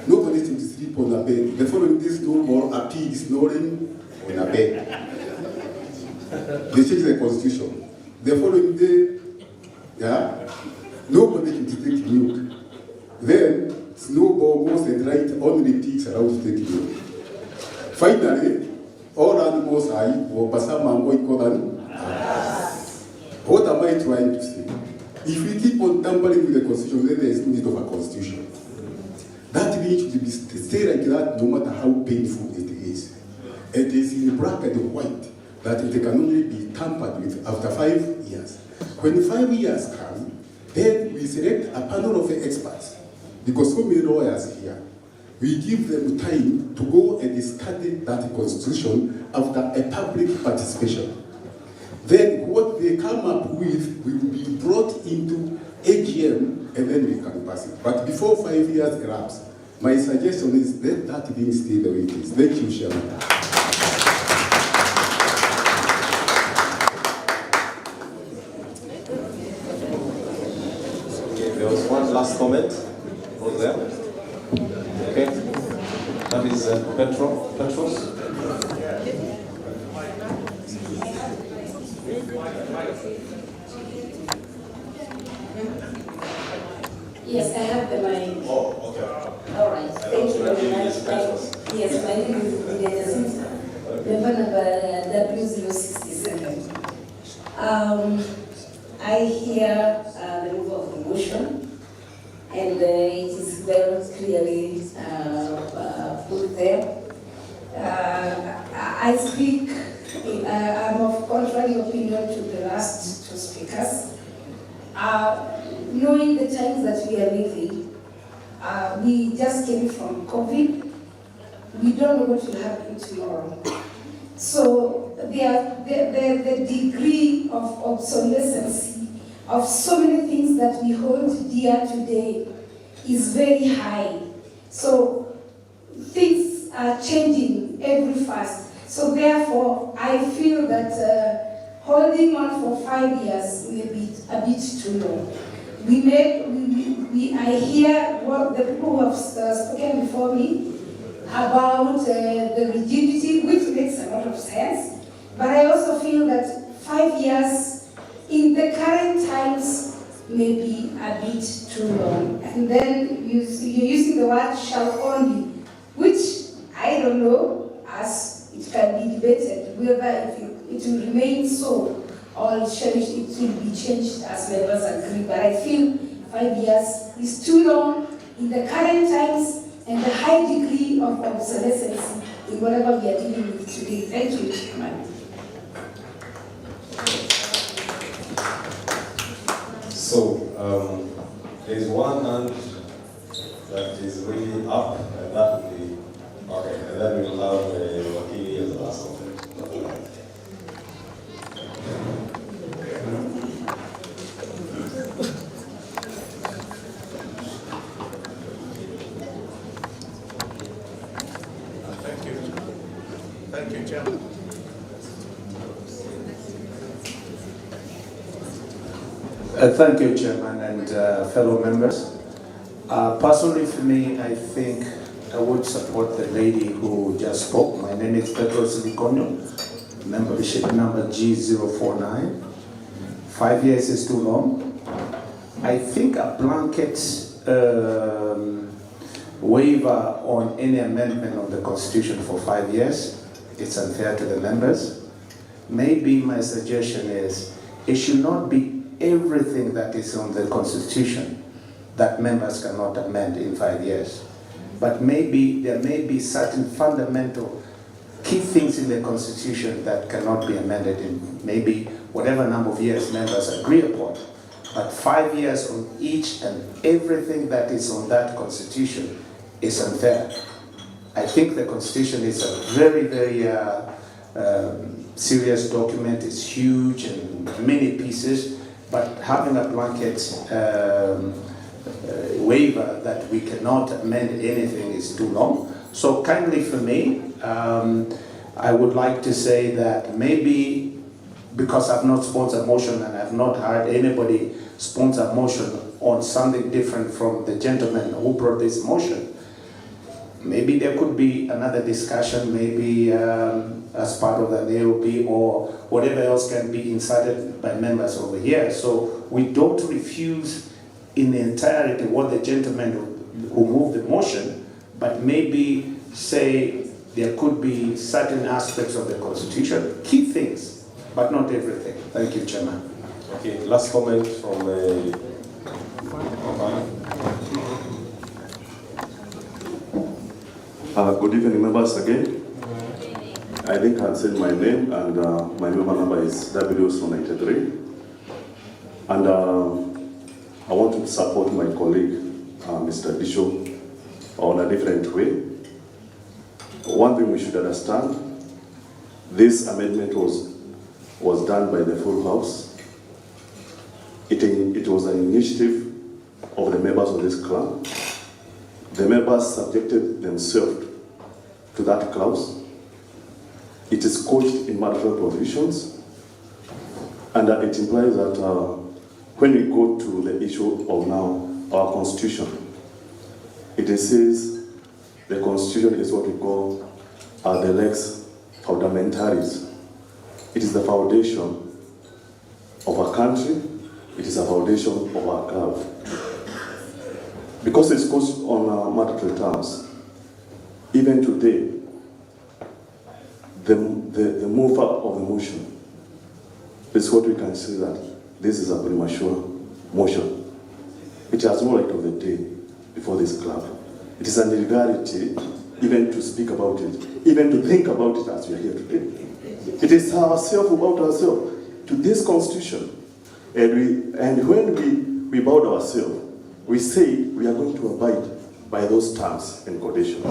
Nobody seems to sleep on a bed. The following day, Snowball, a pig snoring on a bed. They changed the constitution. The following day, nobody can take milk. Then Snowball goes and writes only pigs allowed to take milk. Finally, all animals are equal, but some are more equal than others. What am I trying to say? If we keep on tampering with the constitution, then there is no need of a constitution. That needs to be stay like that no matter how painful it is. It is in black and white that it can only be tampered with after 5 years. When 5 years come, then we select a panel of experts, because so many lawyers here. We give them time to go and study that constitution after a public participation. Then what they come up with will be brought into AGM and then we can pass it. But before 5 years elapse, my suggestion is let that thing stay the way it is. Thank you, Chairman. There was one last comment over there. Okay. That is Petros. Yes, I have the mic. Oh, okay. All right. Thank you very much. Yes, my name is Nyeri member number W067. I hear the removal of the motion, and it is very clearly put there. I speak, I'm of contrary opinion to the last two speakers. Knowing the times that we are living, we just came from COVID. We don't know what will happen tomorrow. So the degree of obsolescence of so many things that we hold dear today is very high. So things are changing every fast. So therefore, I feel that holding on for 5 years may be a bit too long. I hear what the people who have spoken before me about the rigidity, which makes a lot of sense. But I also feel that 5 years in the current times may be a bit too long. And then you're using the word shall only, which I don't know, as it can be debated whether it will remain so or it will be changed as members agree. But I feel 5 years is too long in the current times and the high degree of obsolescence in whatever we are dealing with today. Thank you, Chairman. So, there's one hand that is really up, and that will be, okay, and then we'll have Wakili as the last comment. Thank you, Chairman. Thank you, Chairman, and fellow members. Personally, for me, I think I would support the lady who just spoke. My name is Petros Likonyo, membership number G049. 5 years is too long. I think a blanket waiver on any amendment of the Constitution for 5 years, it's unfair to the members. Maybe my suggestion is it should not be everything that is on the Constitution that members cannot amend in 5 years. But maybe there may be certain fundamental key things in the Constitution that cannot be amended in maybe whatever number of years members agree upon. But 5 years on each and everything that is on that Constitution is unfair. I think the Constitution is a very, very serious document. It's huge in many pieces, but having a blanket waiver that we cannot amend anything is too long. So kindly for me, I would like to say that maybe because I've not sponsored a motion and I've not heard anybody sponsor a motion on something different from the gentleman who brought this motion, maybe there could be another discussion, maybe as part of the AOP or whatever else can be inserted by members over here. So we don't refuse in the entirety what the gentleman who moved the motion, but maybe say there could be certain aspects of the Constitution, key things, but not everything. Thank you, Chairman. Okay, last comment from Good evening, members again. I think I've said my name, and my member number is W093. And I want to support my colleague, Mr. Bishop, on a different way. One thing we should understand, this amendment was done by the full House. It was an initiative of the members of this club. The members subjected themselves to that clause. It is couched in mandatory provisions, and it implies that when we go to the issue of now our Constitution, it says the Constitution is what we call the lex fundamentalis. It is the foundation of our country. It is a foundation of our club. Because it's couched on mandatory terms, even today, the mover of the motion is what we can say that this is a premature motion. It has no right of the day before this club. It is an illegality even to speak about it, even to think about it as we are here today. It is ourselves who bowed ourselves to this constitution. And when we bowed ourselves, we say we are going to abide by those terms and conditions.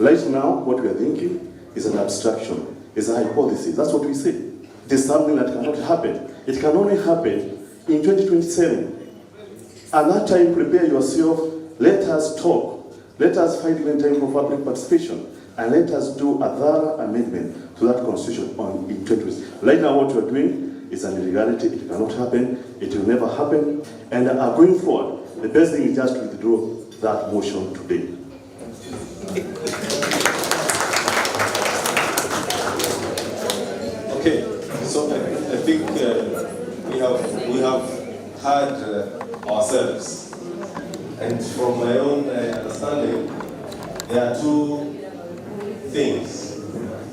Right now, what we are thinking is an abstraction, is a hypothesis. That's what we say. It is something that cannot happen. It can only happen in 2027. At that time, prepare yourself. Let us talk. Let us find even time for public participation. And let us do a thorough amendment to that constitution in 2020. Right now, what we are doing is an illegality. It cannot happen. It will never happen. And going forward, the best thing is just to withdraw that motion today. Okay, so I think we have had ourselves, and from my own understanding, there are two things.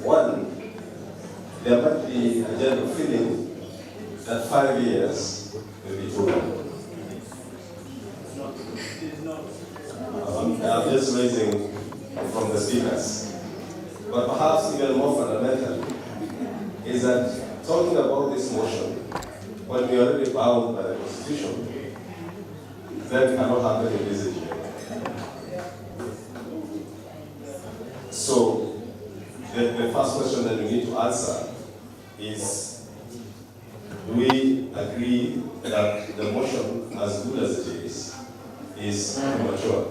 One, there might be a general feeling that 5 years will be too long. I'm just raising from the speakers. But perhaps even more fundamental is that talking about this motion, when we are already bound by the Constitution, that cannot happen in this issue. So, the first question that we need to answer is, do we agree that the motion, as good as it is premature?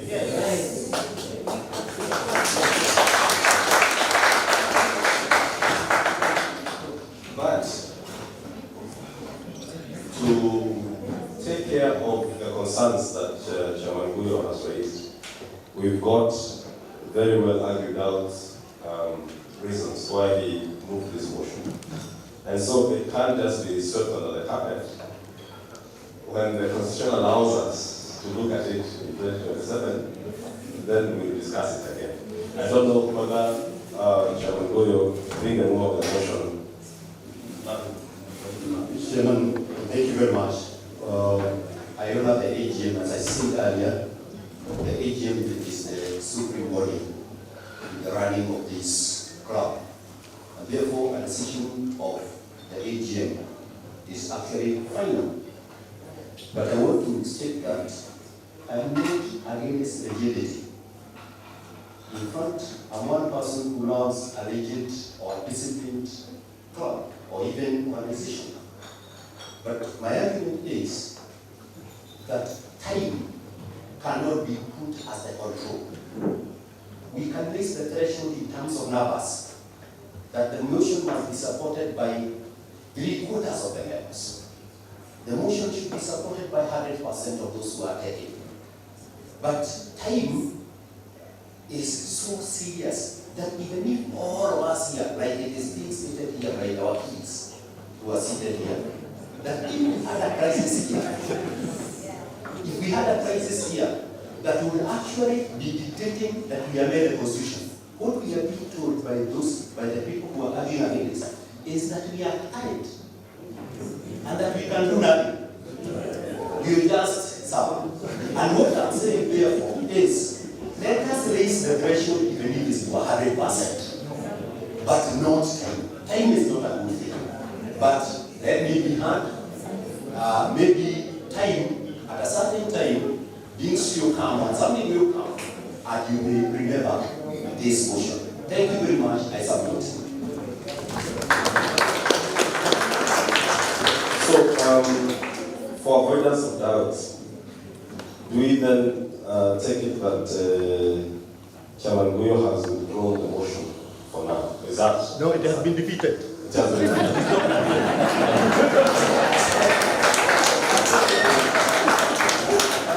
Yes. But to take care of the concerns that Chairman Guyo has raised, we've got very well argued out reasons why he moved this motion. And so it can't just be swept under the carpet. When the Constitution allows us to look at it in 2027, then we'll discuss it again. I don't know whether Chairman Goyo bring the move of the motion. Chairman, thank you very much. I honor the AGM, as I said earlier. The AGM is the supreme body in the running of this club. And therefore, a decision of the AGM is actually final. But I want to state that I am not against rigidity. In fact, I'm one person who loves a rigid or disciplined club or even organization. But my argument is that time cannot be put as the control. We can raise the threshold in terms of numbers, that the motion must be supported by 3/4 of the members. The motion should be supported by 100% of those who are taking. But time is so serious that even if all of us here, like it is being stated here by our kids who are seated here, that if we had a crisis here, if we had a crisis here, that would actually be dictating that we amend the Constitution. What we are being told by the people who are arguing against it is that we are tired and that we can do nothing. We will just suffer. And what I'm saying therefore is, let us raise the threshold even if it's to 100%, but not time. Time is not a good thing. But let me be hard. Maybe time, at a certain time, things will come and something will come, and you may remember this motion. Thank you very much. I submit. So, for avoidance of doubt, do we then take it that Chairman Guyo has withdrawn the motion for now? Is that? No, it has been defeated. It has been defeated.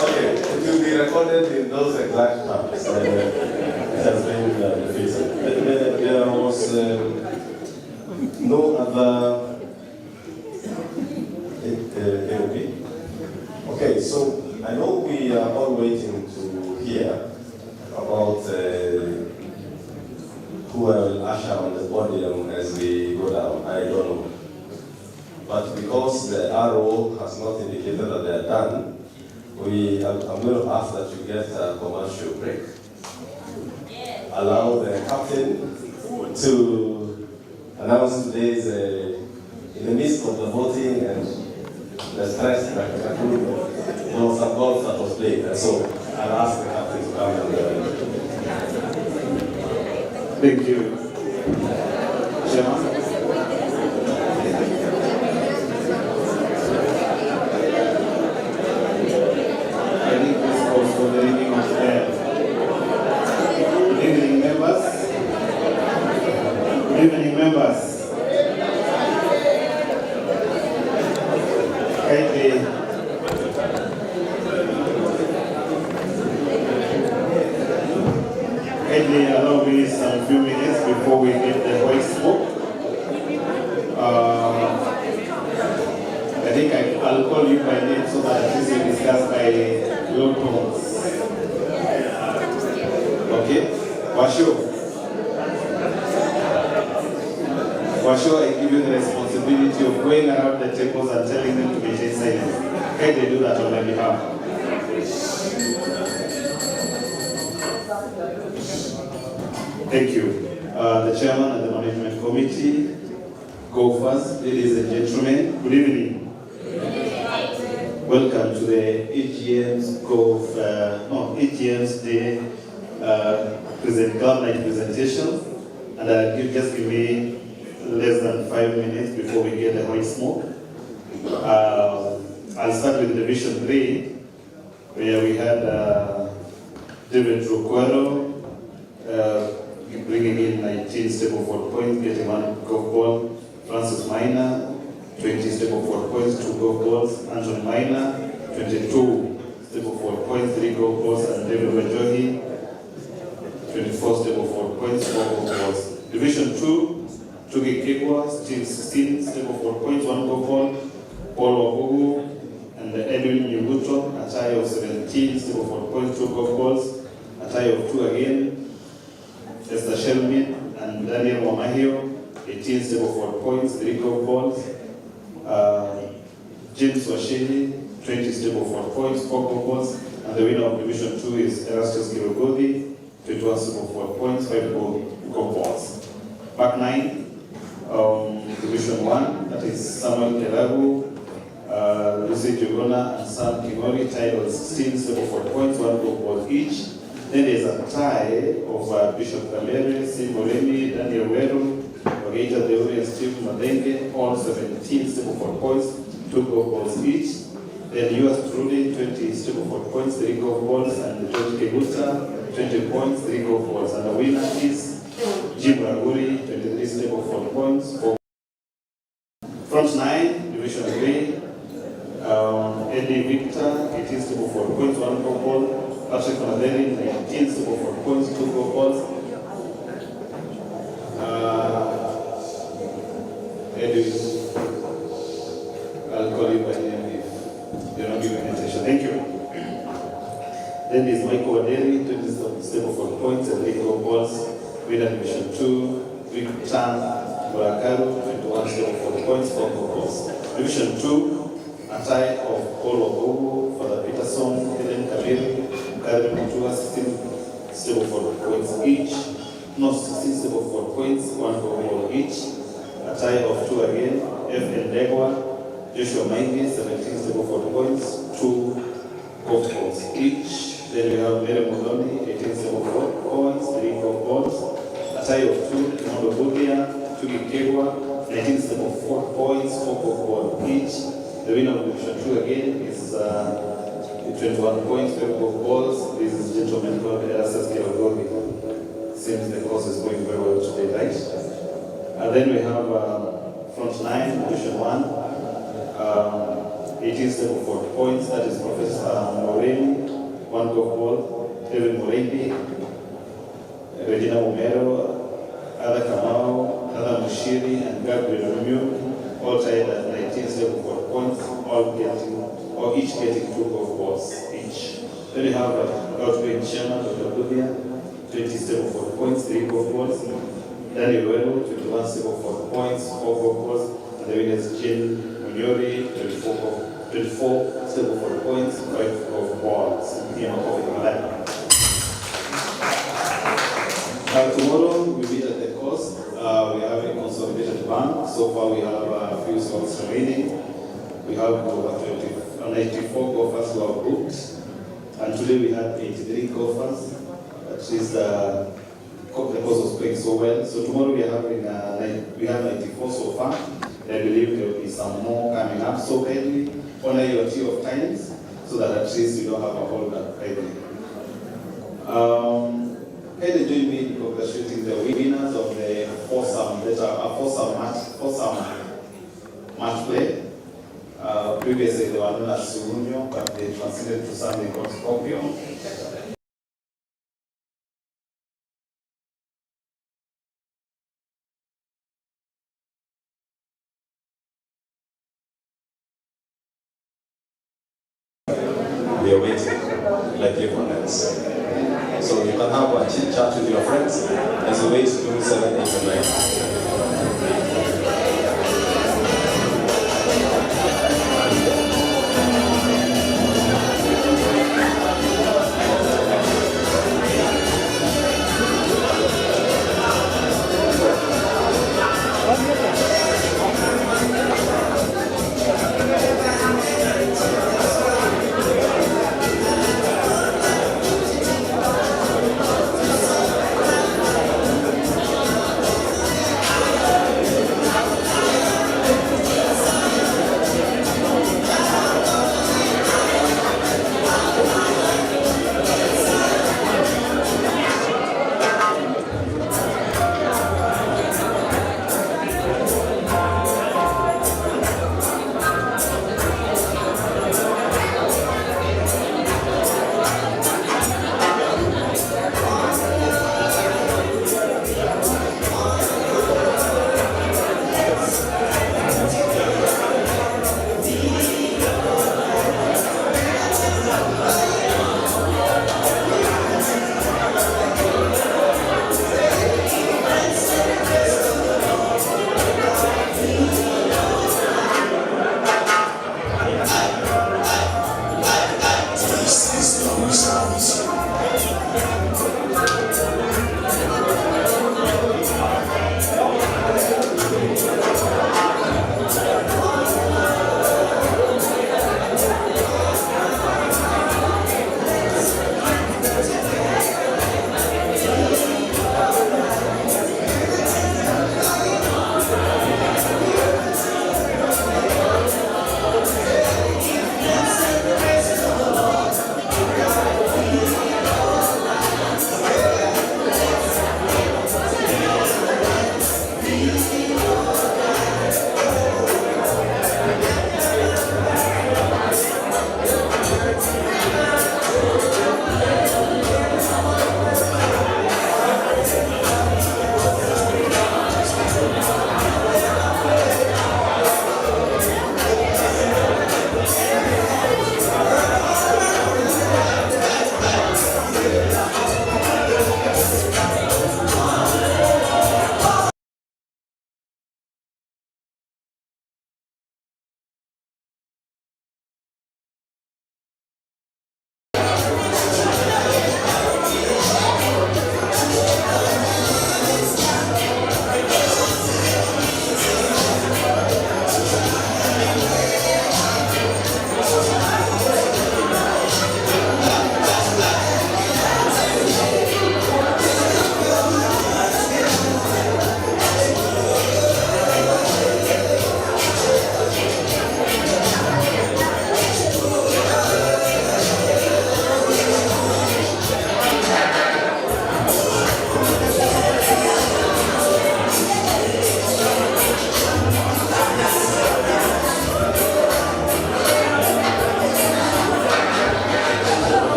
Okay, it will be recorded in those exact terms. It has been defeated. There was no other LP. Okay, so I know we are all waiting to hear about who will usher on the podium as we go down. I don't know. But because the RO has not indicated that they are done, I'm going to ask that you get a commercial break. Allow the captain to announce today's, in the midst of the voting and the stress that there was some golf that was played. And so I'll ask the captain to come and Thank you. Chairman. I think this calls for the reading of the Good evening, members. Good evening, members. Kindly allow me some few minutes before we get the voice smoke. I think I'll call you by name so that at least we discuss by low tones. Okay? Washo, I give you the responsibility of going around the tables and telling them to maintain silence. Kindly do that on my behalf. Thank you. The chairman and the management committee, go first. Ladies and gentlemen, good evening. Welcome to the AGM's AGM's Day Club Night presentation. And just give me less than 5 minutes before we get the hot smoke. I'll start with Division 3, where we had David Rukwero, bringing in 19 Stableford points, getting 1 golf ball. Francis Minor, 20 Stableford points, 2 golf balls. Anthony Minor, 22 Stableford points, 3 golf balls. And David Wajohi, 24 Stableford points, 4 golf balls. Division 2, Tugi Kikwa, still 16 Stableford points, 1 golf ball. Paul Wabugu and Edwin Nyuguto, a tie of 17 Stableford points, 2 golf balls. A tie of 2 again. Esther Shelmin and Daniel Wamahio, 18 Stableford points, 3 golf balls. James Washili, 20 Stableford points, 4 golf balls. And the winner of Division 2 is Erastus Kirogodi, 21 Stableford points, 5 golf balls. Back 9, Division 1, that is Samuel Kelabu, Lucy Jogona and Sam Kimori, tied on 16 Stableford points, 1 golf ball each. Then there's a tie of Bishop Kalere, Simoremi, Daniel Weru, Ogeita Deuri, and Steve Madenge, all 17 Stableford points, 2 golf balls each. Then US Trudy, 20 Stableford points, 3 golf balls, and George Keguta, 20 points, 3 golf balls. And the winner is Jim Raguri, 23 Stableford points, 4. Front 9, Division 3, Eddie Victor, 18 Stableford points, 1 golf ball. Patrick Madeni, 19 Stableford points, 2 golf balls. Eddie, I'll call you by name if you're not giving attention. Thank you. Then there's Michael Waderi, 20 Stableford points and 3 golf balls. Winner Division 2, Rick Chan, Burakaru, 21 Stableford points, 4 golf balls. Division 2, a tie of Paul Ogogo, Father Peterson, Helen Kabiri, Karen Mutua, 16 Stableford points each. No, 16 Stableford points, 1 golf ball each. A tie of 2 again, F. Ndegwa, Joshua Maingi, 17 Stableford points, 2 golf balls each. Then we have Mary Muloni, 18 Stableford points, 3 golf balls. A tie of 2, Kimondo Budia, Tugi Kegwa, 19 Stableford points, 4 golf balls each. The winner of Division 2 again is 21 points, 5 golf balls. This is gentleman called Erastus Kirogogi. Seems the course is going very well today, right? And then we have front 9, Division 1, 18 Stableford points. That is Professor Moreni, 1 golf ball. David Moreni, Regina Umero, Ada Kamau, Ada Mushiri, and Gabriel Rumio, all tied at 19 Stableford points, all each getting 2 golf balls each. Then we have outgoing chairman, Dr. Budia, 20 Stableford points, 3 golf balls. Daniel Wero, 21 Stableford points, 4 golf balls. And the winner is Jane Munyori, 24 Stableford points, 5 golf of words in of life. Tomorrow we meet at the coast. We have a consolidated bank. So far we have a few slots remaining. We have over 94 golfers who are booked. And today we had 83 golfers. That is the course was playing so well. So tomorrow we are having we have 94 so far. I believe there will be some more coming up. So kindly honor your tea of times so that at least you don't have a hold up kindly. Can you join me in congratulating the winners of the foursome match play? Previously they were known as Sumunyo, but they translated to something called Scorpion. We are waiting like everyone else. So you can have a chit chat with your friends as you wait to do 7, 8, and 9.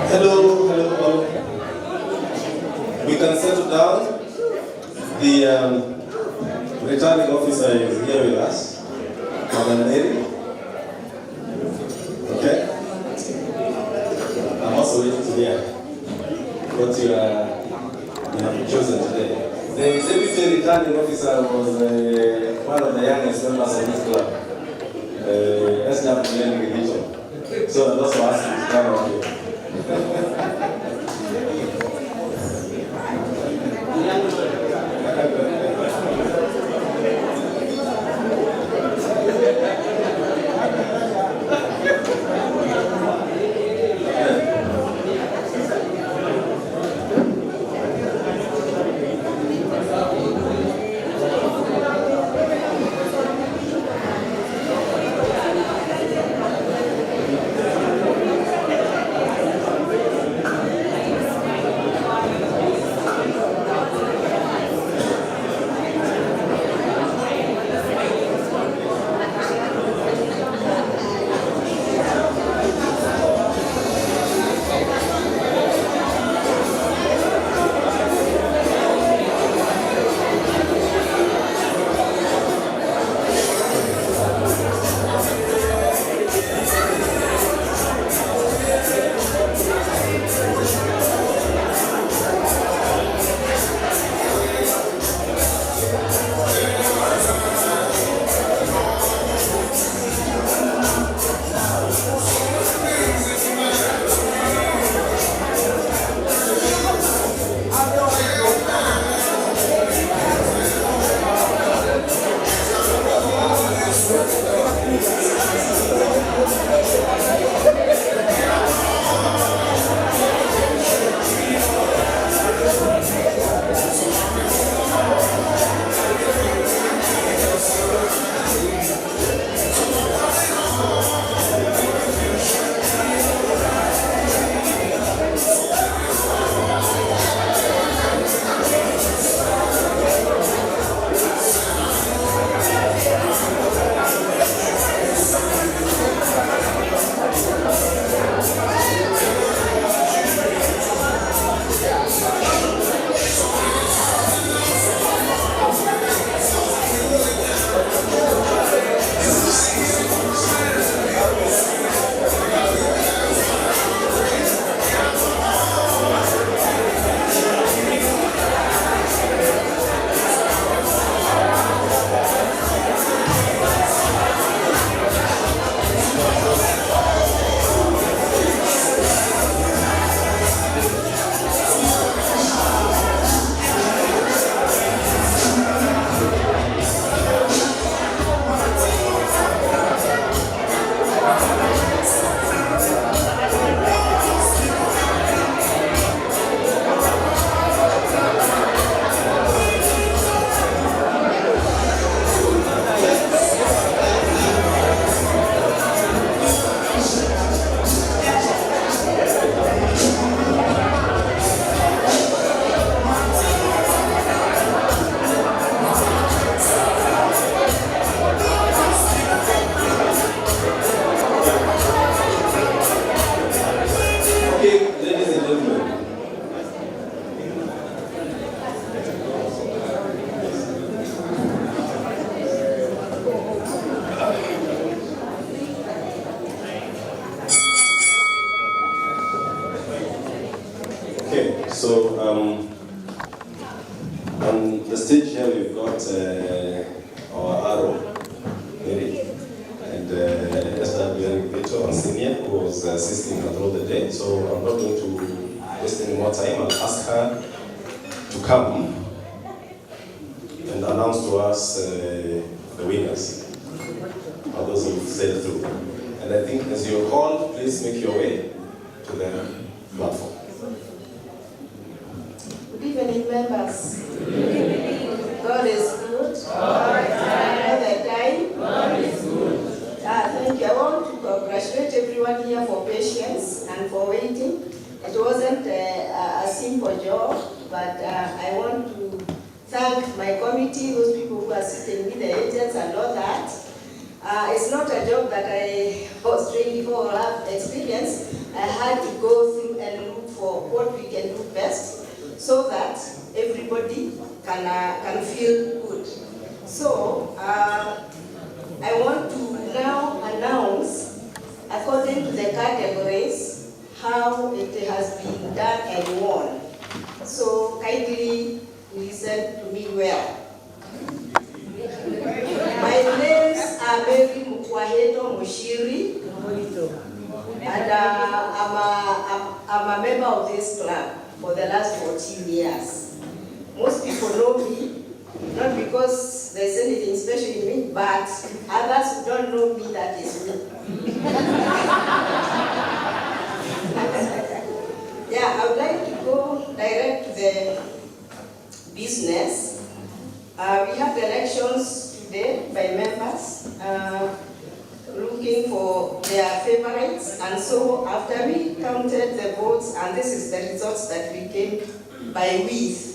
Hello, hello, hello. We can settle down. The returning officer is here with us, Madam Nyeri. Okay. I'm also waiting to hear what you have chosen today. The deputy returning officer was one of the youngest members of this club. So I'm also asking to come on here. So on the stage here we've got our arrow, Nyeri, and SW Vito, senior, who was assisting her throughout the day. So I'm not going to waste any more time. I'll ask her to come and announce to us the winners, or those who said through. And I think as you're called, please make your way to the platform. Good evening, members. God is good. All the time. God is good. Thank you. I want to congratulate everyone here for patience and for waiting. It wasn't a simple job, but I want to thank my committee, those people who are sitting with the agents and all that. It's not a job that I was trained for or have experience. I had to go through and look for what we can do best so that everybody can feel good. So I want to now announce, according to the categories, how it has been done and won. So kindly listen to me well. My names are Mary Mukwaheto Mushiri, and I'm a member of this club for the last 14 years. Most people know me, not because there's anything special in me, but others who don't know me, that is me. Yeah, I would like to go direct to the business. We have the elections today by members, looking for their favorites, and so after we counted the votes, and this is the results that we came by with.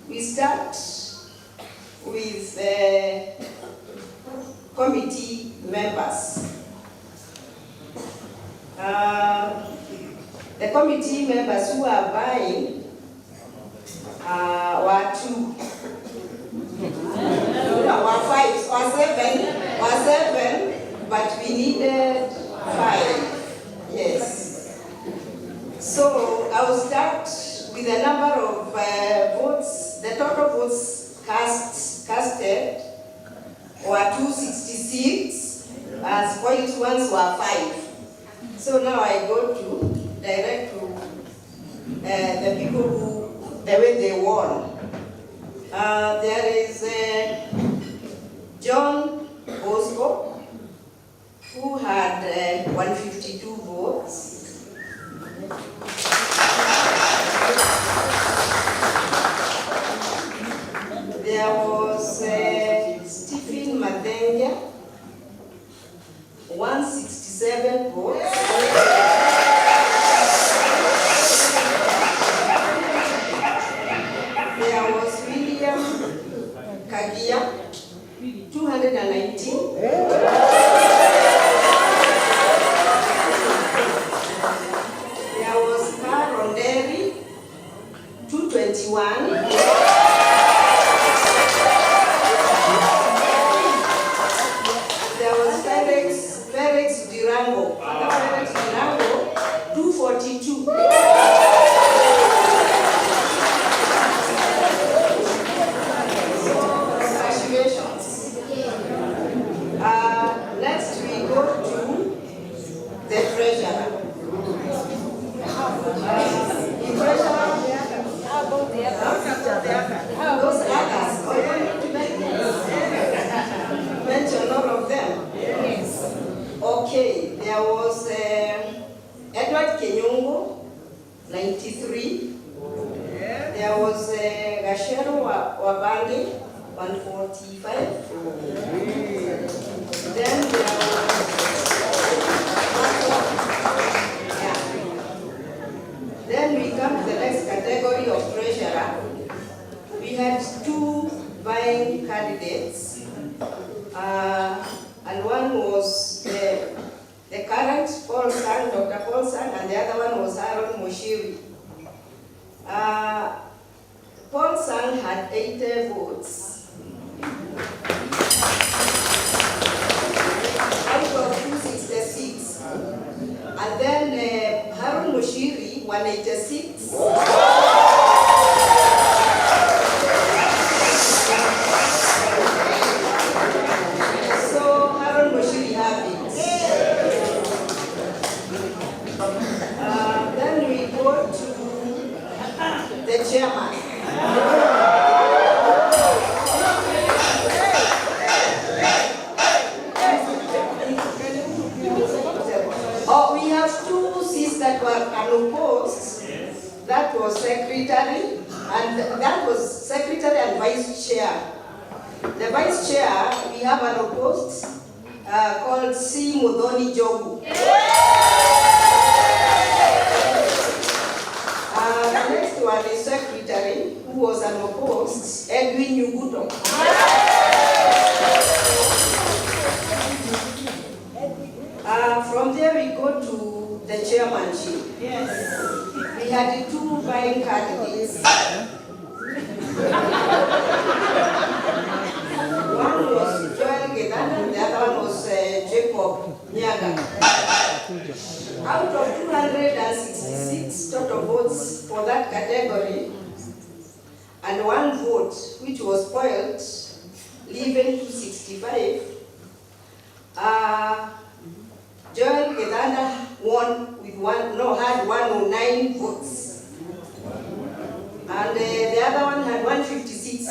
We start with the committee members. The committee members who are vying were 2. Were 5, or 7, but we needed 5. Yes. So I will start with the number of votes. The total votes casted were 266, and spoiled ones were 5. So now I go to direct to the people who, the way they won. There is John Bosco, who had 152 votes. There was Stephen Madenga, 167 votes. There was William Kagia, 219. There was Carol Derry, 221. There was Felix Durango, 242. Congratulations. Next we go to the treasurer. The treasurer, those others, mention all of them. Yes. Okay, there was Edward Kenyongo, 93. There was Gashero Wabange, 145. Then there was Then we come to the next category of treasurer. We had 2 vying candidates, and one was the current Paul Sang, Dr. Paul Sang, and the other one was Aaron Mushiri. Paul Sang had 80 votes. Out of 266. And then Aaron Mushiri, 186. So Aaron Mushiri have it. Then we go to the chairman. Oh, we have 2 seats that were unopposed. That was secretary, and that was secretary and vice chair. The vice chair, we have unopposed, called C. Mudhoni Jogu. The next one is secretary, who was unopposed, Edwin Yuguto. From there we go to the chairmanship. Yes. We had 2 vying candidates. One was Joel Gedana, the other one was Jacob Nyaga. Out of 266 total votes for that category, and 1 vote which was spoiled, leaving 265, Joel Gedana won with had 109 votes. And the other one had 156.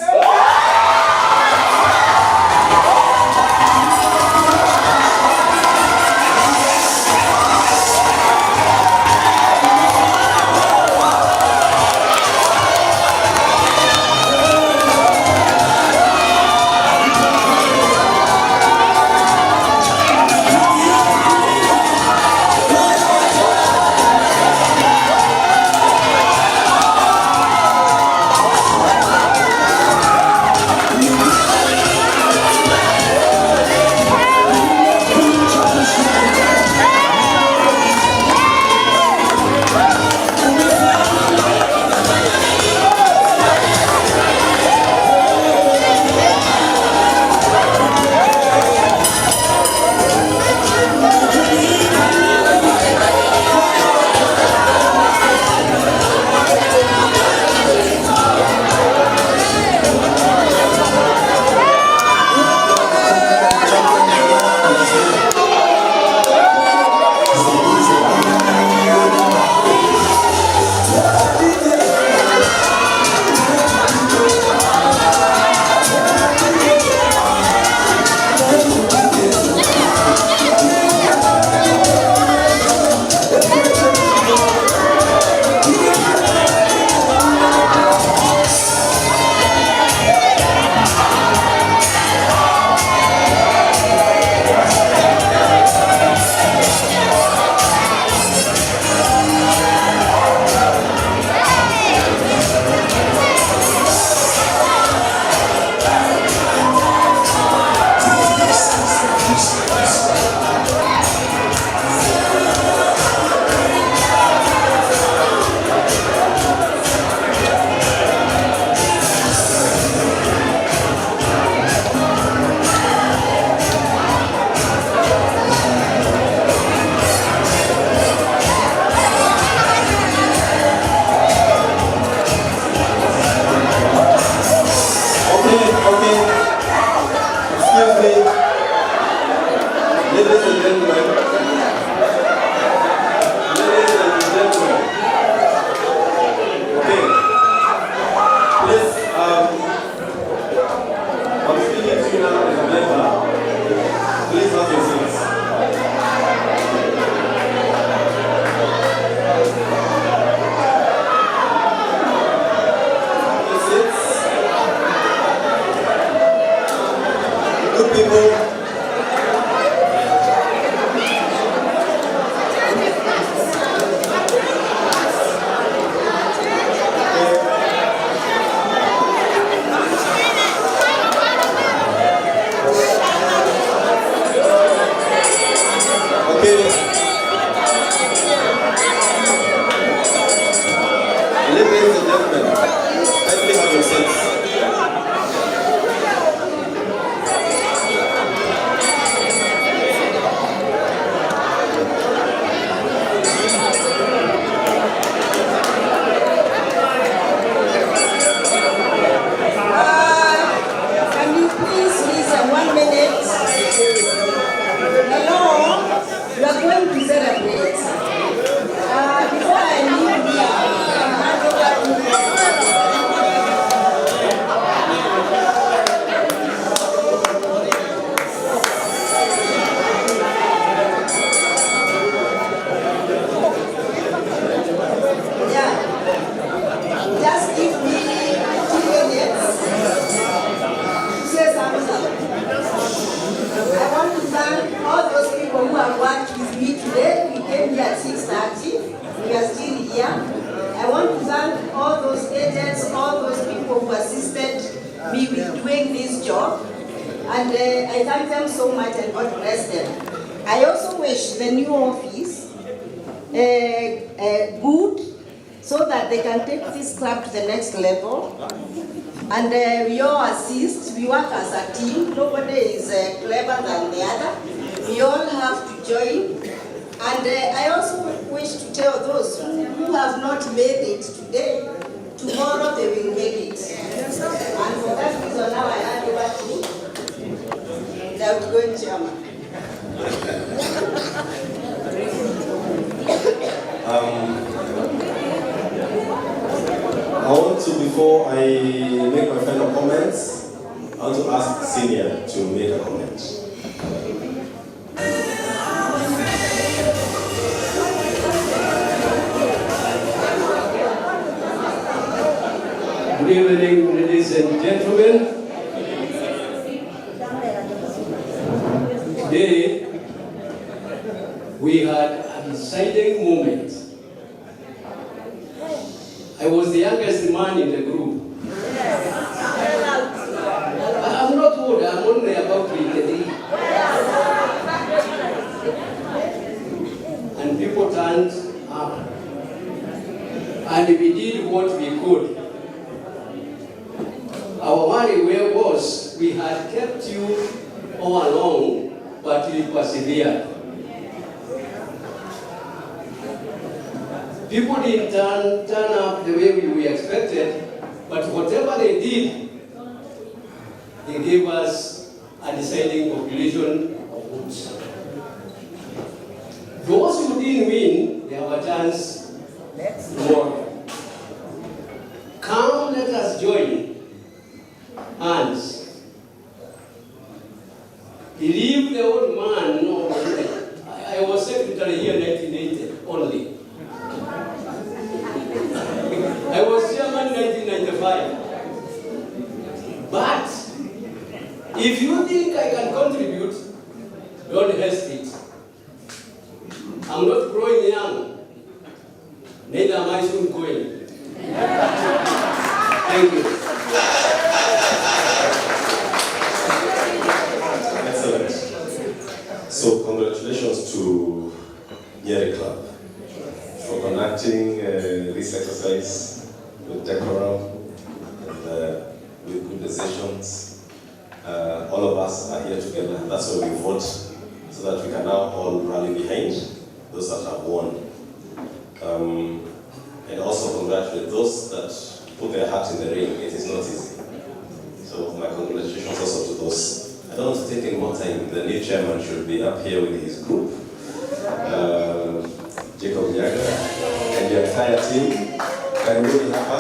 I also wish the new office good, so that they can take this club to the next level. And we all assist, we work as a team, nobody is clever than the other. We all have to join. And I also wish to tell those who have not made it today, tomorrow they will make it. And for that reason, now I hand over to the outgoing chairman. I want to, before I make my final comments, I want to ask Senior to make a comment. Good evening, ladies and gentlemen. Today, we had an exciting moment. I was the youngest man in the group. I'm not old, I'm only about 23. And people turned up. And we did what we could. Our worry was we had kept you all along, but we persevered. People didn't turn up the way we expected, but whatever they did, they gave us a deciding population of votes. Those who didn't win, they have a chance more. Come, let us join hands. Leave the old man. No, I was secretary here in 1980 only. I was chairman in 1995. But if you think I can contribute, don't hesitate. I'm not growing young. Neither am I soon going. Thank you. Excellent. So congratulations to Nyeri Club for conducting this exercise with decorum and with good decisions. All of us are here together. That's why we vote, so that we can now all rally behind those that have won. And also congratulate those that put their heart in the ring. It is not easy. So my congratulations also to those. I don't want to take any more time. The new chairman should be up here with his group. Jacob Nyaga and the entire team. Karibuni hapa.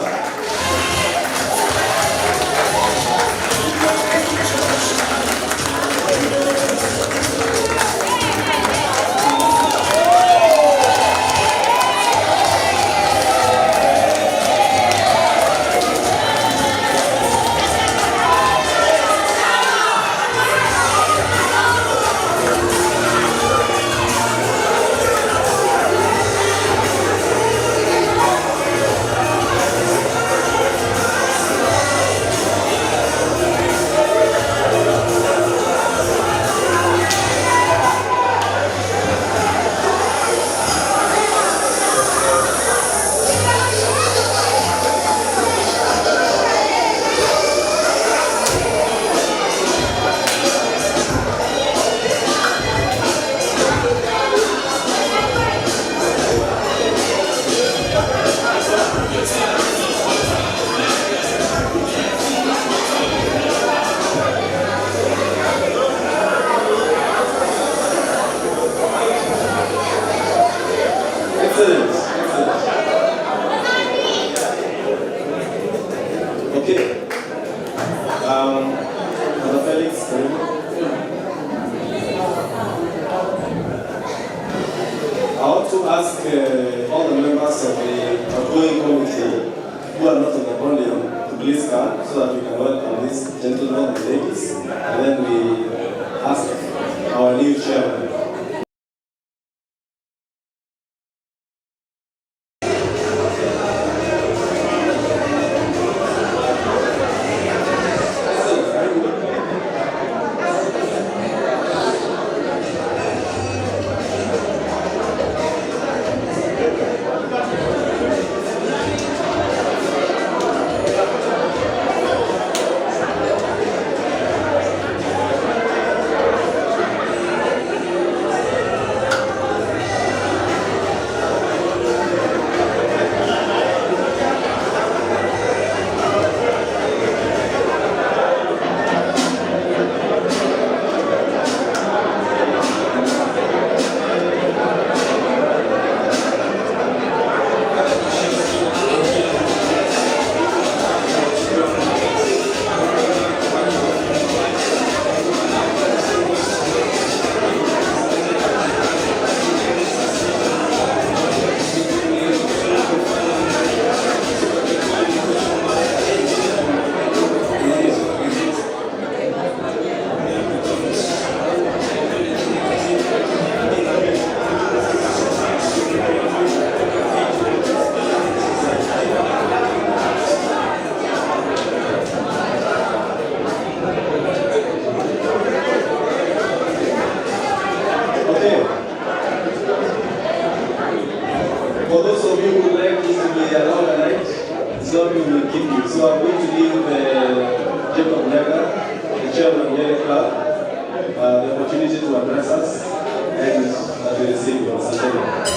For those of you who would like this to be a longer night, some we will keep you. So I'm going to leave Jacob Nyaga, the chairman of Nyeri Club, the opportunity to address us, and as we receive your certificate.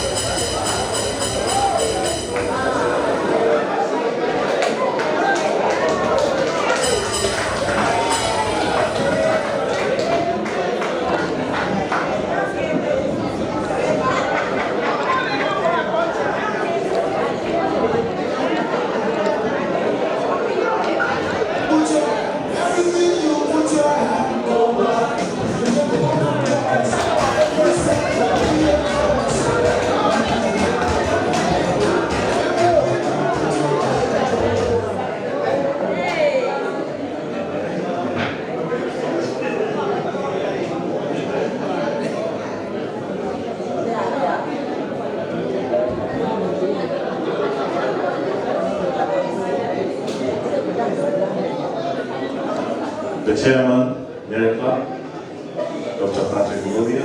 The chairman, Nyeri Club, Dr. Patrick Mudia,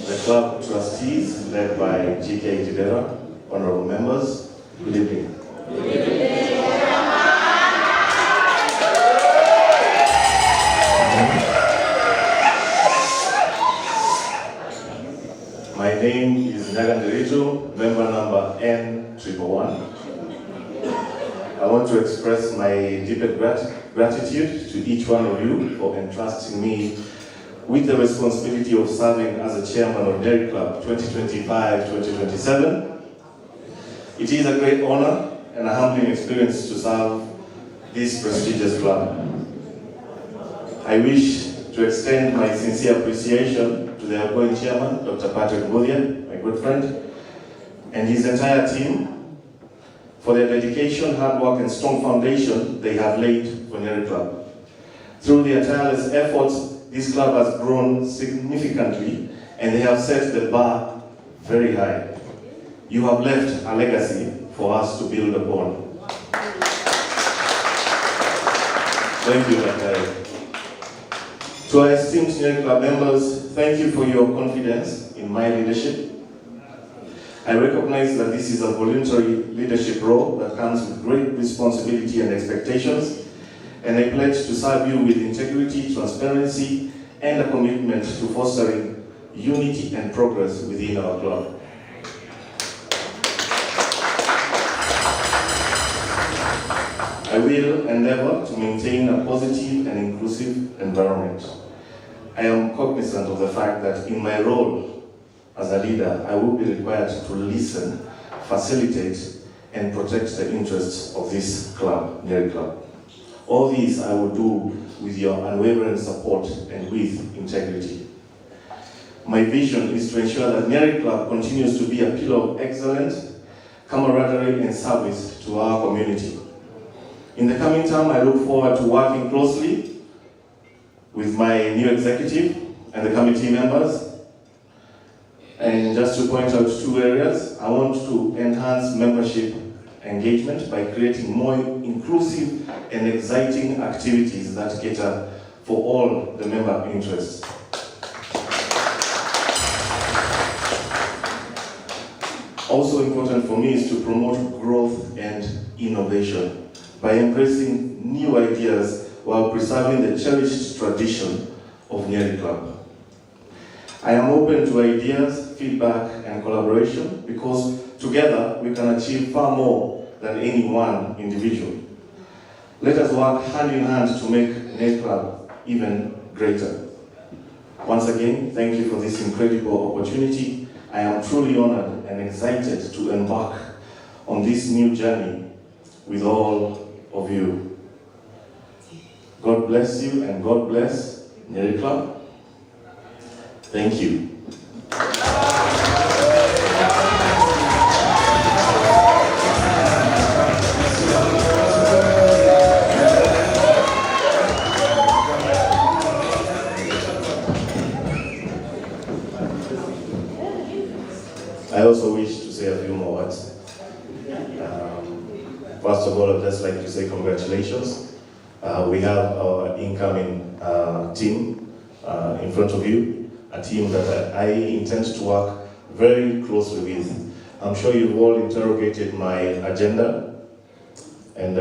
the club trustees led by G.K. Jidera, honorable members, good evening. My name is Nyeri, member number N111. I want to express my deepest gratitude to each one of you for entrusting me with the responsibility of serving as a chairman of Nyeri Club 2025-2027. It is a great honor and a humbling experience to serve this prestigious club. I wish to extend my sincere appreciation to the outgoing chairman, Dr. Patrick Mudia, my good friend, and his entire team for their dedication, hard work, and strong foundation they have laid for Nyeri Club. Through their tireless efforts, this club has grown significantly, and they have set the bar very high. You have left a legacy for us to build upon. Thank you, Dr. To our esteemed Nyeri Club members, thank you for your confidence in my leadership. I recognize that this is a voluntary leadership role that comes with great responsibility and expectations, and I pledge to serve you with integrity, transparency, and a commitment to fostering unity and progress within our club. I will endeavor to maintain a positive and inclusive environment. I am cognizant of the fact that in my role as a leader, I will be required to listen, facilitate, and protect the interests of this club, Nyeri Club. All these I will do with your unwavering support and with integrity. My vision is to ensure that Nyeri Club continues to be a pillar of excellence, camaraderie, and service to our community. In the coming term, I look forward to working closely with my new executive and the committee members. And just to point out two areas, I want to enhance membership engagement by creating more inclusive and exciting activities that cater for all the member interests. Also important for me is to promote growth and innovation by embracing new ideas while preserving the cherished tradition of Nyeri Club. I am open to ideas, feedback, and collaboration because together we can achieve far more than any one individual. Let us work hand in hand to make Nyeri Club even greater. Once again, thank you for this incredible opportunity. I am truly honored and excited to embark on this new journey with all of you. God bless you and God bless Nyeri Club. Thank you. I also wish to say a few more words. First of all, I'd just like to say congratulations. We have our incoming team in front of you, a team that I intend to work very closely with. I'm sure you've all interrogated my agenda, and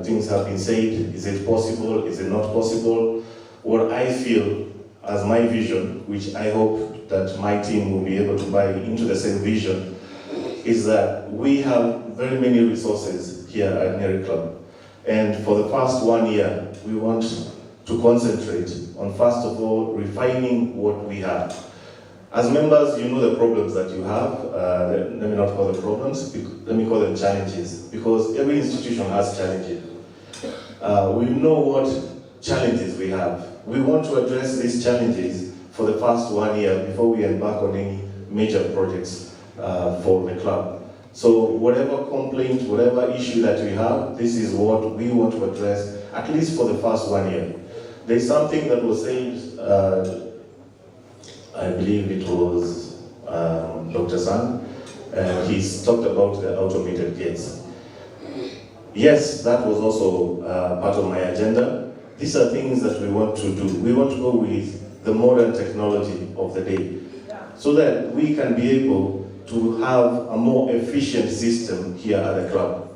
things have been said. Is it possible? Is it not possible? What I feel as my vision, which I hope that my team will be able to buy into the same vision, is that we have very many resources here at Nyeri Club. And for the past 1 year, we want to concentrate on, first of all, refining what we have. As members, you know the problems that you have. Let me not call them problems, let me call them challenges, because every institution has challenges. We know what challenges we have. We want to address these challenges for the first 1 year before we embark on any major projects for the club. So whatever complaint, whatever issue that we have, this is what we want to address, at least for the first 1 year. There's something that was said, I believe it was Dr. Sang, he's talked about the automated gates. Yes, that was also part of my agenda. These are things that we want to do. We want to go with the modern technology of the day, so that we can be able to have a more efficient system here at the club.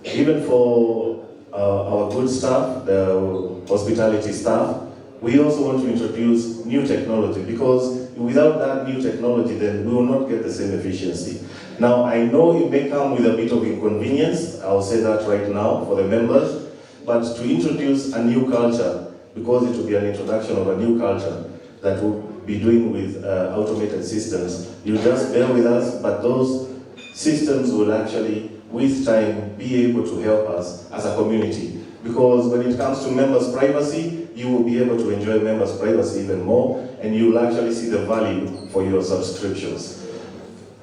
Even for our good staff, the hospitality staff, we also want to introduce new technology, because without that new technology, then we will not get the same efficiency. Now, I know it may come with a bit of inconvenience, I'll say that right now for the members, but to introduce a new culture, because it will be an introduction of a new culture that we'll be doing with automated systems, you just bear with us, but those systems will actually, with time, be able to help us as a community. Because when it comes to members' privacy, you will be able to enjoy members' privacy even more, and you will actually see the value for your subscriptions.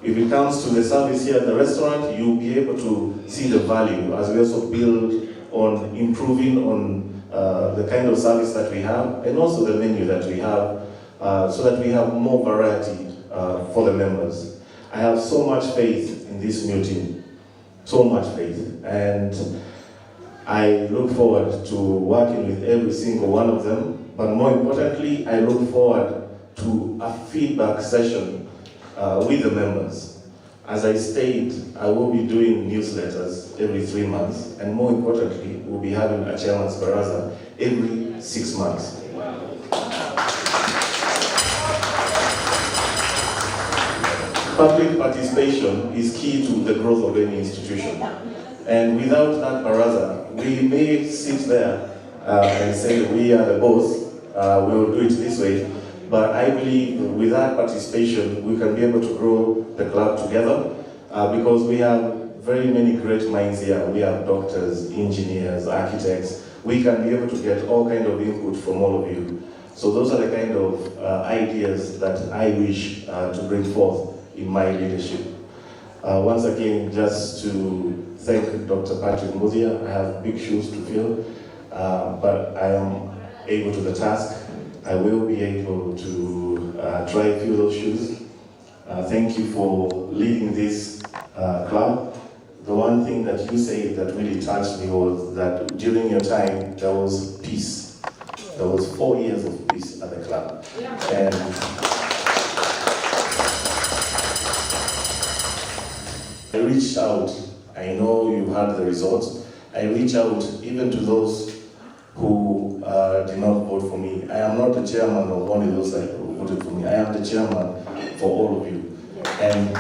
If it comes to the service here at the restaurant, you'll be able to see the value as we also build on improving on the kind of service that we have, and also the menu that we have, so that we have more variety for the members. I have so much faith in this new team, so much faith, and I look forward to working with every single one of them, but more importantly, I look forward to a feedback session with the members. As I stated, I will be doing newsletters every 3 months, and more importantly, we'll be having a chairman's baraza every 6 months. Public participation is key to the growth of any institution. And without that baraza, we may sit there and say we are the boss, we will do it this way. But I believe with that participation, we can be able to grow the club together, because we have very many great minds here. We have doctors, engineers, architects. We can be able to get all kind of input from all of you. So those are the kind of ideas that I wish to bring forth in my leadership. Once again, just to thank Dr. Patrick Mudia. I have big shoes to fill, but I am able to the task. I will be able to try to fill those shoes. Thank you for leading this club. The one thing that you said that really touched me was that during your time, there was peace. There was 4 years of peace at the club. And I reached out. I know you had the results. I reached out even to those who did not vote for me. I am not the chairman of only those that voted for me. I am the chairman for all of you. And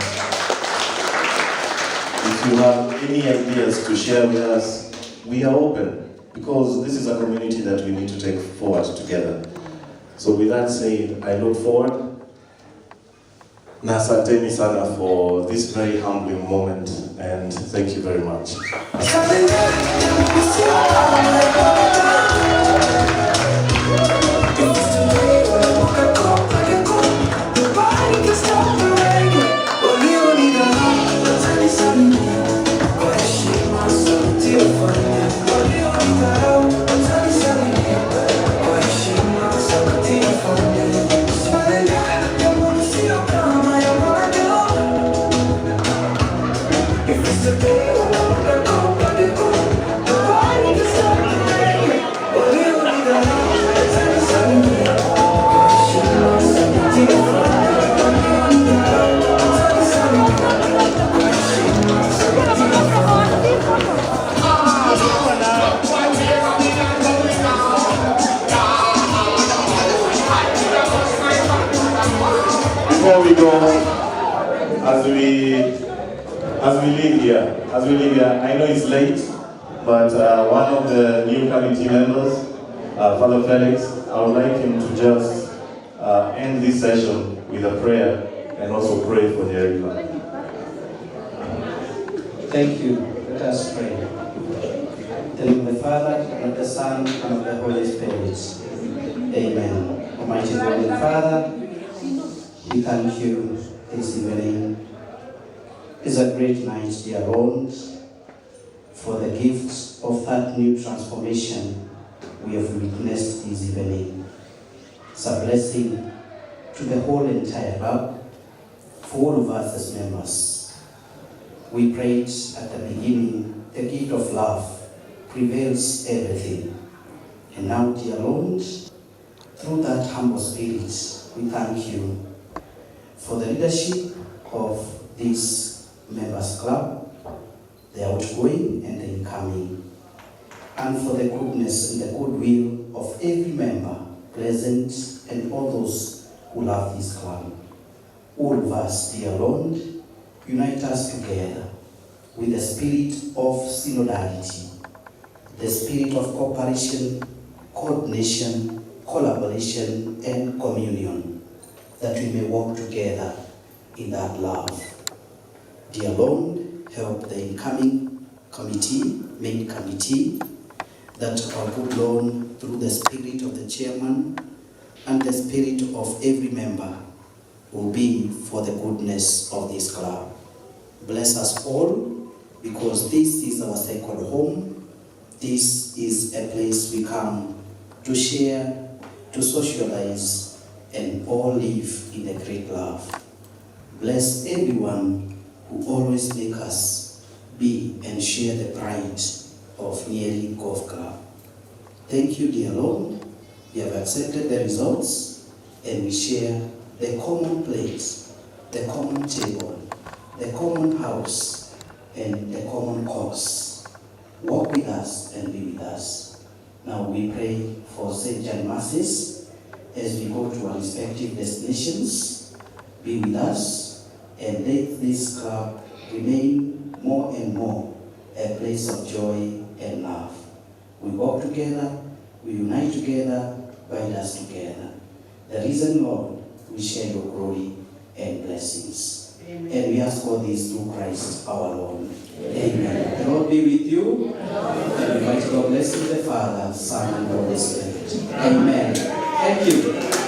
if you have any ideas to share with us, we are open, because this is a community that we need to take forward together. So with that said, I look forward. Na asanteni sana for this very humbling moment, and thank you very much. before we go, as we leave here, I know it's late, but one of the new committee members, Father Felix, I would like him to just end this session with a prayer and also pray for Nyeri Club. Thank you. Let us pray. In the name of the Father, and of the Son, and of the Holy Spirit. Amen. Almighty God and Father, we thank you this evening. It's a great night, dear Lord, for the gift of that new transformation we have witnessed this evening. It's a blessing to the whole entire club, for all of us as members. We prayed at the beginning, the gift of love prevails everything. And now, dear Lord, through that humble spirit, we thank you for the leadership of this members club, the outgoing and the incoming, and for the goodness and the goodwill of every member present and all those who love this club. All of us, dear Lord, unite us together with the spirit of synodality, the spirit of cooperation, coordination, collaboration, and communion, that we may walk together in that love. Dear Lord, help the incoming committee, main committee, that our good Lord, through the spirit of the chairman and the spirit of every member, will be for the goodness of this club. Bless us all, because this is our sacred home. This is a place we come to share, to socialize, and all live in the great love. Bless everyone who always make us be and share the pride of Nyeri Golf Club. Thank you, dear Lord. We have accepted the results, and we share the common plate, the common table, the common house, and the common cause. Walk with us and be with us. Now we pray for St. John Masses as we go to our respective destinations. Be with us and let this club remain more and more a place of joy and love. We walk together, we unite together, bind us together. The reason, Lord, we share your glory and blessings. Amen. And we ask all this through Christ our Lord. Amen. The Lord be with you. And the mighty God bless you, the Father, Son, and Holy Spirit. Amen. Thank you.